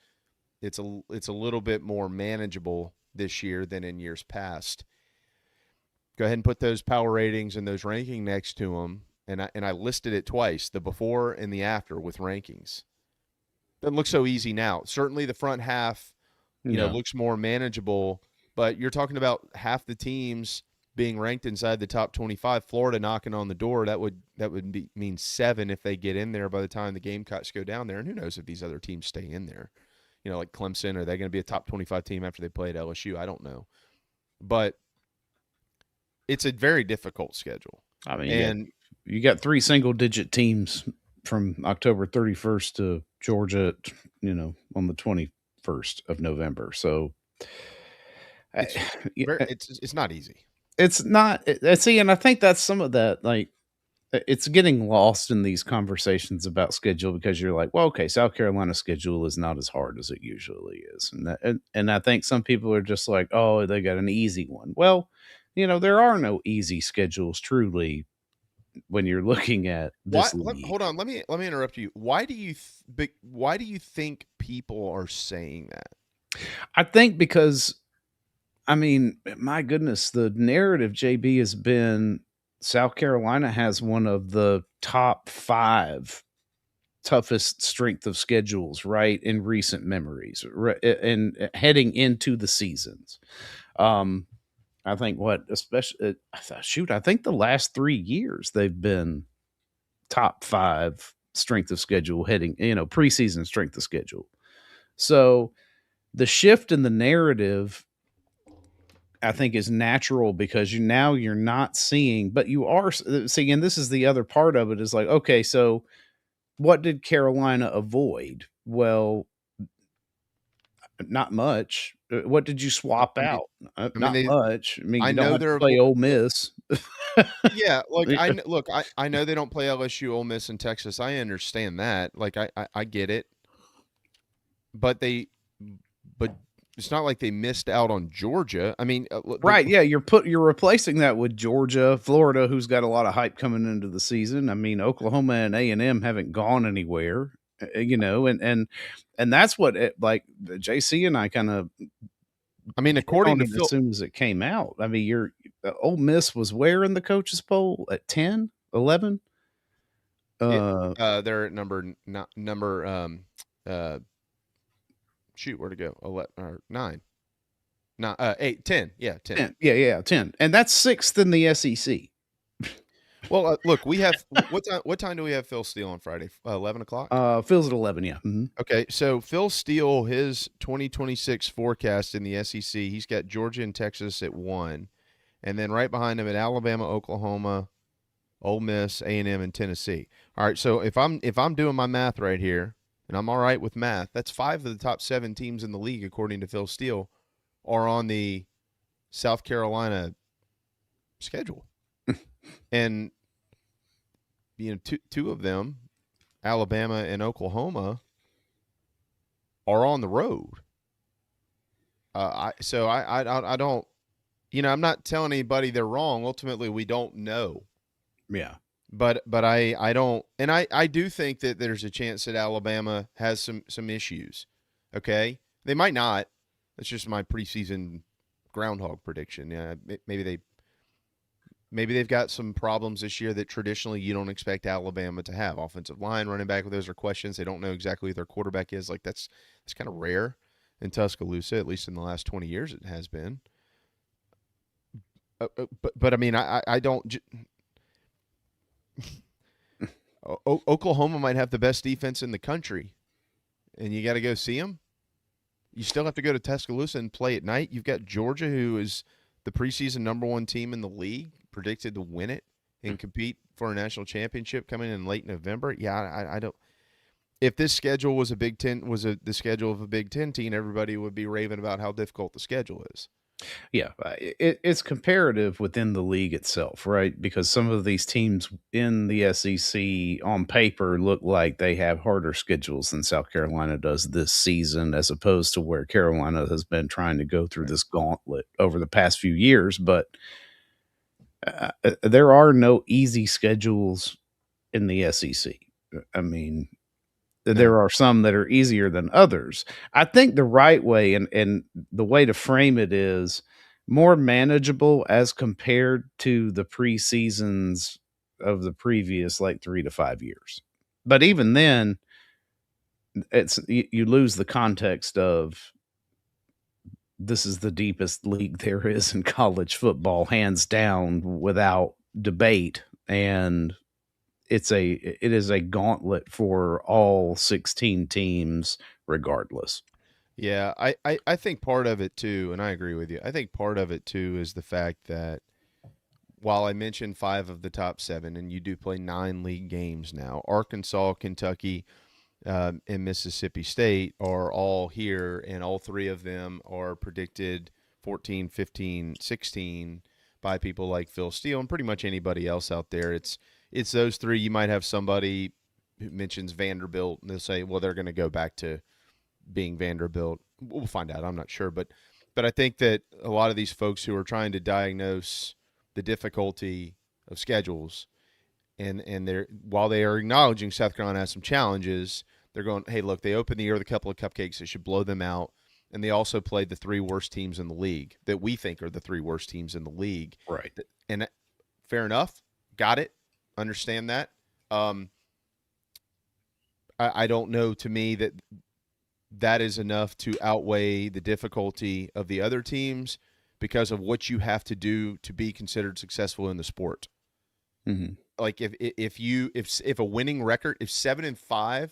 a little bit more manageable this year than in years past. Go ahead and put those power ratings and those ranking next to them. And I listed it twice, the before and the after with rankings. Doesn't look so easy now. Certainly the front half, looks more manageable. But you're talking about half the teams being ranked inside the top 25. Florida knocking on the door. That would mean 7 if they get in there by the time the Gamecocks go down there. And who knows if these other teams stay in there? Like Clemson, are they going to be a top 25 team after they play at LSU? I don't know. But it's a very difficult schedule. I mean, you got 3 single-digit teams from October 31st to Georgia, on the 21st of November. So it's not easy. It's not. See, and I think that's some of that. Like, it's getting lost in these conversations about schedule because you're like, well, okay, South Carolina's schedule is not as hard as it usually is, and I think some people are just like, oh, they got an easy one. Well, there are no easy schedules truly when you're looking at this. Hold on, let me interrupt you. Why do you think people are saying that? I think because, I mean, my goodness, the narrative, JB, has been South Carolina has one of the top 5 toughest strength of schedules, right, in recent memories, and heading into the seasons. I think I think the last 3 years they've been top 5 strength of schedule heading, preseason strength of schedule. So the shift in the narrative, I think, is natural because you're not seeing, but you are seeing, and this is the other part of it, is like, okay, so what did Carolina avoid? Well, not much. What did you swap out? Not much. I mean, you don't have to play Ole Miss. Yeah, I know they don't play LSU, Ole Miss, and Texas. I understand that. Like, I get it. But it's not like they missed out on Georgia. I mean, right? Yeah, you're replacing that with Georgia, Florida, who's got a lot of hype coming into the season. I mean, Oklahoma and A&M haven't gone anywhere, and that's what JC and I kind of. I mean, according to as soon as it came out, I mean, Ole Miss was where in the coaches poll at 10, 11? They're at number shoot, where'd it go? 11 or 9. 8, 10. Yeah, 10. 10. And that's 6th in the SEC. Well, look, we have what time do we have Phil Steele on Friday? 11 o'clock? Phil's at 11, yeah. Mm-hmm. Okay, so Phil Steele, his 2026 forecast in the SEC, he's got Georgia and Texas at 1. And then right behind him at Alabama, Oklahoma, Ole Miss, A&M, and Tennessee. All right, so if I'm doing my math right here, and I'm all right with math, that's 5 of the top 7 teams in the league, according to Phil Steele, are on the South Carolina schedule. And, two of them, Alabama and Oklahoma, are on the road. I don't, I'm not telling anybody they're wrong. Ultimately, we don't know. Yeah. But I don't, and I do think that there's a chance that Alabama has some issues. Okay, they might not. That's just my preseason groundhog prediction. Yeah, maybe they've got some problems this year that traditionally you don't expect Alabama to have. Offensive line, running back, those are questions. They don't know exactly who their quarterback is. Like that's kind of rare in Tuscaloosa, at least in the last 20 years it has been. But I mean, I don't. Oklahoma might have the best defense in the country, and you got to go see them. You still have to go to Tuscaloosa and play at night. You've got Georgia, who is the preseason number 1 team in the league, predicted to win it and compete for a national championship coming in late November. Yeah, I don't. If this schedule was the schedule of a Big Ten team, everybody would be raving about how difficult the schedule is. Yeah, it's comparative within the league itself, right? Because some of these teams in the SEC on paper look like they have harder schedules than South Carolina does this season, as opposed to where Carolina has been trying to go through this gauntlet over the past few years. But there are no easy schedules in the SEC. I mean, there are some that are easier than others. I think the right way and the way to frame it is more manageable as compared to the preseasons of the previous like 3 to 5 years. But even then, it's you lose the context of this is the deepest league there is in college football, hands down, without debate. And it is a gauntlet for all 16 teams regardless. Yeah, I think part of it too, and I agree with you. I think part of it too is the fact that while I mentioned 5 of the top 7, and you do play 9 league games now, Arkansas, Kentucky, and Mississippi State are all here, and all 3 of them are predicted 14, 15, 16 by people like Phil Steele and pretty much anybody else out there. It's those 3. You might have somebody who mentions Vanderbilt, and they'll say, well, they're going to go back to being Vanderbilt. We'll find out. I'm not sure. But I think that a lot of these folks who are trying to diagnose the difficulty of schedules, and they're, while they are acknowledging South Carolina has some challenges, they're going, hey, look, they opened the year with a couple of cupcakes. It should blow them out. And they also played the 3 worst teams in the league that we think are the 3 worst teams in the league. Right. And fair enough. Got it. Understand that. I don't know, to me, that is enough to outweigh the difficulty of the other teams because of what you have to do to be considered successful in the sport. Mm-hmm. Like if a winning record, if 7-5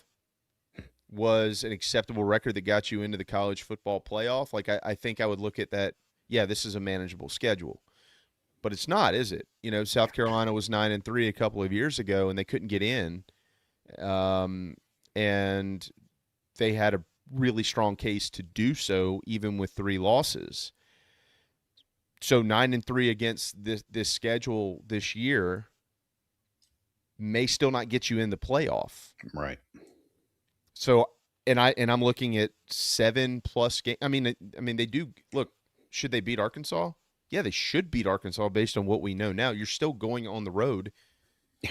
was an acceptable record that got you into the college football playoff, like I think I would look at that. Yeah, this is a manageable schedule, but it's not, is it? You know, South Carolina was 9-3 a couple of years ago, and they couldn't get in, and they had a really strong case to do so, even with 3 losses. So 9-3 against this schedule this year may still not get you in the playoff. Right. So, and I'm looking at 7+ games. I mean, they do look. Should they beat Arkansas? Yeah, they should beat Arkansas based on what we know now. You're still going on the road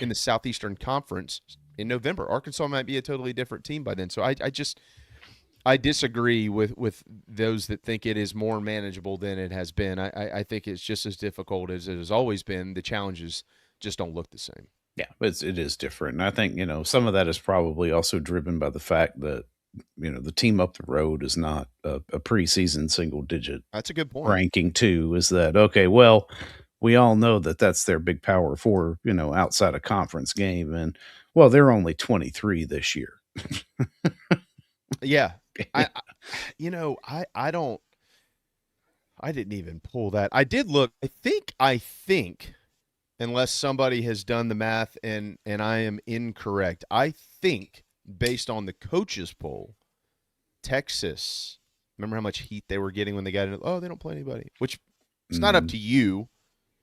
in the Southeastern Conference in November. Arkansas might be a totally different team by then. So I disagree with those that think it is more manageable than it has been. I think it's just as difficult as it has always been. The challenges just don't look the same. Yeah, it is different. And I think, some of that is probably also driven by the fact that, the team up the road is not a preseason single digit. That's a good point. Ranking too, is that, okay, well, we all know that that's their big power for, outside a conference game. And, well, they're only 23 this year. Yeah. I didn't even pull that. I did look. I think, unless somebody has done the math and I am incorrect, I think based on the coaches poll, Texas, remember how much heat they were getting when they got in? Oh, they don't play anybody, which it's not up to you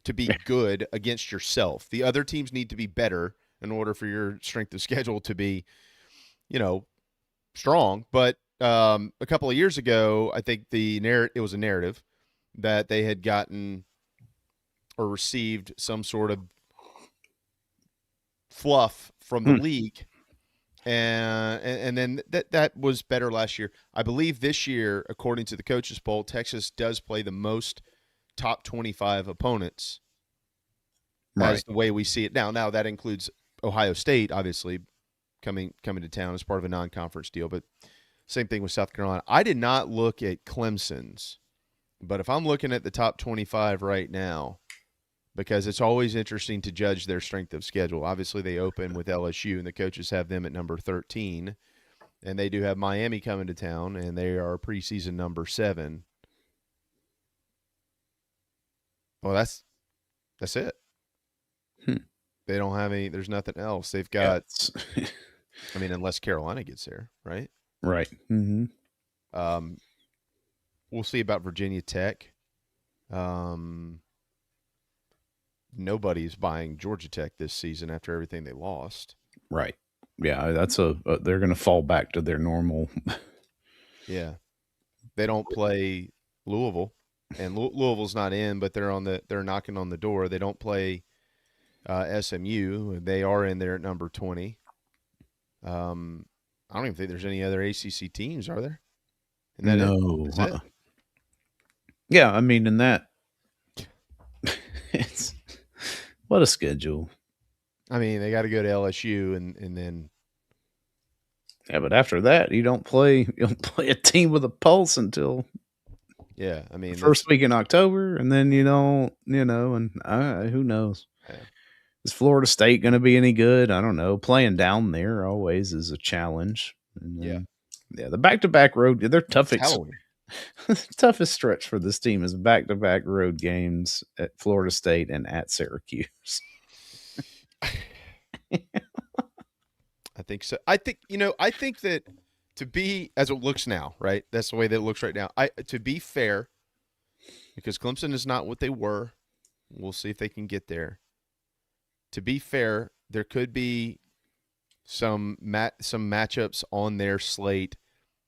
to be good against yourself. The other teams need to be better in order for your strength of schedule to be, strong. But a couple of years ago, I think it was a narrative that they had gotten or received some sort of fluff from the league, and then that was better last year. I believe this year, according to the coaches poll, Texas does play the most top 25 opponents, right, as the way we see it now. Now that includes Ohio State, obviously coming to town as part of a non-conference deal, but same thing with South Carolina. I did not look at Clemson's, but if I'm looking at the top 25 right now, because it's always interesting to judge their strength of schedule. Obviously, they open with LSU, and the coaches have them at number 13, and they do have Miami coming to town, and they are preseason number 7. Well, that's it. They don't have any. There's nothing else. They've got. I mean, unless Carolina gets there, right? Right. Mm-hmm. We'll see about Virginia Tech. Nobody's buying Georgia Tech this season after everything they lost. Right. Yeah, that's they're going to fall back to their normal. Yeah. They don't play Louisville, and Louisville's not in, but they're knocking on the door. They don't play SMU. They are in there at number 20. I don't even think there's any other ACC teams, are there? No. It? Yeah, I mean, in that, it's what a schedule. I mean, they got to go to LSU and then. Yeah, but after that, you don't play a team with a pulse until. Yeah, I mean, the first week in October, and then you don't, and who knows? Yeah. Is Florida State going to be any good? I don't know. Playing down there always is a challenge. And then, the back-to-back road, they're tough. Toughest stretch for this team is back-to-back road games at Florida State and at Syracuse. I think so. I think that to be as it looks now, right? That's the way that it looks right now. To be fair, because Clemson is not what they were. We'll see if they can get there. To be fair, there could be some matchups on their slate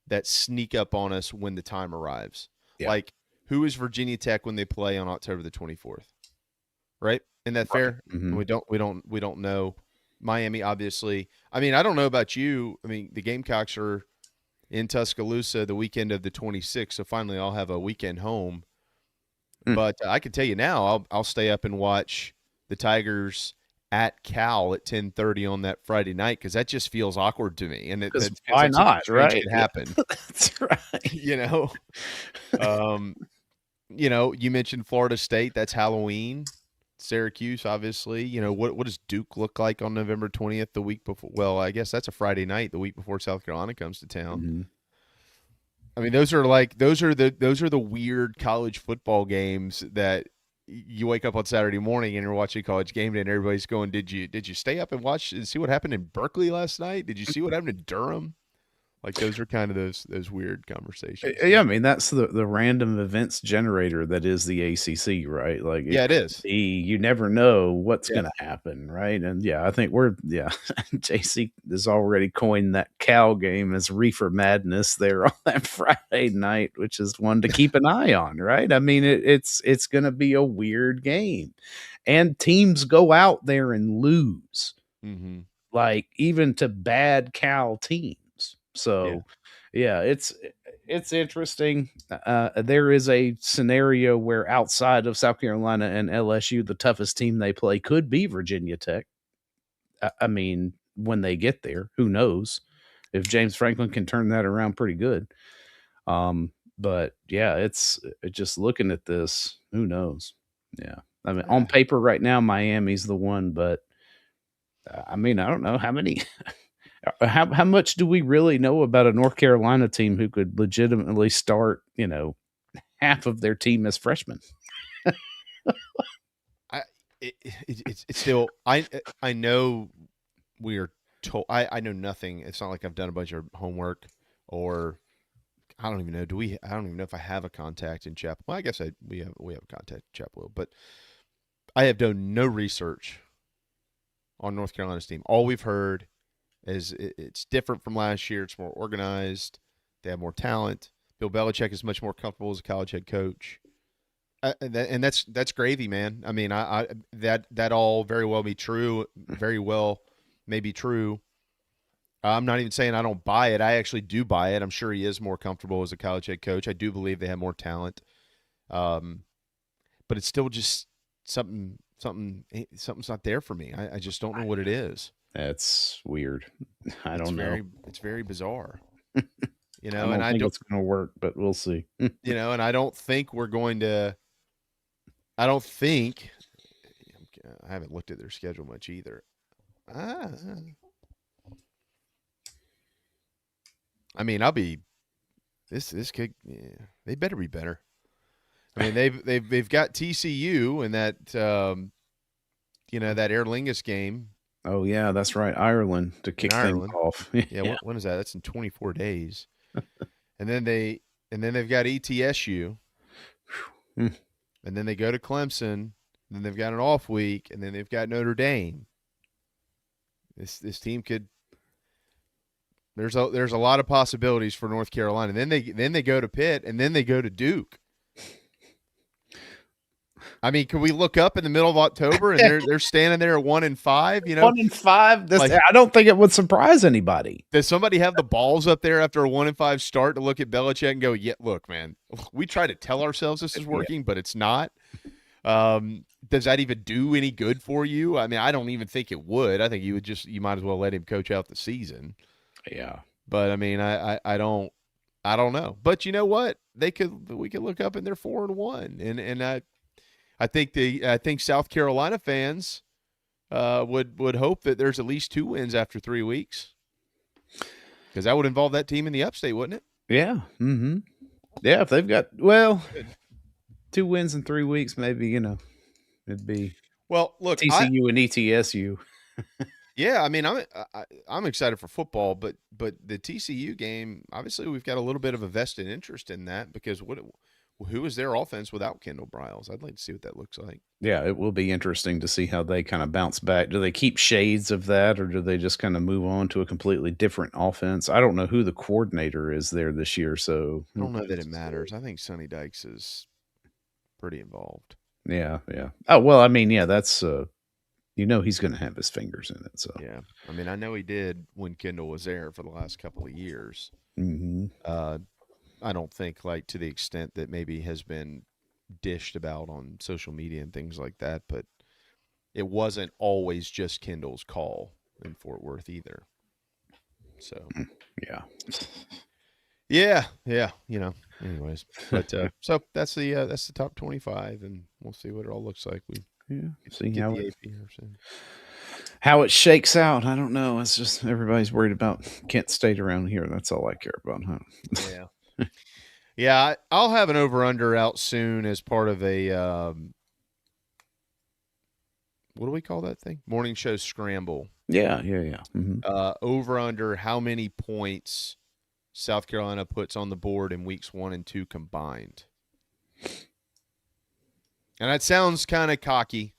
that sneak up on us when the time arrives. Yeah. Like, who is Virginia Tech when they play on October the 24th? Right? Isn't that fair? Mm-hmm. We don't know. Miami, obviously. I mean, I don't know about you. I mean, the Gamecocks are in Tuscaloosa the weekend of the 26th, so finally I'll have a weekend home. But I can tell you now, I'll stay up and watch the Tigers at Cal at 10:30 on that Friday night, because that just feels awkward to me. And why not? Right? It happened. That's right. You mentioned Florida State. That's Halloween. Syracuse, obviously. What does Duke look like on November 20th, the week before? Well, I guess that's a Friday night, the week before South Carolina comes to town. Mm-hmm. I mean, those are the weird college football games that you wake up on Saturday morning and you're watching College Game Day and everybody's going, did you stay up and watch and see what happened in Berkeley last night? Did you see what happened in Durham? Like, those are kind of those weird conversations. Yeah, I mean, that's the random events generator that is the ACC, right? Like, it is. You never know what's going to happen, right? And I think JC has already coined that Cal game as Reefer Madness there on that Friday night, which is one to keep an eye on, right? I mean, it's going to be a weird game, and teams go out there and lose, like even to bad Cal teams. So, it's interesting. There is a scenario where outside of South Carolina and LSU, the toughest team they play could be Virginia Tech. I mean, when they get there, who knows if James Franklin can turn that around pretty good. But it's just looking at this, who knows? Yeah. I mean, on paper right now, Miami's the one, but I mean, I don't know how many. How much do we really know about a North Carolina team who could legitimately start, half of their team as freshmen? It's still I know we are told. I know nothing. It's not like I've done a bunch of homework, or I don't even know. I don't even know if I have a contact in Chapel. Well, I guess we have a contact in Chapel Hill, but I have done no research on North Carolina's team. All we've heard is it's different from last year. It's more organized. They have more talent. Bill Belichick is much more comfortable as a college head coach, and that's gravy, man. I mean, that all very well be true. Very well may be true. I'm not even saying I don't buy it. I actually do buy it. I'm sure he is more comfortable as a college head coach. I do believe they have more talent, but it's still just something's not there for me. I just don't know what it is. That's weird. I don't know. It's very bizarre. I don't think it's going to work, but we'll see. And I don't think we're going to. I haven't looked at their schedule much either. I mean, I'll be. This kid. Yeah, they better be better. I mean, they've got TCU in that. That Aer Lingus game. Oh yeah, that's right. Ireland to kick things off. Yeah. When is that? That's in 24 days. And then they've got ETSU. and then they go to Clemson, then they've got an off week, and then they've got Notre Dame. This team could. There's a lot of possibilities for North Carolina. Then they go to Pitt, and then they go to Duke. I mean, can we look up in the middle of October and they're standing there at 1-5? 1-5. I don't think it would surprise anybody. Does somebody have the balls up there after a 1-5 start to look at Belichick and go, "Yeah, look, man, we try to tell ourselves this is working, but it's not." Does that even do any good for you? I mean, I don't even think it would. I think you might as well let him coach out the season. Yeah, but I mean, I don't know. But you know what? We could look up and they're 4-1, and I think South Carolina fans would hope that there's at least 2 wins after 3 weeks, because that would involve that team in the upstate, wouldn't it? Yeah. Mm-hmm. Yeah, if they've got 2 wins in 3 weeks, maybe it'd be look, TCU and ETSU. Yeah, I mean, I'm excited for football, but the TCU game, obviously, we've got a little bit of a vested interest in that, because who is their offense without Kendall Briles? I'd like to see what that looks like. Yeah, it will be interesting to see how they kind of bounce back. Do they keep shades of that, or do they just kind of move on to a completely different offense? I don't know who the coordinator is there this year, so I don't know that it matters. I think Sonny Dykes is pretty involved. Yeah. Oh, well, I mean, yeah, that's he's going to have his fingers in it. So yeah, I mean, I know he did when Kendall was there for the last couple of years. Mm-hmm. I don't think to the extent that maybe has been dished about on social media and things like that, but it wasn't always just Kendall's call in Fort Worth either. So yeah. Anyways, but so that's the top 25, and we'll see what it all looks like. See how it shakes out. I don't know. It's just everybody's worried about Kent State around here. That's all I care about, huh? Yeah. Yeah, I'll have an over-under out soon as part of a what do we call that thing? Morning show scramble. Yeah. Mm-hmm. Over-under how many points South Carolina puts on the board in weeks 1 and 2 combined. And that sounds kind of cocky.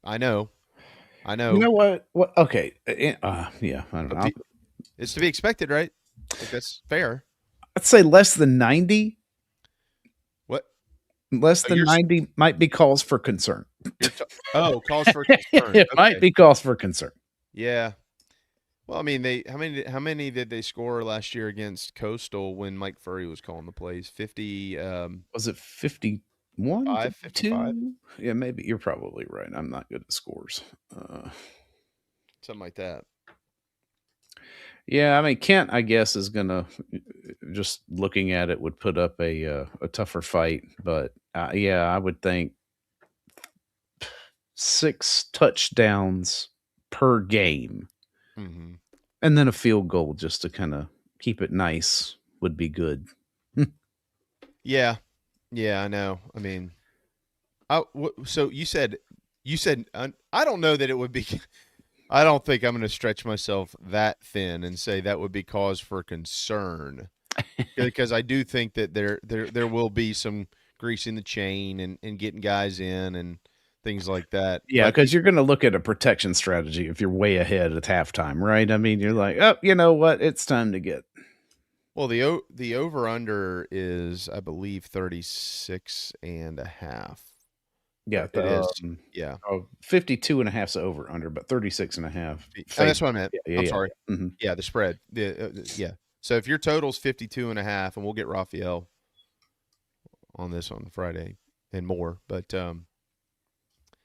I know. You know what? Okay. Yeah, I don't know. It's to be expected, right? I think that's fair. I'd say less than 90. What? Less than 90 might be cause for concern. Cause for concern. It might be cause for concern. Yeah. Well, I mean, how many did they score last year against Coastal when Mike Furry was calling the plays? 50. Was it 51? 55? Yeah, maybe. You're probably right. I'm not good at scores. Something like that. Yeah, I mean, Kent, I guess, is going to, just looking at it, would put up a tougher fight. But, I would think 6 touchdowns per game. Mm-hmm. And then a field goal just to kind of keep it nice would be good. Yeah, I know. I mean, so you said, I don't know that it would be. I don't think I'm going to stretch myself that thin and say that would be cause for concern, because I do think that there will be some greasing the chain and getting guys in and things like that. Yeah, because you're going to look at a protection strategy if you're way ahead at halftime, right? I mean, you're like, oh, you know what? It's time to get. Well, the over-under is, I believe, 36.5. Yeah, it is. Yeah. 52.5 is over-under, but 36.5. That's what I meant. I'm sorry. Yeah. Mm-hmm. Yeah, the spread. Yeah. So if your total's 52.5, and we'll get Raphael on this on Friday and more, but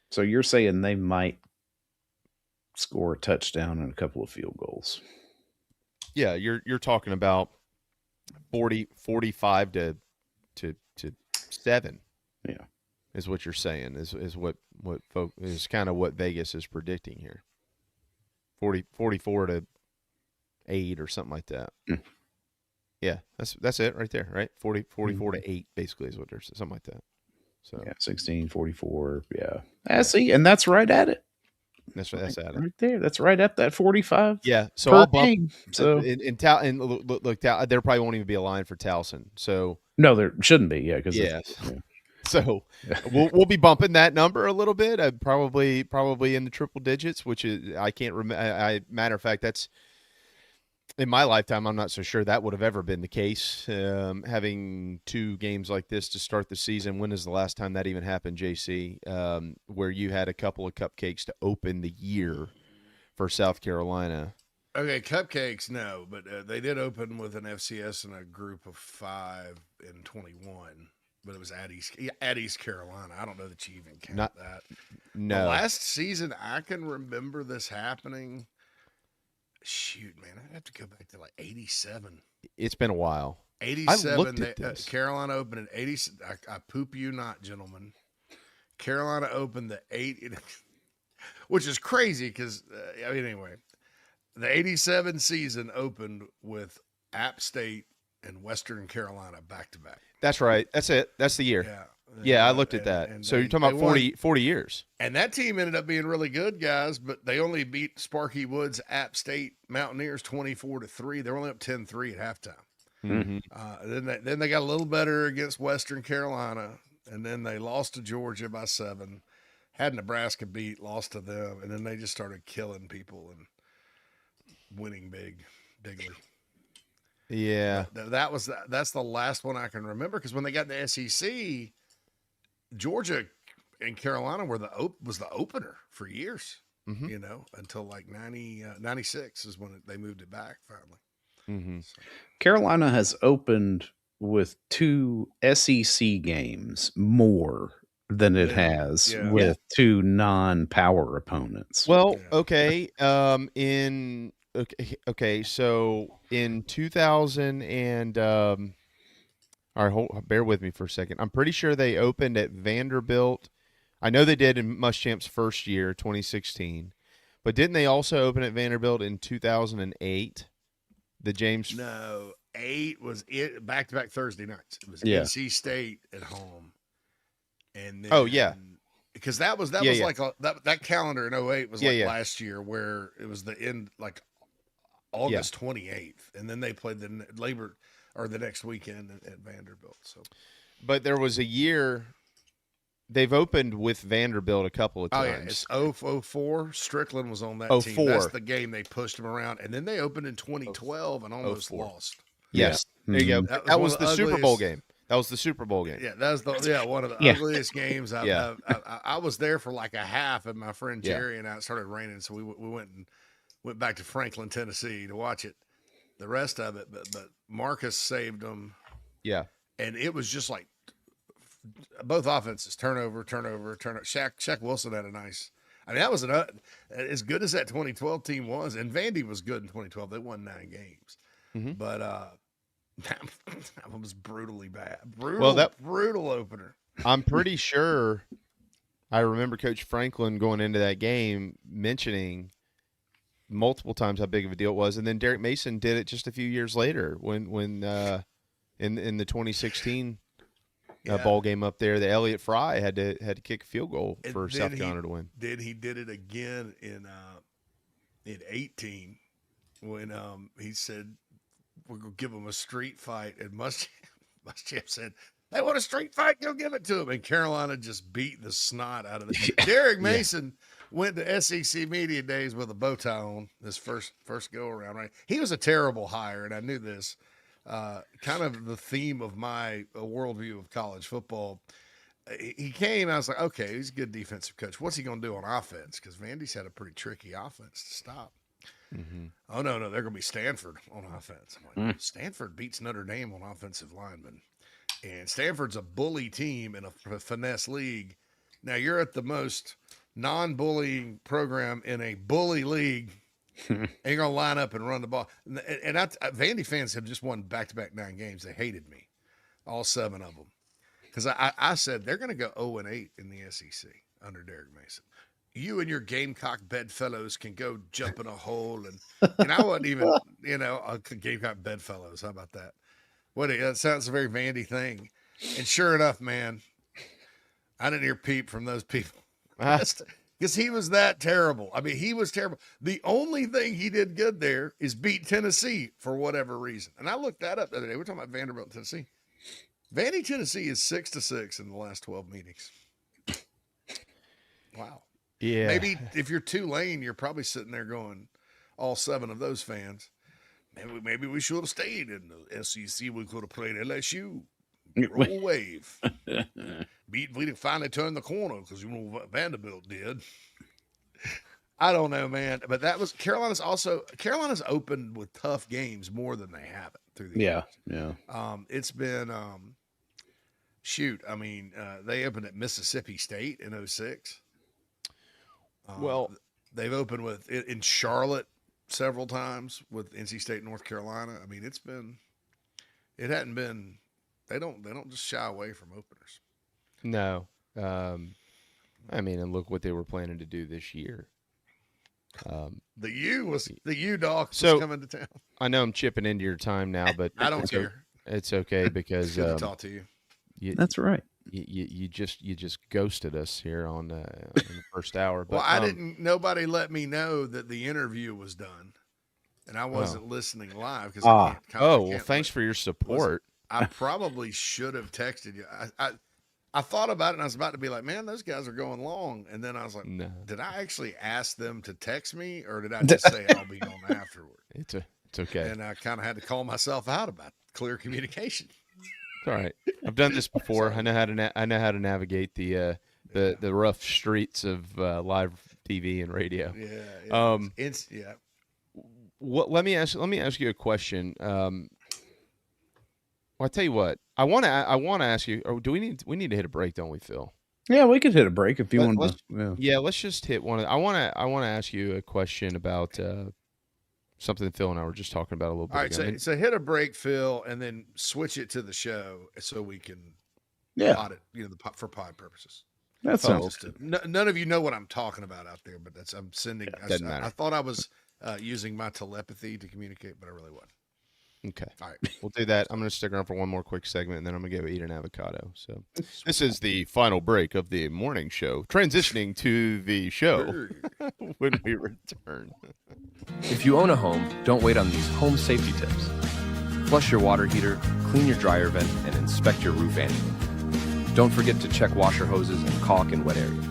so you're saying they might score a touchdown and a couple of field goals. Yeah, you're talking about 45 to 7. Yeah. Is what you're saying, is what is kind of what Vegas is predicting here. 44 to 8 or something like that. Mm. Yeah, that's it right there, right? 44 to 8 basically is what there's something like that. So yeah, 16, 44, yeah. See, and that's right at it. That's at it. Right there. That's right at that 45. Yeah. So I'll bump. So look, there probably won't even be a line for Towson. So no, there shouldn't be. Yeah, because So we'll be bumping that number a little bit. Probably in the triple digits, which is I can't remember. Matter of fact, that's in my lifetime. I'm not so sure that would have ever been the case. Having 2 games like this to start the season. When is the last time that even happened, JC? Where you had a couple of cupcakes to open the year for South Carolina. Okay, cupcakes, no, but they did open with an FCS and a group of 5 in 21, but it was at East Carolina. I don't know that you even count that. No. The last season I can remember this happening, shoot, man, I'd have to go back to like 87. It's been a while. 87, I looked at this. Carolina opened in 80. I poop you not, gentlemen. Carolina opened the 8, which is crazy because, anyway. The 87 season opened with App State and Western Carolina back-to-back. That's right. That's it. That's the year. Yeah, I looked at that. And so you're talking about 40 years. And that team ended up being really good, guys, but they only beat Sparky Woods App State Mountaineers 24-3. They were only up 10-3 at halftime. Mm-hmm. Then they got a little better against Western Carolina, and then they lost to Georgia by 7. Had Nebraska beat, lost to them, and then they just started killing people and winning bigly. Yeah, that's the last one I can remember because when they got in the SEC, Georgia and Carolina was the opener for years. Mm-hmm. Until like 96 is when they moved it back finally. Mm-hmm. Carolina has opened with 2 SEC games more than it has with 2 non-power opponents. Well, okay. Okay. So in 2000 and all right, bear with me for a second. I'm pretty sure they opened at Vanderbilt. I know they did in Muschamp's first year, 2016. But didn't they also open at Vanderbilt in 2008? The James. No, 8 was it back-to-back Thursday nights. It was NC State at home. And then, because that was like that calendar in 08 was like last year where it was the end like August 28th, and then they played the next weekend at Vanderbilt. So, but there was a year they've opened with Vanderbilt a couple of times. Oh yeah, it's 04. Strickland was on that team. That's the game they pushed him around, and then they opened in 2012 and almost lost. Yes, there you go. That was the Super Bowl game. That was the Super Bowl game. Yeah, that was one of the ugliest games. I was there for like a half, and my friend Jerry and I, it started raining, so we went back to Franklin, Tennessee to watch it. The rest of it, but Marcus saved them. Yeah, and it was just like both offenses turnover. Shaq Wilson had a nice. I mean, that was as good as that 2012 team was, and Vandy was good in 2012. They won 9 games, but that was brutally bad. Brutal opener. I'm pretty sure I remember Coach Franklin going into that game mentioning multiple times how big of a deal it was, and then Derek Mason did it just a few years later when in the 2016 ball game up there, the Elliott Fry had to kick a field goal for South Carolina to win. He did it again in 18 when he said we're gonna give them a street fight, and Muschamp said, "They want a street fight, go give it to them." And Carolina just beat the snot out of it. Derek Mason went to SEC Media Days with a bow tie on this first go around. Right, he was a terrible hire, and I knew this. Kind of the theme of my worldview of college football. He came, I was like, okay, he's a good defensive coach. What's he going to do on offense? Because Vandy's had a pretty tricky offense to stop. Mm-hmm. Oh, no, they're going to be Stanford on offense. I'm like, Stanford beats Notre Dame on offensive linemen. And Stanford's a bully team in a finesse league. Now, you're at the most non-bullying program in a bully league. And you're going to line up and run the ball. And Vandy fans have just won back-to-back 9 games. They hated me, all 7 of them. Because I said they're going to go 0-8 in the SEC under Derek Mason. You and your Gamecock bedfellows can go jump in a hole. And I wasn't even, Gamecock bedfellows. How about that? That sounds a very Vandy thing. And sure enough, man, I didn't hear peep from those people. Because he was that terrible. I mean, he was terrible. The only thing he did good there is beat Tennessee for whatever reason. And I looked that up the other day. We're talking about Vanderbilt, Tennessee. Vandy, Tennessee is 6-6 in the last 12 meetings. Wow. Yeah. Maybe if you're Tulane, you're probably sitting there going, all 7 of those fans, maybe we should have stayed in the SEC. We could have played LSU. Roll wave. We didn't finally turn the corner because Vanderbilt did. I don't know, man. But that was Carolina's opened with tough games more than they haven't through the years. Yeah. It's been they opened at Mississippi State in 2006. Well, they've opened in Charlotte several times with NC State, North Carolina. I mean, they don't just shy away from openers. No. And look what they were planning to do this year. The U-Docs was coming to town. I know I'm chipping into your time now, but I don't care. It's okay because it's good to talk to you. That's right. You just ghosted us here on the first hour. But, nobody let me know that the interview was done, and I wasn't listening live because thanks for your support. I probably should have texted you. I thought about it, and I was about to be like, man, those guys are going long. And then I was like, no. Did I actually ask them to text me, or did I just say I'll be on afterward? It's okay. And I kind of had to call myself out about clear communication. It's all right. I've done this before. I know how to navigate the rough streets of live TV and radio. Yeah. Let me ask you a question. Well, I tell you what. I want to ask you. Or do we need to hit a break? Don't we, Phil? Yeah, we could hit a break if you want to. Yeah, let's just hit one. I want to ask you a question about something that Phil and I were just talking about a little bit ago. All right, so hit a break, Phil, and then switch it to the show so we can pod it, for pod purposes. That sounds good. None of you know what I'm talking about out there, but I'm sending. Doesn't matter. I thought I was using my telepathy to communicate, but I really wasn't. Okay. All right. We'll do that. I'm going to stick around for one more quick segment, and then I'm going to go eat an avocado. So this is the final break of the morning show, transitioning to the show when we return. If you own a home, don't wait on these home safety tips. Flush your water heater, clean your dryer vent, and inspect your roof annually. Don't forget to check washer hoses and caulk in wet areas.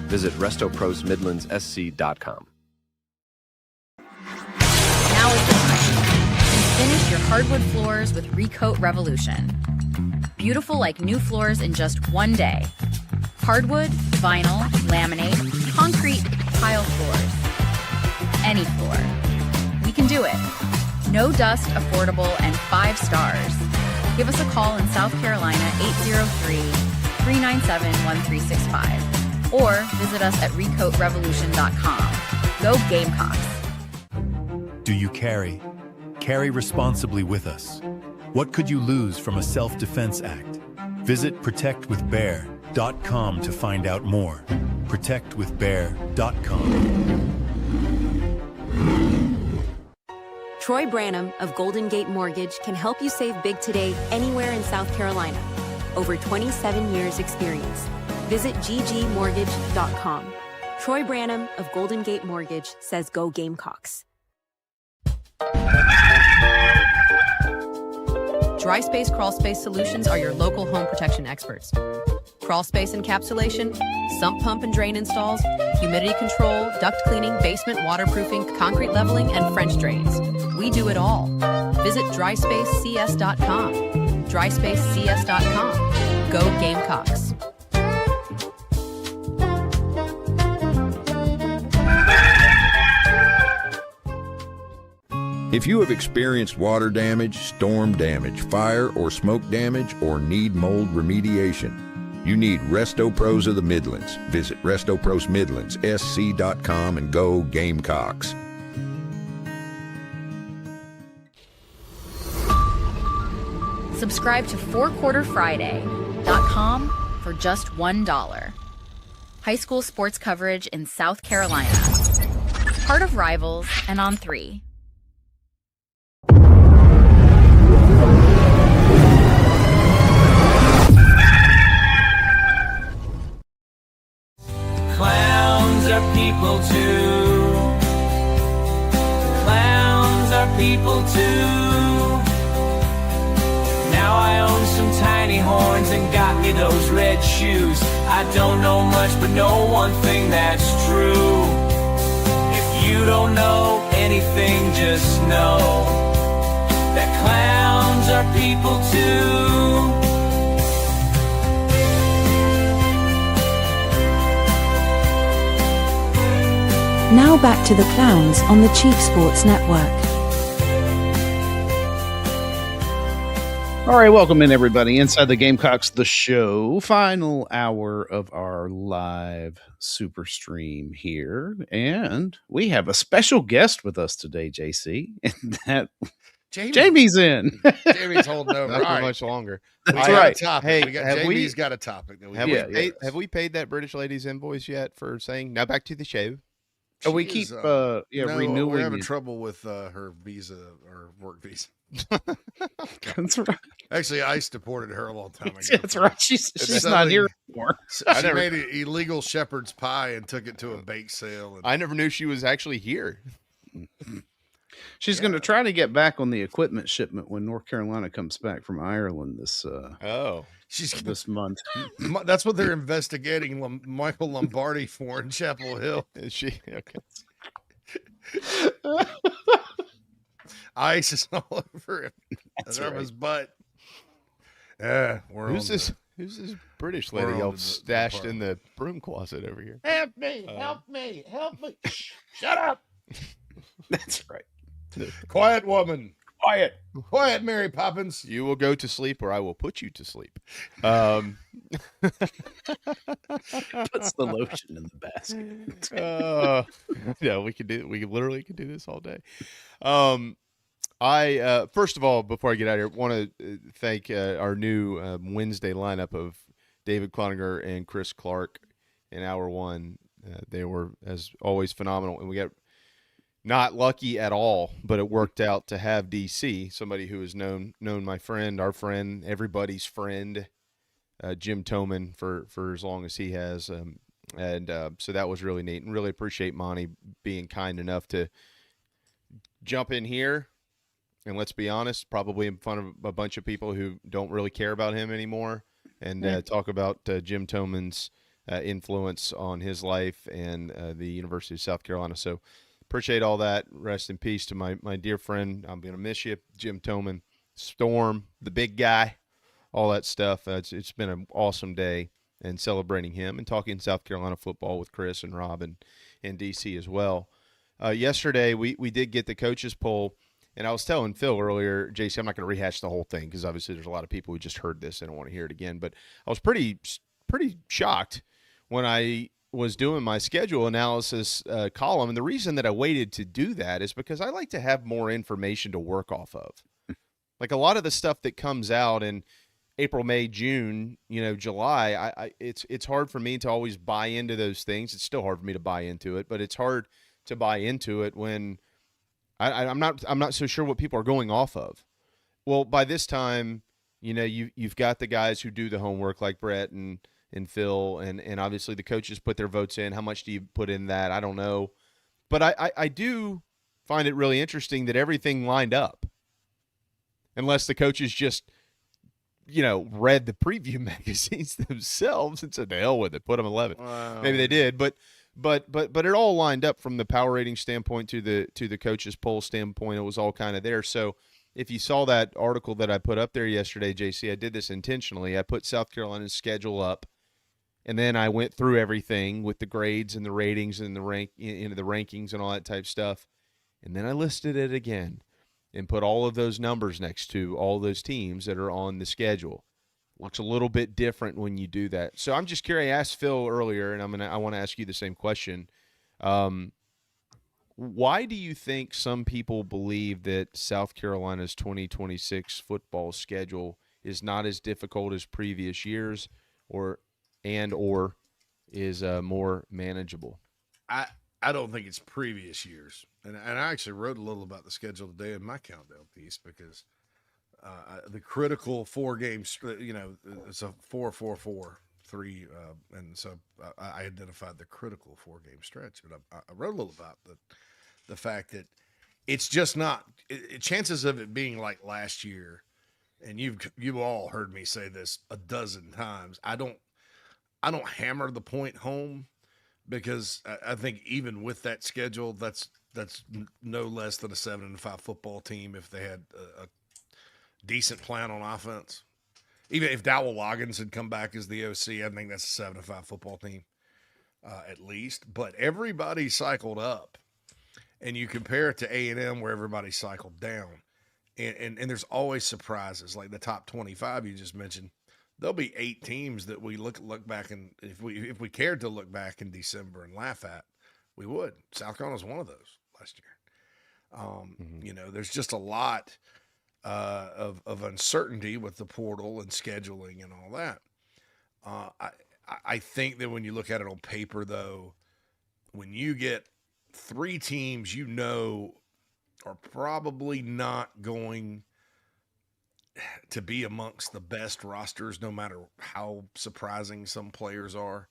Visit RestoProsMidlandsSC.com. Now is the time. Finish your hardwood floors with Recoat Revolution. Beautiful like new floors in just one day. Hardwood, vinyl, laminate, concrete, tile floors. Any floor. We can do it. No dust, affordable, and 5 stars. Give us a call in South Carolina, 803-397-1365. Or visit us at recoatrevolution.com. Go Gamecocks. Do you carry? Carry responsibly with us. What could you lose from a self-defense act? Visit protectwithbear.com to find out more. Protectwithbear.com. Troy Branham of Golden Gate Mortgage can help you save big today anywhere in South Carolina. Over 27 years experience. Visit ggmortgage.com. Troy Branham of Golden Gate Mortgage says go Gamecocks. Dry Space Crawl Space Solutions are your local home protection experts. Crawl space encapsulation, sump pump and drain installs, humidity control, duct cleaning, basement waterproofing, concrete leveling, and French drains. We do it all. Visit dryspacecs.com. dryspacecs.com. Go Gamecocks. If you have experienced water damage, storm damage, fire or smoke damage, or need mold remediation, you need Resto Pros of the Midlands. Visit RestoProsMidlandsSC.com and go Gamecocks. Subscribe to FourQuarterFriday.com for just $1. High school sports coverage in South Carolina. Part of Rivals and on 3. Clowns are people too. Clowns are people too. Now I own some tiny those red shoes. I don't know much, but know one thing that's true. If you don't know anything, just know that clowns are people too. Now back to the clowns on the Chief Sports Network. All right, welcome in everybody inside the Gamecocks, the show. Final hour of our live super stream here, and we have a special guest with us today, JC. And that Jamie's in. Jamie's holding over. Not for All right. much longer. That's We got right. a topic. Hey, Jamie's got a topic that we have we paid that British lady's invoice yet for saying now back to the show? Oh, we keep renewing. We're having it. trouble with her visa or work visa. That's right. Actually, ICE deported her a long time ago. That's right. She's not here anymore. She made an illegal shepherd's pie and took it to a bake sale. And I never knew she was actually here. She's going to try to get back on the equipment shipment when North Carolina comes back from Ireland this month. That's what they're investigating Michael Lombardi for in Chapel Hill. Is she? Okay. Ice is all over him. That's over his butt. Yeah, Who's this British lady all stashed in the broom closet over here? Help me! Help me! Help me! Shut up! That's right. Quiet woman. Quiet. Quiet, Mary Poppins. You will go to sleep or I will put you to sleep. Puts the lotion in the basket. Yeah, we literally could do this all day. I first of all, before I get out of here, want to thank our new Wednesday lineup of David Cloninger and Chris Clark in hour one. They were, as always, phenomenal, and we got not lucky at all, but it worked out to have DC, somebody who has known my friend, our friend, everybody's friend, Jim Toman for as long as he has, so that was really neat, and really appreciate Monty being kind enough to jump in here. And let's be honest, probably in front of a bunch of people who don't really care about him anymore, and talk about Jim Toman's influence on his life and the University of South Carolina. So appreciate all that. Rest in peace to my dear friend. I'm going to miss you, Jim Toman, Storm, the big guy, all that stuff. It's been an awesome day and celebrating him and talking South Carolina football with Chris and Rob and DC as well. Yesterday, we did get the coaches poll. And I was telling Phil earlier, JC, I'm not going to rehash the whole thing because obviously there's a lot of people who just heard this and don't want to hear it again. But I was pretty shocked when I was doing my schedule analysis column. And the reason that I waited to do that is because I like to have more information to work off of. Like a lot of the stuff that comes out in April, May, June, July, it's hard for me to always buy into those things. It's still hard for me to buy into it, but it's hard to buy into it when I'm not so sure what people are going off of. Well, by this time, you've got the guys who do the homework like Brett and Phil, and obviously the coaches put their votes in. How much do you put in that? I don't know. But I do find it really interesting that everything lined up. Unless the coaches just, read the preview magazines themselves and said, the hell with it, put them 11. Wow. Maybe they did, but it all lined up from the power rating standpoint to the coaches poll standpoint. It was all kind of there. So if you saw that article that I put up there yesterday, JC, I did this intentionally. I put South Carolina's schedule up, and then I went through everything with the grades and the ratings and the rankings and all that type stuff. And then I listed it again and put all of those numbers next to all those teams that are on the schedule. Looks a little bit different when you do that. So I'm just curious. I asked Phil earlier, and I want to ask you the same question. Why do you think some people believe that South Carolina's 2026 football schedule is not as difficult as previous years, or is more manageable? I don't think it's previous years, and I actually wrote a little about the schedule today in my countdown piece because. The critical 4-game, it's a 4-4-4-3, and so I identified the critical 4-game stretch. But I wrote a little about the fact that it's just not. Chances of it being like last year and you've all heard me say this a dozen times. I don't hammer the point home because I think even with that schedule, that's no less than a 7-5 football team if they had a decent plan on offense. Even if Dowell Loggins had come back as the OC, I think that's a 7-5 football team at least. But everybody cycled up, and you compare it to A&M where everybody cycled down, and there's always surprises like the top 25 you just mentioned. There'll be 8 teams that we look back, and if we cared to look back in December and laugh at, we would. South Carolina was one of those last year. There's just a lot of uncertainty with the portal and scheduling and all that. I think that when you look at it on paper, though, when you get 3 teams are probably not going to be amongst the best rosters, no matter how surprising some players are,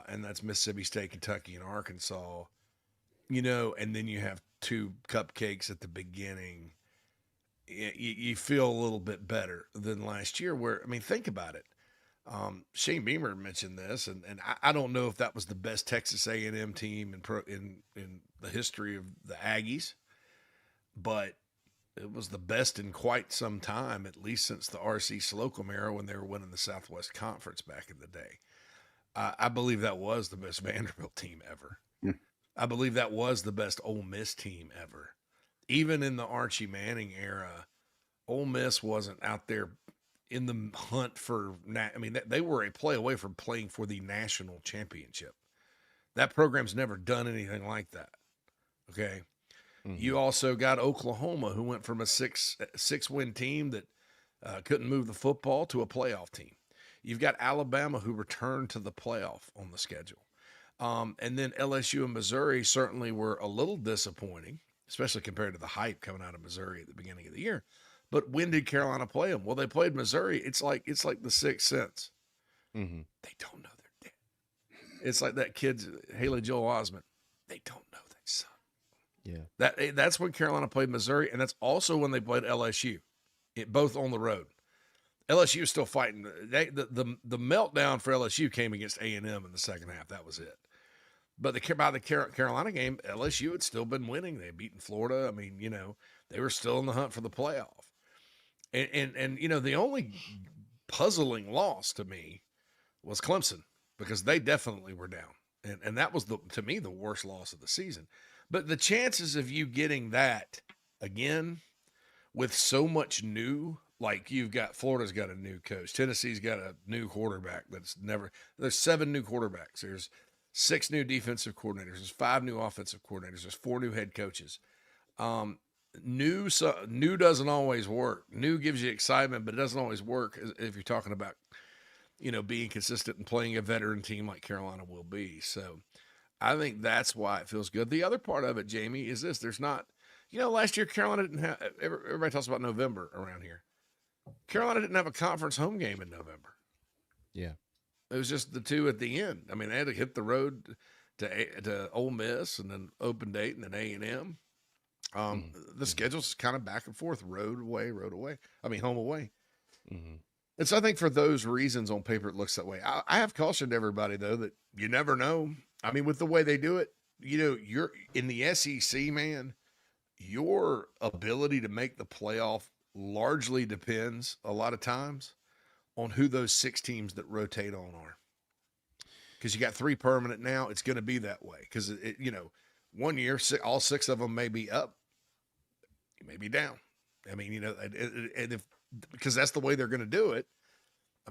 and that's Mississippi State, Kentucky, and Arkansas, and then you have 2 cupcakes at the beginning, you feel a little bit better than last year where, think about it. Shane Beamer mentioned this, and I don't know if that was the best Texas A&M team in the history of the Aggies, but it was the best in quite some time, at least since the R.C. Slocum era when they were winning the Southwest Conference back in the day. I believe that was the best Vanderbilt team ever. I believe that was the best Ole Miss team ever. Even in the Archie Manning era, Ole Miss wasn't out there in the hunt for they were a play away from playing for the national championship. That program's never done anything like that. Okay. Mm-hmm. You also got Oklahoma, who went from a six-win team that couldn't move the football to a playoff team. You've got Alabama, who returned to the playoff on the schedule. And then LSU and Missouri certainly were a little disappointing, especially compared to the hype coming out of Missouri at the beginning of the year. But when did Carolina play them? Well, they played Missouri. It's like the Sixth Sense. Mm-hmm. They don't know they're dead. It's like that kid's Haley Joel Osment. They don't know they suck. Yeah, that's when Carolina played Missouri, and that's also when they played LSU, both on the road. LSU is still fighting. The meltdown for LSU came against A&M in the second half. That was it. But by the Carolina game, LSU had still been winning. They had beaten Florida. They were still in the hunt for the playoff. And the only puzzling loss to me was Clemson, because they definitely were down. And that was, to me, the worst loss of the season. But the chances of you getting that again with so much new, like Florida's got a new coach. Tennessee's got a new quarterback there's 7 new quarterbacks. There's 6 new defensive coordinators. There's 5 new offensive coordinators. There's 4 new head coaches. New doesn't always work. New gives you excitement, but it doesn't always work if you're talking about, being consistent and playing a veteran team like Carolina will be. So I think that's why it feels good. The other part of it, Jamie, is this. There's not, last year Carolina didn't have, everybody talks about November around here. Carolina didn't have a conference home game in November. Yeah. It was just the 2 at the end. They had to hit the road to Ole Miss and then Open Date and then A&M. The schedule's kind of back and forth, home away. Mm-hmm. And so I think for those reasons on paper, it looks that way. I have cautioned everybody, though, that you never know. With the way they do it, you're in the SEC, man, your ability to make the playoff largely depends a lot of times on who those 6 teams that rotate on are. Because you got 3 permanent now, it's going to be that way. Because, one year, all 6 of them may be up. You may be down. Because that's the way they're going to do it.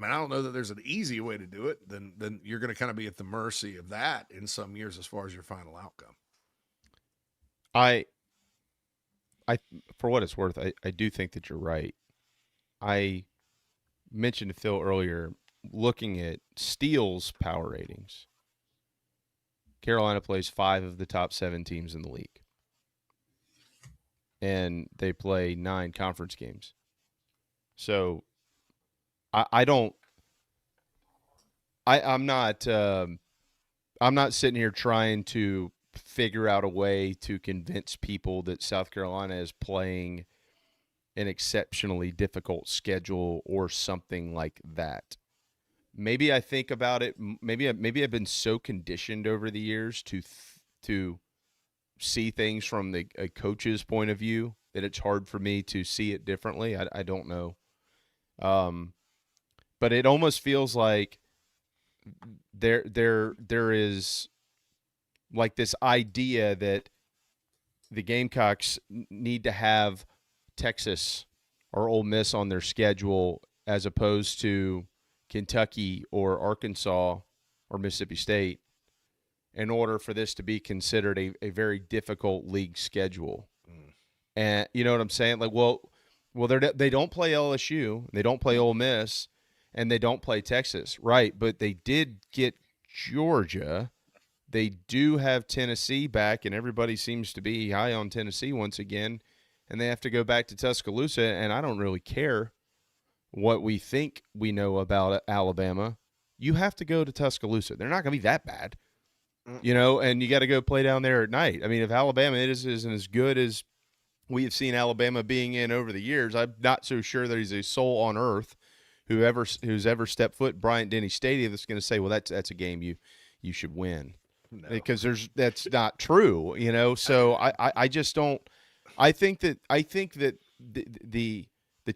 I don't know that there's an easy way to do it. Then you're going to kind of be at the mercy of that in some years as far as your final outcome. I for what it's worth, I do think that you're right. I mentioned to Phil earlier, looking at Steele's power ratings, Carolina plays 5 of the top 7 teams in the league. And they play 9 conference games. So I'm not sitting here trying to figure out a way to convince people that South Carolina is playing an exceptionally difficult schedule or something like that. Maybe I think about it. Maybe I've been so conditioned over the years to see things from a coach's point of view that it's hard for me to see it differently. I don't know. But it almost feels like there is like this idea that the Gamecocks need to have Texas or Ole Miss on their schedule as opposed to Kentucky or Arkansas or Mississippi State in order for this to be considered a very difficult league schedule. And you know what I'm saying? Like, well, they don't play LSU, they don't play Ole Miss, and they don't play Texas, right? But they did get Georgia. They do have Tennessee back, and everybody seems to be high on Tennessee once again. And they have to go back to Tuscaloosa, and I don't really care what we think we know about Alabama. You have to go to Tuscaloosa. They're not going to be that bad, you know, and you got to go play down there at night. I mean, if Alabama isn't as good as we have seen Alabama being in over the years, I'm not so sure that he's a soul on earth who's ever stepped foot Bryant-Denny Stadium that's going to say, well, that's a game you should win. No. Because that's not true, you know. So I just don't. I think that the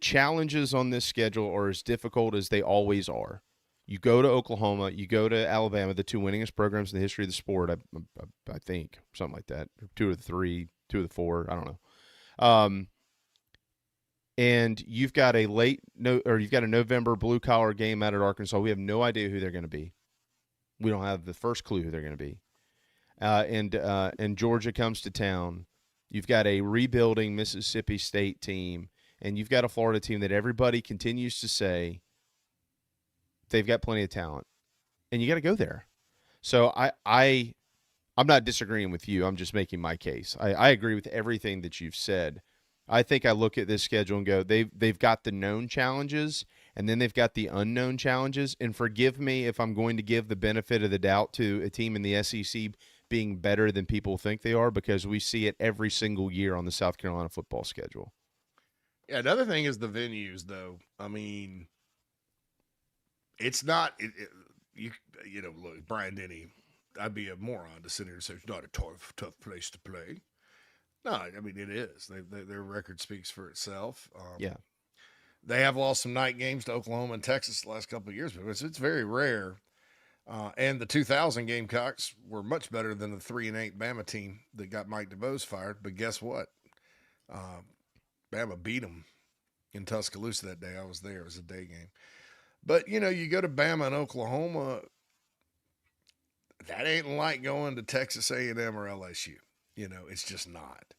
challenges on this schedule are as difficult as they always are. You go to Oklahoma, you go to Alabama, the two winningest programs in the history of the sport. I think something like that. 2 of the 3, 2 of the 4. I don't know. And you've got a November blue collar game out at Arkansas. We have no idea who they're going to be. We don't have the first clue who they're going to be. And Georgia comes to town. You've got a rebuilding Mississippi State team, and you've got a Florida team that everybody continues to say they've got plenty of talent, and you got to go there. So I'm not disagreeing with you. I'm just making my case. I agree with everything that you've said. I think I look at this schedule and go, they've got the known challenges, and then they've got the unknown challenges. And forgive me if I'm going to give the benefit of the doubt to a team in the SEC being better than people think they are, because we see it every single year on the South Carolina football schedule. Yeah, another thing is the venues, though. I mean, it's not you know. Look, Bryant-Denny, I'd be a moron to sit here and say it's not a tough place to play. No, I mean it is. Their record speaks for itself. Yeah, they have lost some night games to Oklahoma and Texas the last couple of years, but it's very rare. And the 2000 Gamecocks were much better than the 3-8 Bama team that got Mike DeBose fired. But guess what? Bama beat them in Tuscaloosa that day. I was there. It was a day game. But, you know, you go to Bama and Oklahoma, that ain't like going to Texas A&M or LSU. You know, it's just not.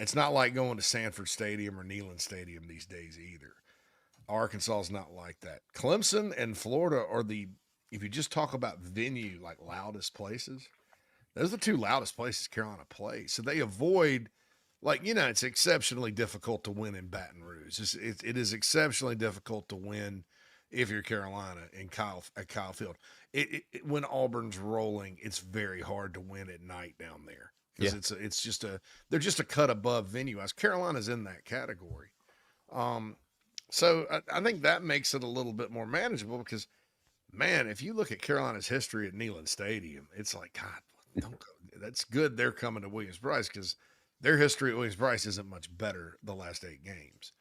It's not like going to Sanford Stadium or Neyland Stadium these days either. Arkansas is not like that. Clemson and Florida are if you just talk about venue, like loudest places, those are the two loudest places Carolina plays. So they avoid, like, you know, it's exceptionally difficult to win in Baton Rouge. It is exceptionally difficult to win if you're Carolina at Kyle Field. When Auburn's rolling, it's very hard to win at night down there. Because they're just a cut above venue-wise. Carolina's in that category. So I think that makes it a little bit more manageable because, man, if you look at Carolina's history at Neyland Stadium, it's like, God, don't go. That's good they're coming to Williams-Brice because their history at Williams-Brice isn't much better the last 8 games.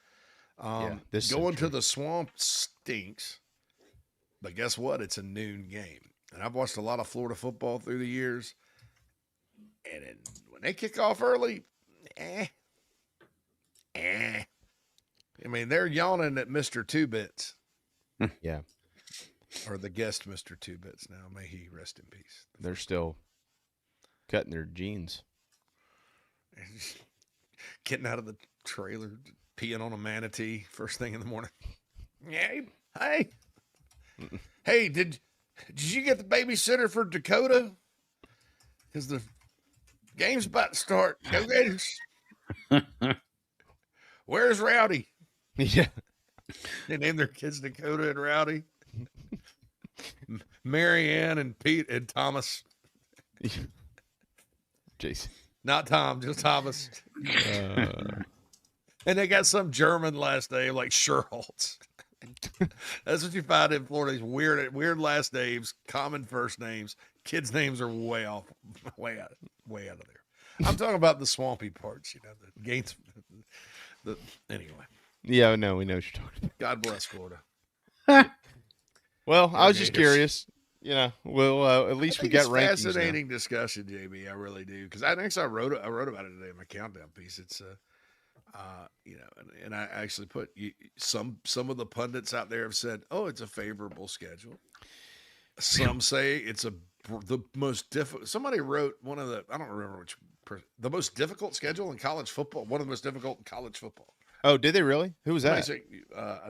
Going to the Swamp stinks, but guess what? It's a noon game. And I've watched a lot of Florida football through the years, and when they kick off early, I mean, they're yawning at Mr. Two Bits. Yeah. Or the guest Mr. Two Bits now. May he rest in peace. They're still cutting their jeans. Getting out of the trailer, peeing on a manatee first thing in the morning. Yeah. Hey. Hey, did you get the babysitter for Dakota? Because the game's about to start. Go Gators. Where's Rowdy? Yeah. They named their kids Dakota and Rowdy. Marianne and Pete and Thomas. Jason. Not Tom, just Thomas. And they got some German last name like Scherholz. That's what you find in Florida. These weird last names, common first names. Kids' names are way out of there. I'm talking about the swampy parts, the gates. Anyway. Yeah, no, we know what you're talking about. God bless Florida. Well, I was just curious. Well, at least we got rankings. Fascinating discussion, JB. I really do, because I wrote about it today in my countdown piece. It's and I actually put some of the pundits out there have said, "Oh, it's a favorable schedule." Some say it's the most difficult. Somebody wrote I don't remember which the most difficult schedule in college football. One of the most difficult in college football. Oh, did they really? Who was that? I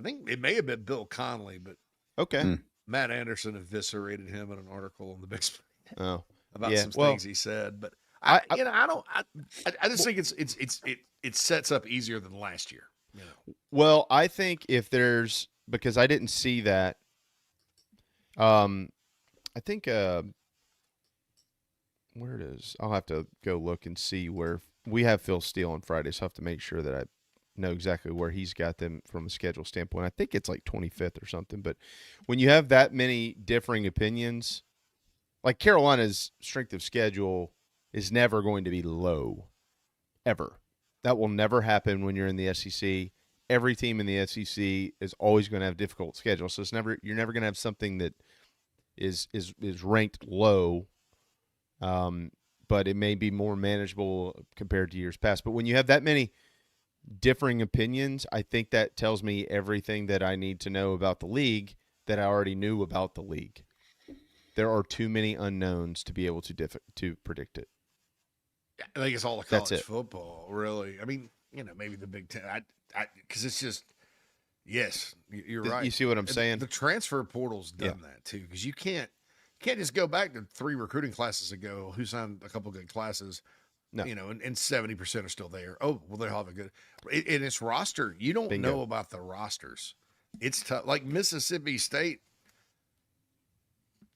think it may have been Bill Connolly, but okay. Matt Anderson eviscerated him in an article on the Big Screen. Oh, about some things he said, but I just think it sets up easier than last year. Well, I think because I didn't see that. I think where it is. I'll have to go look and see where we have Phil Steele on Friday, so I have to make sure that I know exactly where he's got them from a schedule standpoint. I think it's like 25th or something. But when you have that many differing opinions, like Carolina's strength of schedule is never going to be low, ever. That will never happen when you're in the SEC. Every team in the SEC is always going to have difficult schedules. So you're never going to have something that is ranked low, but it may be more manageable compared to years past. But when you have that many differing opinions, I think that tells me everything that I need to know about the league that I already knew about the league. There are too many unknowns to be able to predict it. I think it's all the college football, really. I mean, maybe the Big Ten. Because it's just, yes, you're right. You see what I'm saying? The transfer portal's done that too, because you can't just go back to 3 recruiting classes ago who signed a couple good classes. No. And 70% are still there. Oh, well, they'll have a good – and it's roster. You don't know about the rosters. It's tough. Like Mississippi State,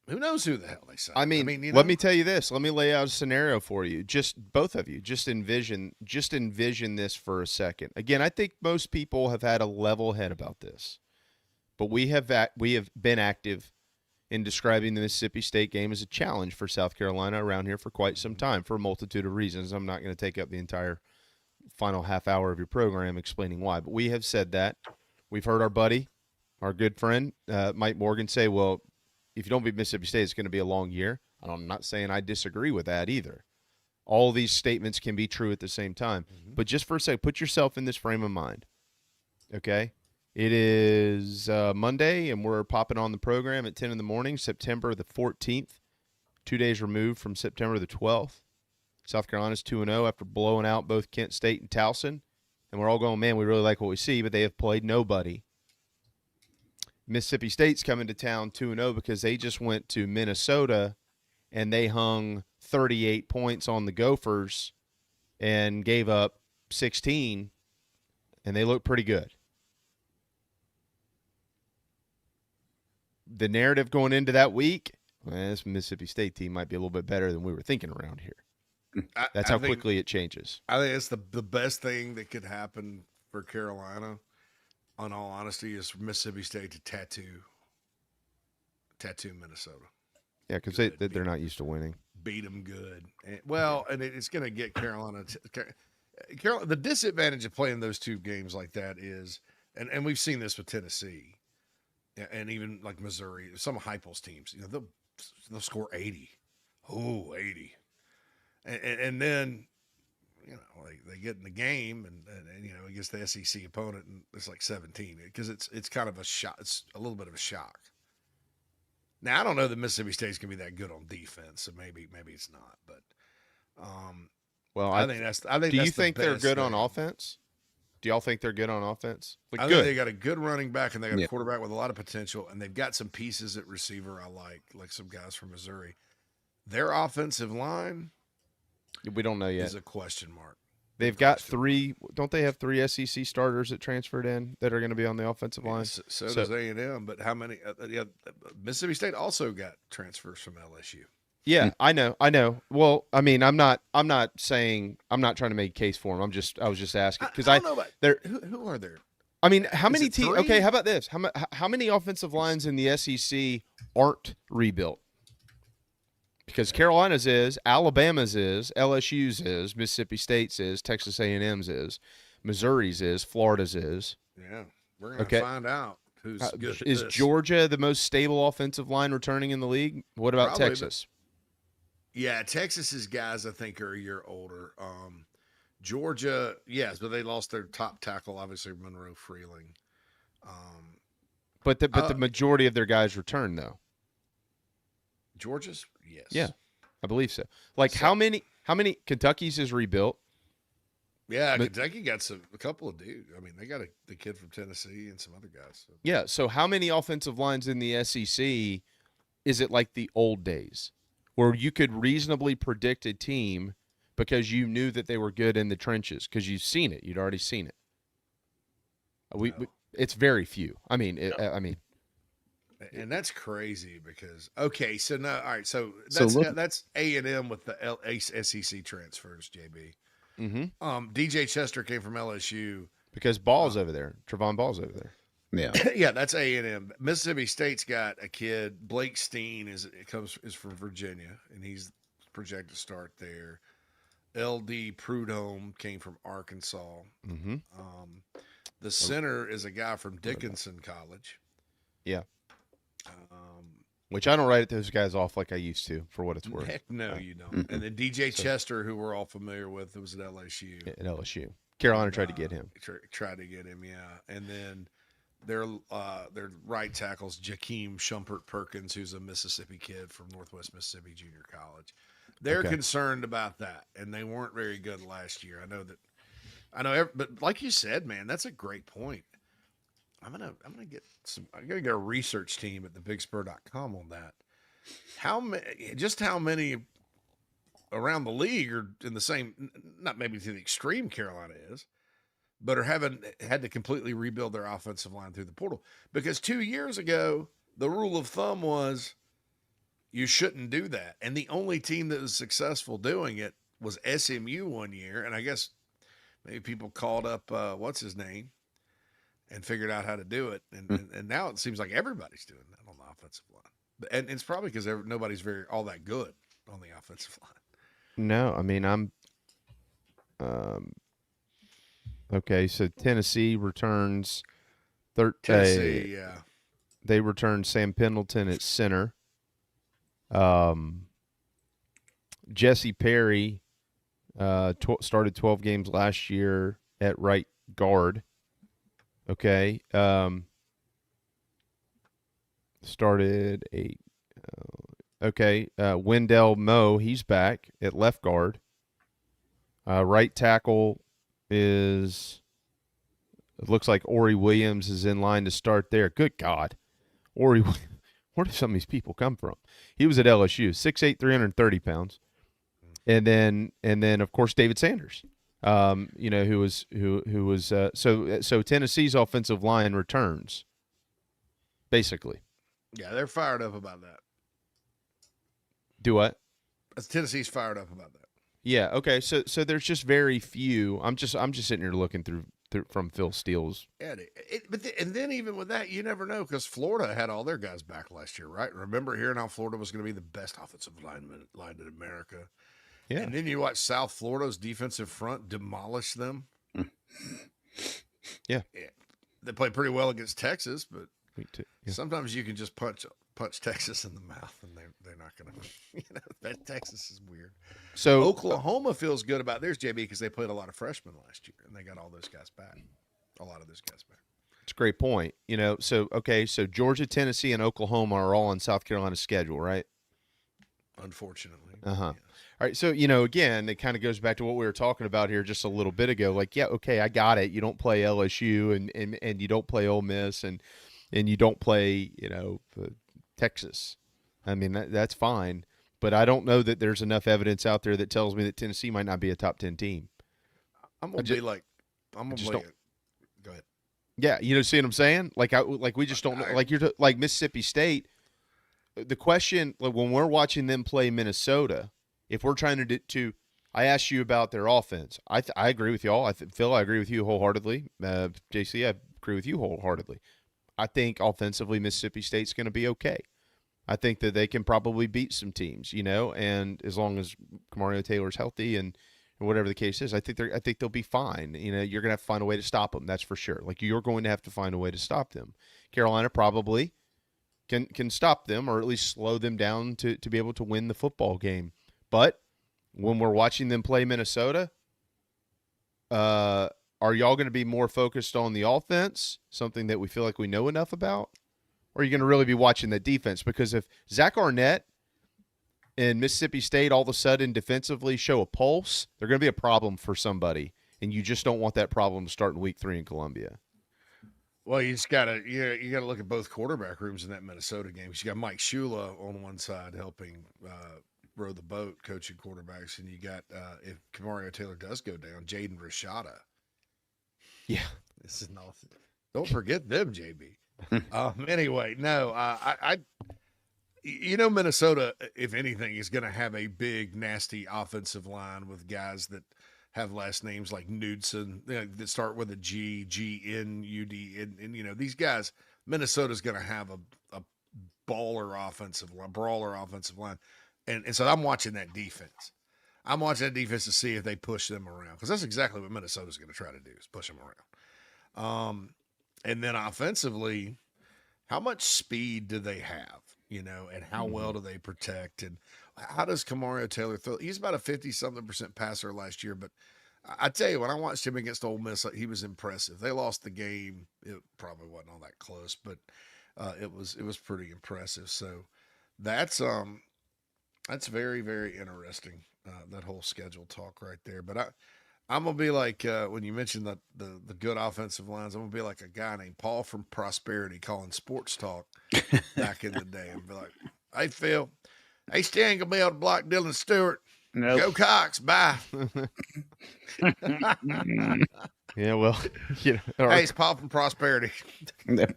who knows who the hell they signed? I mean let me tell you this. Let me lay out a scenario for you. Just both of you. Just envision this for a second. Again, I think most people have had a level head about this. But we have been active in describing the Mississippi State game as a challenge for South Carolina around here for quite some time for a multitude of reasons. I'm not going to take up the entire final half hour of your program explaining why, but we have said that. We've heard our buddy, our good friend, Mike Morgan say, well, if you don't beat Mississippi State, it's going to be a long year. I'm not saying I disagree with that either. All these statements can be true at the same time. Mm-hmm. But just for a second, put yourself in this frame of mind, okay? It is Monday, and we're popping on the program at 10 in the morning, September the 14th, 2 days removed from September the 12th. South Carolina's 2-0 after blowing out both Kent State and Towson. And we're all going, man, we really like what we see, but they have played nobody. Mississippi State's coming to town 2-0 because they just went to Minnesota, and they hung 38 points on the Gophers and gave up 16, and they look pretty good. The narrative going into that week, this Mississippi State team might be a little bit better than we were thinking around here. That's how quickly it changes. I think it's the best thing that could happen for Carolina, in all honesty, is for Mississippi State to tattoo Minnesota. Yeah, because they're not used to winning. Beat them good. And it's going to get Carolina. Carolina. The disadvantage of playing those two games like that is, and we've seen this with Tennessee, and even like Missouri, some Heupel's teams, they'll score 80. Oh, 80. And then, they get in the game and against the SEC opponent, and it's like 17 because it's kind of a shock. It's a little bit of a shock. Now, I don't know that Mississippi State's going to be that good on defense, so maybe it's not. But, I think that's. Do you think they're good on offense? Do y'all think they're good on offense? I think they got a good running back, and they got a quarterback with a lot of potential, and they've got some pieces at receiver I like some guys from Missouri. Their offensive line, we don't know yet. Is a question mark. They've got 3. Don't they have 3 SEC starters that transferred in that are going to be on the offensive line? So does A&M, but how many? Mississippi State also got transfers from LSU. Yeah, I know. Well, I mean, I'm not trying to make a case for him. I was just asking because I don't know about there. Who are there? I mean, how many teams? teams? Okay, how about this? How many offensive lines in the SEC aren't rebuilt? Because Carolina's is, Alabama's is, LSU's is, Mississippi State's is, Texas A&M's is, Missouri's is, Florida's is. Yeah, we're gonna find out who's good. Is Georgia the most stable offensive line returning in the league? What about Probably, Texas? Yeah, Texas's guys I think are a year older. Georgia, yes, but they lost their top tackle, obviously Monroe Freeling. But the majority of their guys return though. Georgia's, yes. Yeah, I believe so. Like how many Kentucky's is rebuilt? Yeah, Kentucky got a couple of dudes. I mean, they got the kid from Tennessee and some other guys. So. Yeah, so how many offensive lines in the SEC is it like the old days where you could reasonably predict a team because you knew that they were good in the trenches because you've seen it. You'd already seen it. It's very few. I mean, and that's crazy because so no, all right, so that's A&M with the SEC transfers, JB. Mm-hmm. DJ Chester came from LSU because Ball's over there. Trevon Ball's over there. Yeah, yeah, that's A&M. Mississippi State's got a kid. Blake Steen is from Virginia, and he's projected to start there. LD Prudhomme came from Arkansas. Mm-hmm. The center is a guy from Dickinson College. Yeah. Which I don't write those guys off like I used to, for what it's worth. Heck no, you don't. And then DJ Chester, who we're all familiar with, who was at LSU. At LSU. Carolina tried to get him. Tried to get him, yeah. And then their right tackle's Jakeem Shumpert Perkins, who's a Mississippi kid from Northwest Mississippi Junior College. They're concerned about that, and they weren't very good last year. But like you said, man, that's a great point. I gotta get a research team at thebigspur.com on that. How many around the league are in the same, not maybe to the extreme Carolina is, but had to completely rebuild their offensive line through the portal? Because 2 years ago, the rule of thumb was you shouldn't do that. And the only team that was successful doing it was SMU one year. And I guess maybe people called up, what's his name, and figured out how to do it. And now it seems like everybody's doing that on the offensive line. And it's probably because nobody's all that good on the offensive line. No, I mean, okay, so Tennessee returns Tennessee, yeah. They returned Sam Pendleton at center. Jesse Perry started 12 games last year at right guard. Okay. Started 8. Okay. Wendell Moe, he's back at left guard. Right tackle it looks like Ori Williams is in line to start there. Good God. Ori, where do some of these people come from? He was at LSU, 6'8", 330 pounds. And then of course David Sanders. Who was so Tennessee's offensive line returns, basically. Yeah, they're fired up about that. Do what? Tennessee's fired up about that. Yeah. Okay. So there's just very few. I'm just sitting here looking through from Phil Steele's. Yeah, and then even with that, you never know because Florida had all their guys back last year, right? Remember hearing how Florida was going to be the best offensive line in America. Yeah. And then you watch South Florida's defensive front demolish them. Yeah. They played pretty well against Texas, but yeah. Sometimes you can just punch Texas in the mouth, and they're not going to. That Texas is weird. So Oklahoma feels good about theirs, JB, because they played a lot of freshmen last year, and they got all those guys back. A lot of those guys back. It's a great point. So Georgia, Tennessee, and Oklahoma are all on South Carolina's schedule, right? Unfortunately. Uh-huh. All right, so, again, it kind of goes back to what we were talking about here just a little bit ago. Like, yeah, okay, I got it. You don't play LSU and you don't play Ole Miss and you don't play, Texas. I mean, that's fine. But I don't know that there's enough evidence out there that tells me that Tennessee might not be a top 10 team. I'm going to be like, go ahead. Yeah, see what I'm saying? We just don't know. Like Mississippi State, the question, like, when we're watching them play Minnesota, if we're trying to I asked you about their offense. I agree with y'all. Phil, I agree with you wholeheartedly. JC, I agree with you wholeheartedly. I think offensively Mississippi State's going to be okay. I think that they can probably beat some teams, and as long as Mario Taylor's healthy and whatever the case is, I think they'll be fine. You're going to have to find a way to stop them. That's for sure. Like, you're going to have to find a way to stop them. Carolina probably can stop them, or at least slow them down to be able to win the football game. But when we're watching them play Minnesota, are y'all going to be more focused on the offense, something that we feel like we know enough about? Or are you going to really be watching the defense? Because if Zach Arnett and Mississippi State all of a sudden defensively show a pulse, they're going to be a problem for somebody, and you just don't want that problem to start in week 3 in Columbia. Well, you just gotta look at both quarterback rooms in that Minnesota game. You got Mike Shula on one side helping row the boat, coaching quarterbacks, and you got if Mario Taylor does go down, Jaden Rashada. Yeah, this is not. Don't forget them, JB. Anyway, no, Minnesota, if anything, is going to have a big, nasty offensive line with guys that have last names like Knudsen, that start with a G, G-N-U-D, and these guys. Minnesota's going to have a brawler offensive line, and so I'm watching that defense. I'm watching that defense to see if they push them around, because that's exactly what Minnesota's going to try to do, is push them around. And then offensively, how much speed do they have, and how well do they protect, and how does Mario Taylor throw? He's about a 50-something% passer last year, but I tell you, when I watched him against Ole Miss, he was impressive. They lost the game. It probably wasn't all that close, but it was pretty impressive. So that's very, very interesting, that whole schedule talk right there. But I'm going to be like, when you mentioned the good offensive lines, I'm going to be like a guy named Paul from Prosperity calling sports talk back in the day, and be like, hey, Phil, they still ain't going to be able to block Dylan Stewart. Nope. Go Cox, bye. Yeah, well, hey, it's Paul from Prosperity.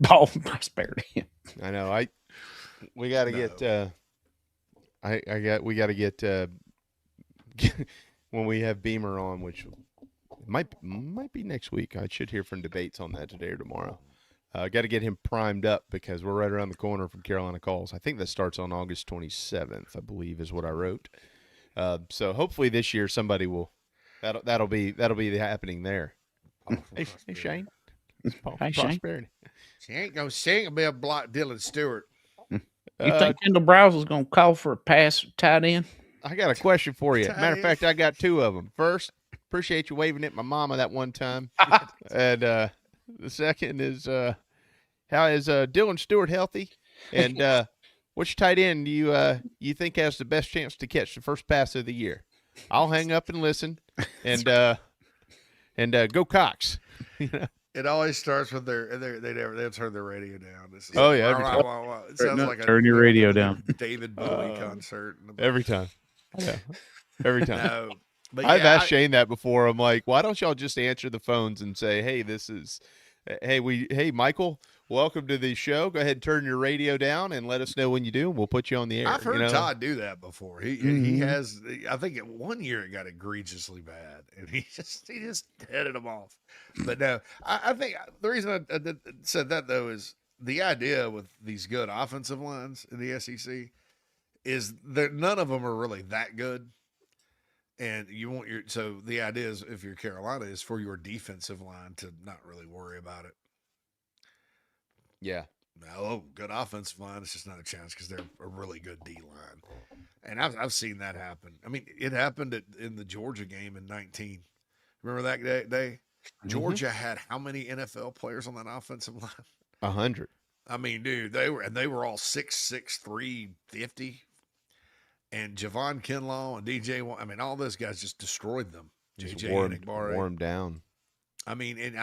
Paul from Prosperity. I know. We got to get. We got to get when we have Beamer on, which might be next week. I should hear from debates on that today or tomorrow. Got to get him primed up, because we're right around the corner from Carolina Calls. I think that starts on August 27th, I believe, is what I wrote. So hopefully this year somebody will. That'll be happening there. Hey Shane. Hey Shane. She ain't gonna be able to block Dylan Stewart. You think Kendall Browse is gonna call for a pass tight end? I got a question for you. Matter of fact, I got 2 of them. First, appreciate you waving at my mama that one time. And the second is, how is Dylan Stewart healthy? And which tight end do you think has the best chance to catch the first pass of the year? I'll hang up and listen, and go Cox. It always starts with they turn their radio down. This is it sounds like turn your radio down. David Bowie concert. Every time. Yeah. Every time. No, but I've asked Shane that before. I'm like, why don't y'all just answer the phones and say, hey, Michael, welcome to the show. Go ahead and turn your radio down and let us know when you do, and we'll put you on the air. I've heard Todd do that before. He has. I think one year it got egregiously bad, and he just headed them off. But no, I think the reason I said that, though, is the idea with these good offensive lines in the SEC is that none of them are really that good. And so the idea is, if you're Carolina, is for your defensive line to not really worry about it. Yeah. No, good offensive line, it's just not a chance, because they're a really good D line. And I've seen that happen. I mean, it happened in the Georgia game in 19. Remember that day? Georgia had how many NFL players on that offensive line? 100. I mean, dude, they were all 6'6", 350. And Javon Kinlaw and DJ, I mean, all those guys just destroyed them. JJ warm down. I mean, and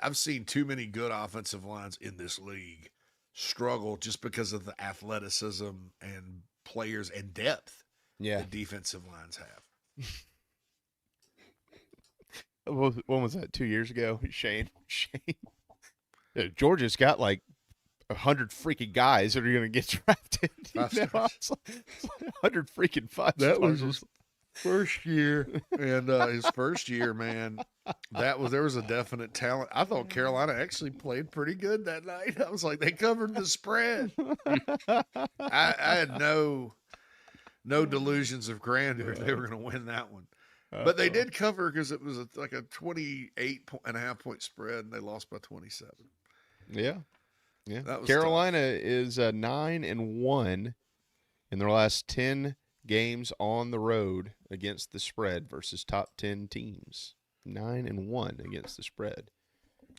I've seen too many good offensive lines in this league struggle just because of the athleticism and players and depth that defensive lines have. When was that? 2 years ago? Shane. Georgia's got like 100 freaking guys that are going to get drafted. It's like 100 freaking five-stars. That was his first year, and his first year, man, there was a definite talent. I thought Carolina actually played pretty good that night. I was like, they covered the spread. I had no delusions of grandeur they were going to win that one. But they did cover because it was like a 28.5 point spread, and they lost by 27. Yeah. Yeah. That was Carolina is 9-1 in their last 10 games on the road against the spread versus top 10 teams. 9-1 against the spread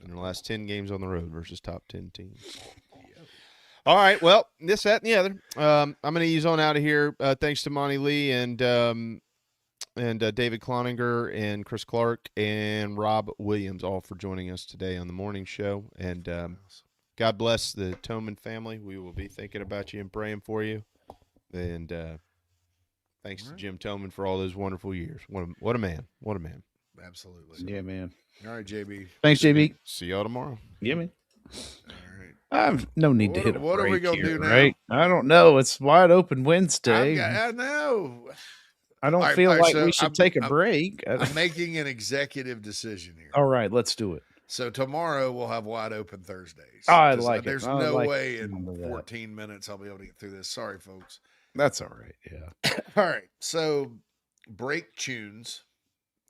in their last 10 games on the road versus top 10 teams. Yep. All right. Well, this, that, and the other. I'm going to ease on out of here. Thanks to Monty Lee and David Cloninger and Chris Clark and Rob Williams all for joining us today on the morning show. And God bless the Toman family. We will be thinking about you and praying for you. And thanks to Jim Toman for all those wonderful years. What a man. What a man. Absolutely. Yeah, man. All right, JB. Thanks, JB. See y'all tomorrow. Yeah, man. All right. I have no need to hit a break. What are we going to do now? Right? I don't know. It's wide open Wednesday. I know. I don't feel like we should take a break. I'm making an executive decision here. All right, let's do it. So tomorrow we'll have wide open Thursdays. I like it. There's I no like way in 14 minutes I'll be able to get through this. Sorry, folks. That's all right. Yeah. All right. So break tunes.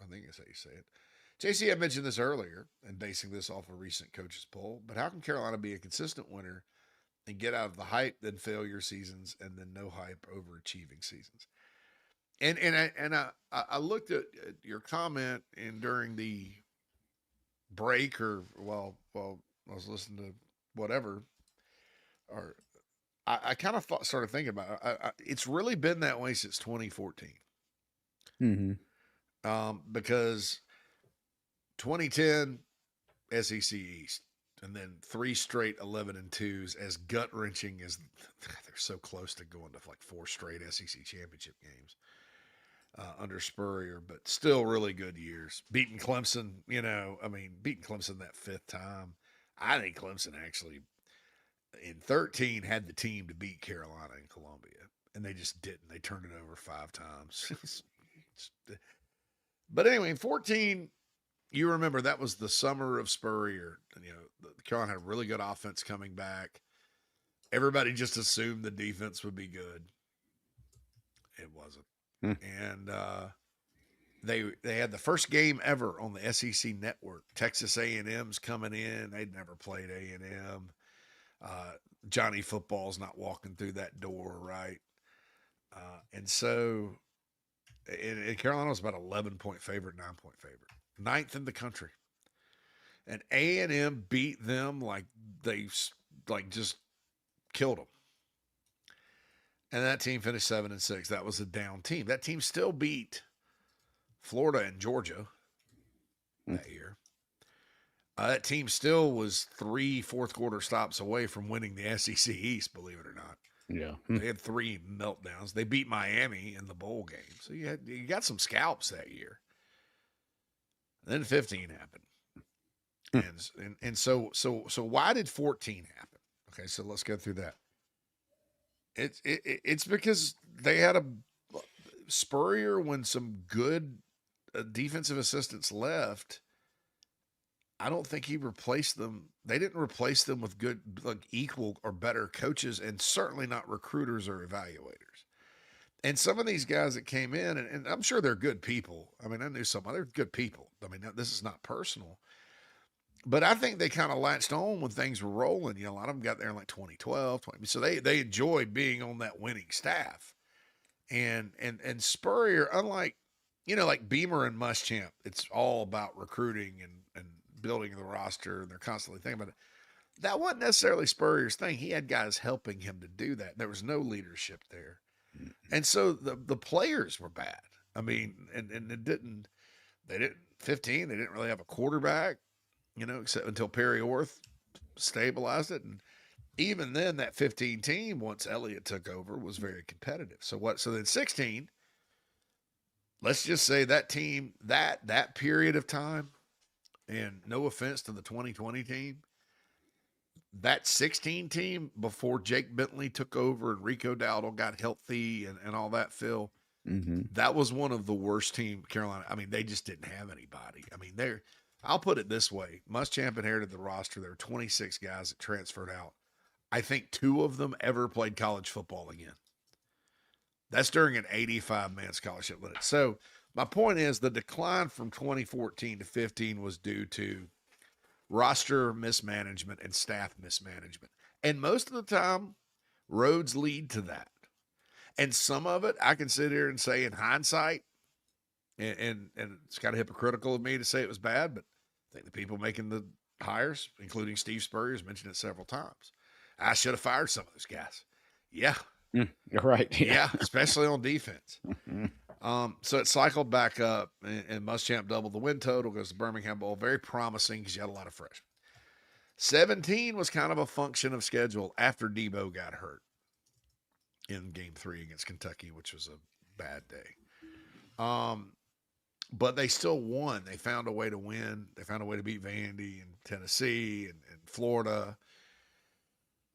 I think that's how you say it. JC, I mentioned this earlier and basing this off a recent coaches poll, but how can Carolina be a consistent winner and get out of the hype, then failure seasons, and then no hype overachieving seasons? And I looked at your comment during the break, or while I was listening to whatever, or I kind of started thinking about it. It's really been that way since 2014. Mm-hmm. Because 2010 SEC East, and then 3 straight 11-2s, as gut wrenching as they're so close to going to like 4 straight SEC championship games under Spurrier, but still really good years. Beating Clemson, beating Clemson that 5th time. I think Clemson actually in 13 had the team to beat Carolina in Columbia, and they just didn't. They turned it over 5 times. But anyway, in 14, you remember that was the summer of Spurrier. The Carolina had a really good offense coming back. Everybody just assumed the defense would be good. It wasn't. And they had the first game ever on the SEC network. Texas A&M's coming in. They'd never played A&M. Johnny Football's not walking through that door, right? And so in Carolina was about 11-point favorite, 9-point favorite. 9th in the country. And A&M beat them like they just killed them. And that team finished 7-6. That was a down team. That team still beat Florida and Georgia that year. That team still was 3 fourth-quarter stops away from winning the SEC East, believe it or not. Yeah. They had 3 meltdowns. They beat Miami in the bowl game. So you got some scalps that year. And then 15 happened. And so why did 14 happen? Okay, so let's go through that. It's because they had a Spurrier, when some good defensive assistants left, I don't think he replaced them. They didn't replace them with good, like equal or better coaches, and certainly not recruiters or evaluators. And some of these guys that came in, and I'm sure they're good people. I mean, I knew some other good people. I mean, this is not personal. But I think they kind of latched on when things were rolling. A lot of them got there in like 2012, so they enjoyed being on that winning staff. And Spurrier, unlike, like Beamer and Muschamp, it's all about recruiting and building the roster, and they're constantly thinking about it. That wasn't necessarily Spurrier's thing. He had guys helping him to do that. There was no leadership there. And so the players were bad. I mean, and they didn't 15, they didn't really have a quarterback. Except until Perry Orth stabilized it. And even then, that 15 team, once Elliott took over, was very competitive. So then 16, let's just say that team, that period of time, and no offense to the 2020 team, that 16 team before Jake Bentley took over and Rico Dowdle got healthy and all that, Phil, that was one of the worst team Carolina. I mean, they just didn't have anybody. I mean, I'll put it this way. Muschamp inherited the roster. There were 26 guys that transferred out. I think 2 of them ever played college football again. That's during an 85-man scholarship limit. So my point is the decline from 2014 to 15 was due to roster mismanagement and staff mismanagement. And most of the time, roads lead to that. And some of it, I can sit here and say in hindsight, and it's kind of hypocritical of me to say it was bad, but I think the people making the hires, including Steve Spurrier, mentioned it several times. I should have fired some of those guys. Yeah. Right. Yeah, especially on defense. So it cycled back up, and Muschamp doubled the win total, goes to Birmingham Bowl. Very promising because you had a lot of freshmen. 17 was kind of a function of schedule after Debo got hurt in game 3 against Kentucky, which was a bad day. But they still won. They found a way to win. They found a way to beat Vandy and Tennessee and Florida.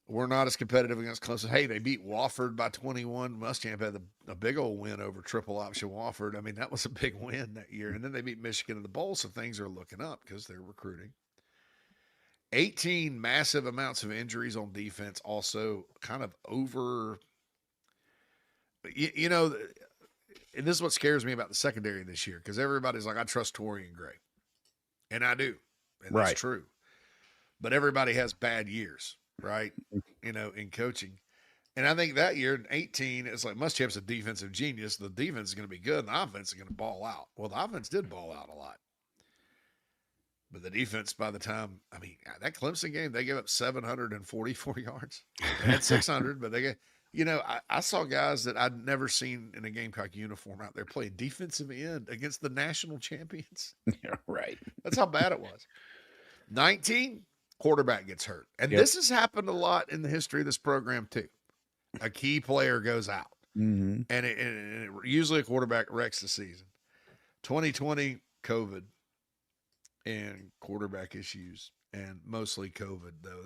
We're not as competitive against Clemson. Hey, they beat Wofford by 21. Muschamp had a big old win over triple option Wofford. I mean, that was a big win that year. And then they beat Michigan in the bowl, so things are looking up because they're recruiting. 18 massive amounts of injuries on defense, also kind of over. You know, and this is what scares me about the secondary this year, because everybody's like, I trust Torian Gray. And I do. And that's true. But everybody has bad years. Right, you know, in coaching. And I think that year in 18, it's like Muschamp's a defensive genius. The defense is going to be good, and the offense is going to ball out. Well, the offense did ball out a lot. But the defense, by the time, I mean, that Clemson game, they gave up 744 yards. They had 600, but they get, you know, I saw guys that I'd never seen in a Gamecock uniform out there playing defensive end against the national champions. Yeah, right. That's how bad it was. 19, quarterback gets hurt. And this has happened a lot in the history of this program too. A key player goes out. And it usually a quarterback wrecks the season. 2020, COVID and quarterback issues, and mostly COVID though.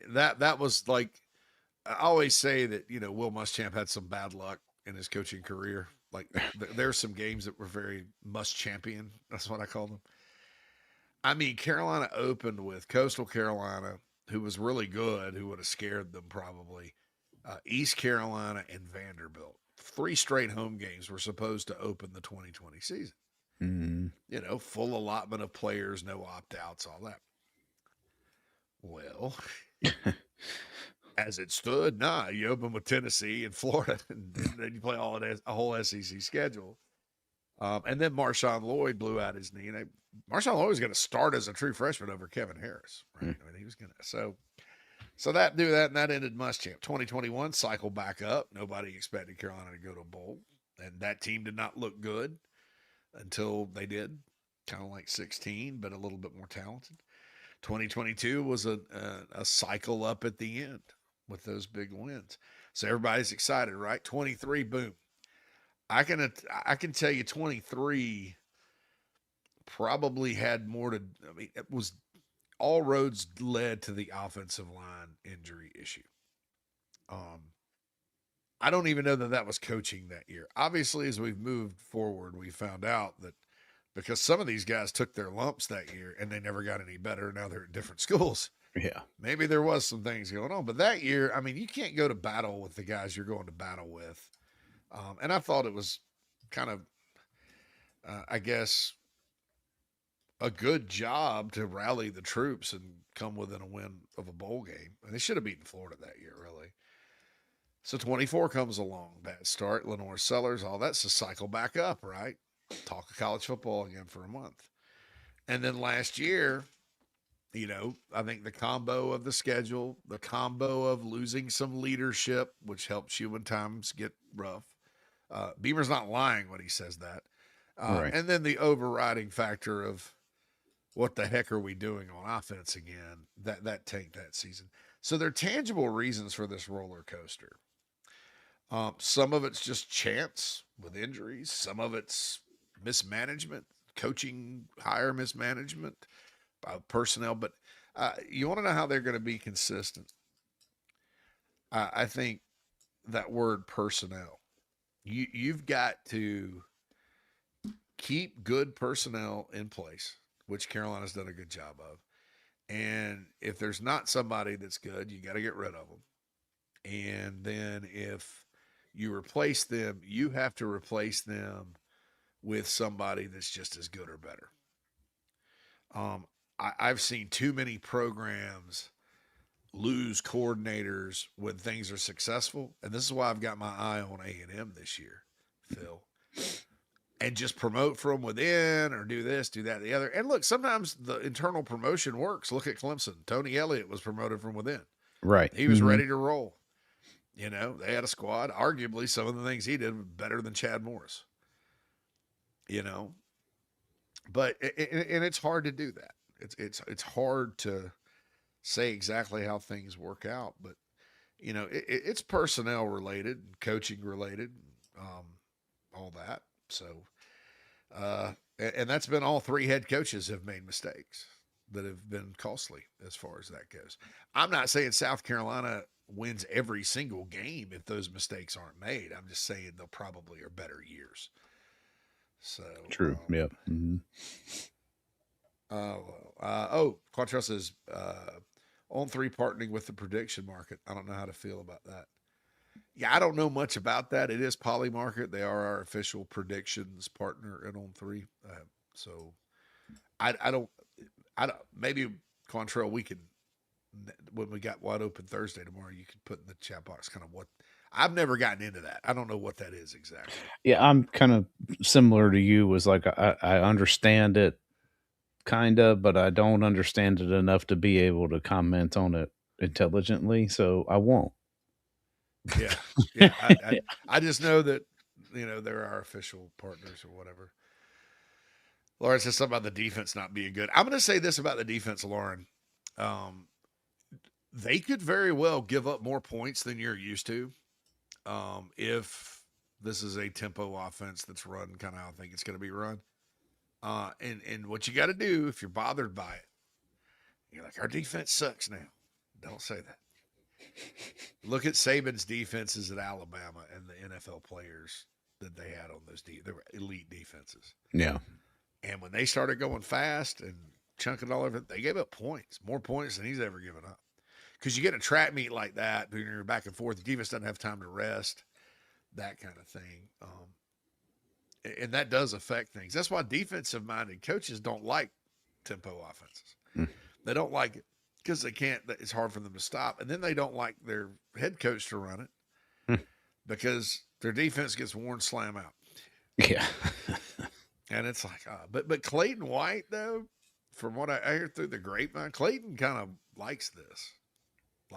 That was like, I always say that, you know, Will Muschamp had some bad luck in his coaching career. Like there's some games that were very Muschampian. That's what I call them. I mean, Carolina opened with Coastal Carolina, who was really good, who would have scared them probably. East Carolina and Vanderbilt. 3 straight home games were supposed to open the 2020 season. You know, full allotment of players, no opt-outs, all that. Well, as it stood, you open with Tennessee and Florida, and then you play a whole SEC schedule. And then Marshawn Lloyd blew out his knee. And Marshawn Lloyd was going to start as a true freshman over Kevin Harris, right? I mean, he was going to. So that and that ended Muschamp. 2021 cycled back up. Nobody expected Carolina to go to a bowl, and that team did not look good until they did. Kind of like 16, but a little bit more talented. 2022 was a cycle up at the end with those big wins. So everybody's excited, right? 23, boom. I can tell you 23 probably had more to, I mean, it was all roads led to the offensive line injury issue. I don't even know that was coaching that year. Obviously, as we've moved forward, we found out that because some of these guys took their lumps that year and they never got any better. Now they're at different schools. Yeah. Maybe there was some things going on, but that year, I mean, you can't go to battle with the guys you're going to battle with. And I thought it was kind of, I guess, a good job to rally the troops and come within a win of a bowl game. And they should have beaten Florida that year, really. So 24 comes along, bad start, Lenore Sellers, all that's a cycle back up, right? Talk of college football again for a month. And then last year, you know, I think the combo of the schedule, the combo of losing some leadership, which helps you when times get rough. Beamer's not lying when he says that. Right. And then the overriding factor of what the heck are we doing on offense again, that tanked that season. So there are tangible reasons for this roller coaster. Some of it's just chance with injuries. Some of it's mismanagement, coaching, hire mismanagement, personnel. But You want to know how they're going to be consistent? I think that word personnel. You've got to keep good personnel in place, which Carolina's done a good job of. And if there's not somebody that's good, you got to get rid of them. And then if you replace them, you have to replace them with somebody that's just as good or better. I've seen too many programs lose coordinators when things are successful. And this is why I've got my eye on A&M this year, Phil. And just promote from within or do this, do that, the other. And look, sometimes the internal promotion works. Look at Clemson. Tony Elliott was promoted from within. Right. He was ready to roll. You know, they had a squad. Arguably, some of the things he did were better than Chad Morris. You know, but and it's hard to do that. It's hard to say exactly how things work out, but you know, it's personnel related, coaching related, all that. So, and that's been all three head coaches have made mistakes that have been costly as far as that goes. I'm not saying South Carolina wins every single game if those mistakes aren't made. I'm just saying they'll probably are better years. So true. Yeah. Mm-hmm. Quantrell says, on 3 partnering with the prediction market. I don't know how to feel about that. Yeah, I don't know much about that. It is Polymarket. They are our official predictions partner at On 3. So I don't, maybe Quantrell, we can, when we got Wide Open Thursday tomorrow, you could put in the chat box kind of what, I've never gotten into that. I don't know what that is exactly. Yeah, I'm kind of similar to you. Was like I understand it, kind of, but I don't understand it enough to be able to comment on it intelligently. So I won't. Yeah. I just know that you know they're our official partners or whatever. Lauren says something about the defense not being good. I'm going to say this about the defense, Lauren. They could very well give up more points than you're used to. If this is a tempo offense that's run kind of how I think it's going to be run. And what you got to do if you're bothered by it, you're like, our defense sucks now. Don't say that. Look at Saban's defenses at Alabama and the NFL players that they had on those. They were elite defenses. Yeah. And when they started going fast and chunking all over, they gave up points, more points than he's ever given up. Because you get a track meet like that, when you're back and forth, the defense doesn't have time to rest, that kind of thing. And that does affect things. That's why defensive-minded coaches don't like tempo offenses. They don't like it because they can't. It's hard for them to stop. And then they don't like their head coach to run it because their defense gets worn slam out. Yeah. And it's like, but Clayton White, though, from what I hear through the grapevine, Clayton kind of likes this.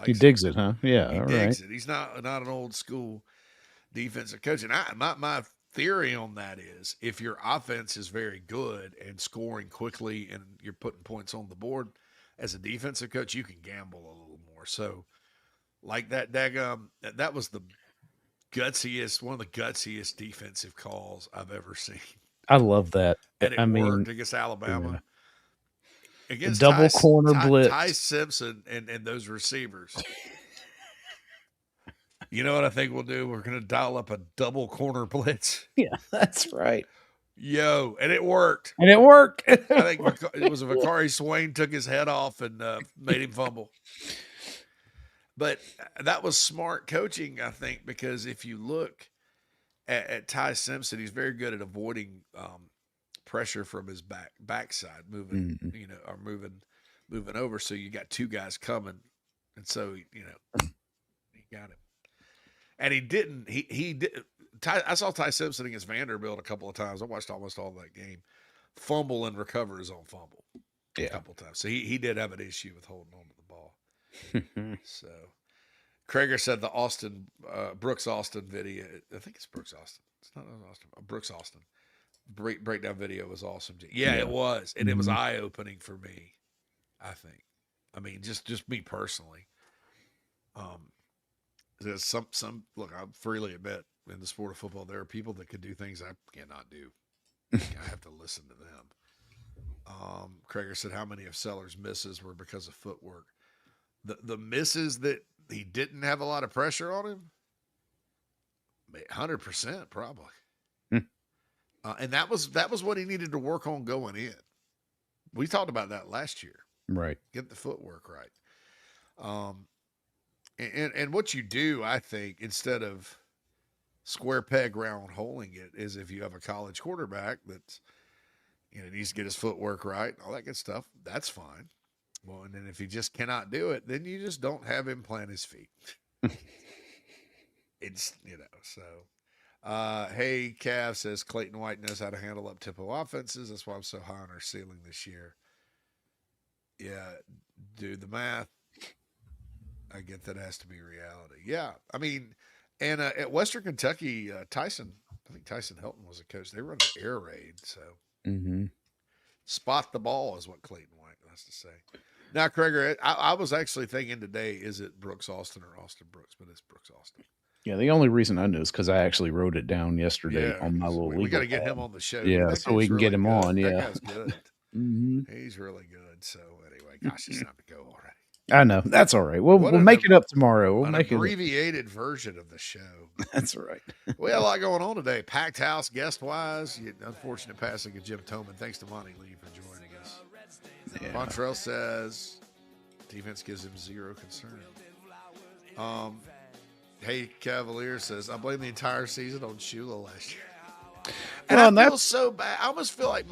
He digs it, huh? Yeah. He digs it. He's not an old school defensive coach. And my theory on that is if your offense is very good and scoring quickly and you're putting points on the board, as a defensive coach, you can gamble a little more. So like that that was the gutsiest, one of the gutsiest defensive calls I've ever seen. I love that. And it worked against Alabama. Yeah. Against double corner blitz. Ty Simpson and those receivers. You know what I think we'll do? We're going to dial up a double corner blitz. Yeah, that's right. Yo, and it worked. I think it was Vakari Swain took his head off and made him fumble. But that was smart coaching, I think, because if you look at Ty Simpson, he's very good at avoiding pressure from his backside, moving, or moving over. So you got two guys coming, and so he got him. And he didn't. He did. I saw Ty Simpson against Vanderbilt a couple of times. I watched almost all that game. Fumble and recover his own fumble a couple of times. So he did have an issue with holding on to the ball. So Krager said the Brooks Austin video. I think it's Brooks Austin. It's not Austin. Brooks Austin breakdown video was awesome. Yeah, it was, and it was eye opening for me. I think. I mean, just me personally. There's some look. I freely admit, in the sport of football, there are people that could do things I cannot do. I have to listen to them. Krager said how many of Sellers' misses were because of footwork. The misses that he didn't have a lot of pressure on him, 100% probably. And that was what he needed to work on going in. We talked about that last year. Right. Get the footwork right. And what you do, I think, instead of square peg round holing it, is if you have a college quarterback that's, needs to get his footwork right, all that good stuff, that's fine. Well, and then if he just cannot do it, then you just don't have him plant his feet. It's, so. Hey, Cav says Clayton White knows how to handle up-tempo offenses. That's why I'm so high on our ceiling this year. Yeah, do the math. I get that has to be reality. Yeah, I mean, and at Western Kentucky, I think Tyson Helton was a coach. They run an air raid, so spot the ball is what Clayton White has to say. Now, Krager, I was actually thinking today, is it Brooks Austin or Austin Brooks? But it's Brooks Austin. Yeah, the only reason I knew is because I actually wrote it down yesterday on my little. We got to get him on the show. Yeah, so we can get him on. Yeah, that guy's good. He's really good. So anyway, gosh, it's time to go already. I know. That's all right. We'll make it up tomorrow. We'll make abbreviated version of the show. That's all right. We had a lot going on today. Packed house, guest-wise. Unfortunate passing of Jim Toman. Thanks to Monty Lee for joining us. Yeah. Fontrell says defense gives him zero concern. Hey, Cavalier says, I blame the entire season on Shula last year. And I feel so bad. I almost feel like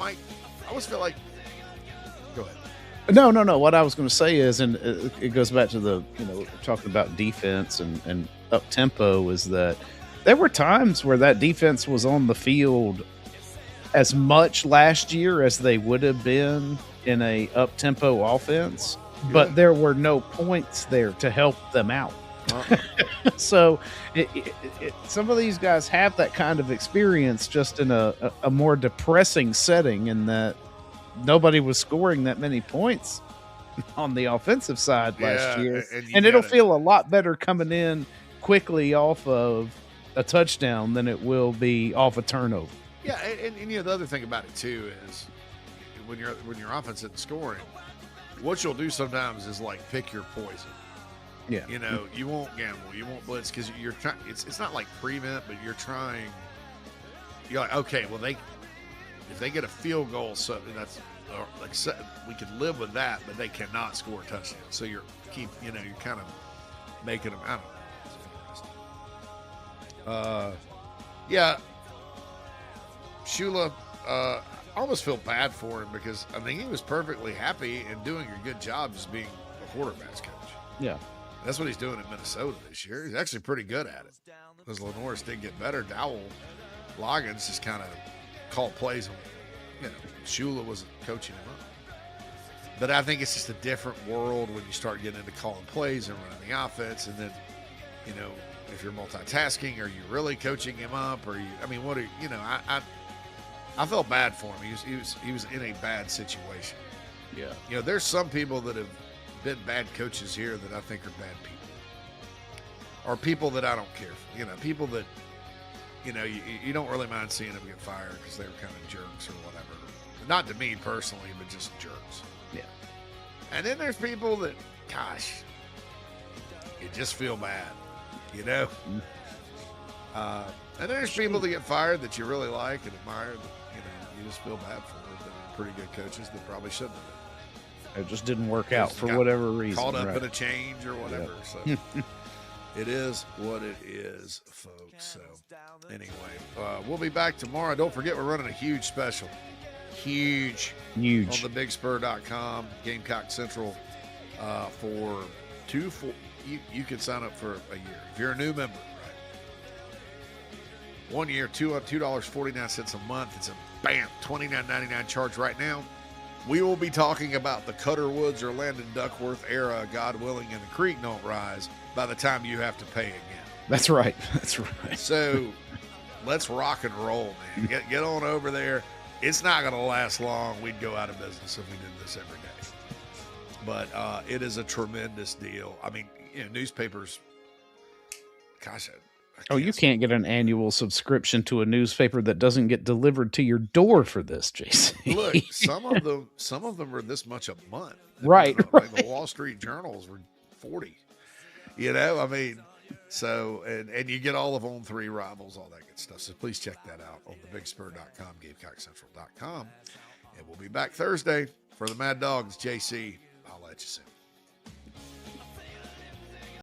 go ahead. No. What I was going to say is, and it goes back to the, talking about defense and up tempo, is that there were times where that defense was on the field as much last year as they would have been in a up tempo offense, but there were no points there to help them out. So some of these guys have that kind of experience just in a more depressing setting, in that nobody was scoring that many points on the offensive side last year. And it'll feel a lot better coming in quickly off of a touchdown than it will be off a turnover. Yeah, and the other thing about it too is when your offense isn't scoring, what you'll do sometimes is like pick your poison. Yeah. You won't gamble, you won't blitz, because you're trying. It's not like prevent, but you're trying. You're like, okay, well if they get a field goal, so that's we could live with that, but they cannot score a touchdown. So you're kind of making them. I don't know. Yeah. Shula, I almost feel bad for him, because I think he was perfectly happy and doing a good job just being a quarterback's coach. Yeah. That's what he's doing in Minnesota this year. He's actually pretty good at it. Because Lenoris did get better. Dowell Loggins just kind of called plays. Shula was coaching him up. But I think it's just a different world when you start getting into calling plays and running the offense. And then, if you're multitasking, are you really coaching him up? Or I felt bad for him. He was in a bad situation. Yeah. There's some people that have been bad coaches here that I think are bad people, or people that I don't care for. People that you don't really mind seeing them get fired because they were kind of jerks or whatever. Not to me personally, but just jerks. Yeah. And then there's people that, gosh, you just feel bad, And then there's people that get fired that you really like and admire that you just feel bad for. That are pretty good coaches that probably shouldn't have been. It just didn't work out for whatever reason. Caught up in a change or whatever. So it is what it is, folks. So anyway, we'll be back tomorrow. Don't forget, we're running a huge special. Huge. On thebigspur.com, Gamecock Central, for you can sign up for a year. If you're a new member, right? 1 year, $2.49 a month. It's a $29.99 charge right now. We will be talking about the Cutter Woods or Landon Duckworth era, God willing, and the creek don't rise by the time you have to pay again. That's right. So let's rock and roll, man. Get on over there. It's not going to last long. We'd go out of business if we did this every day. But it is a tremendous deal. I mean, newspapers, gosh, Oh, you can't get an annual subscription to a newspaper that doesn't get delivered to your door for this, JC. Look, some of them are this much a month. Right. Like the Wall Street Journals were 40. I mean, so and you get all of On 3 Rivals, all that good stuff. So please check that out on thebigspur.com, GamecockCentral.com. And we'll be back Thursday for the Mad Dogs. JC, I'll let you soon.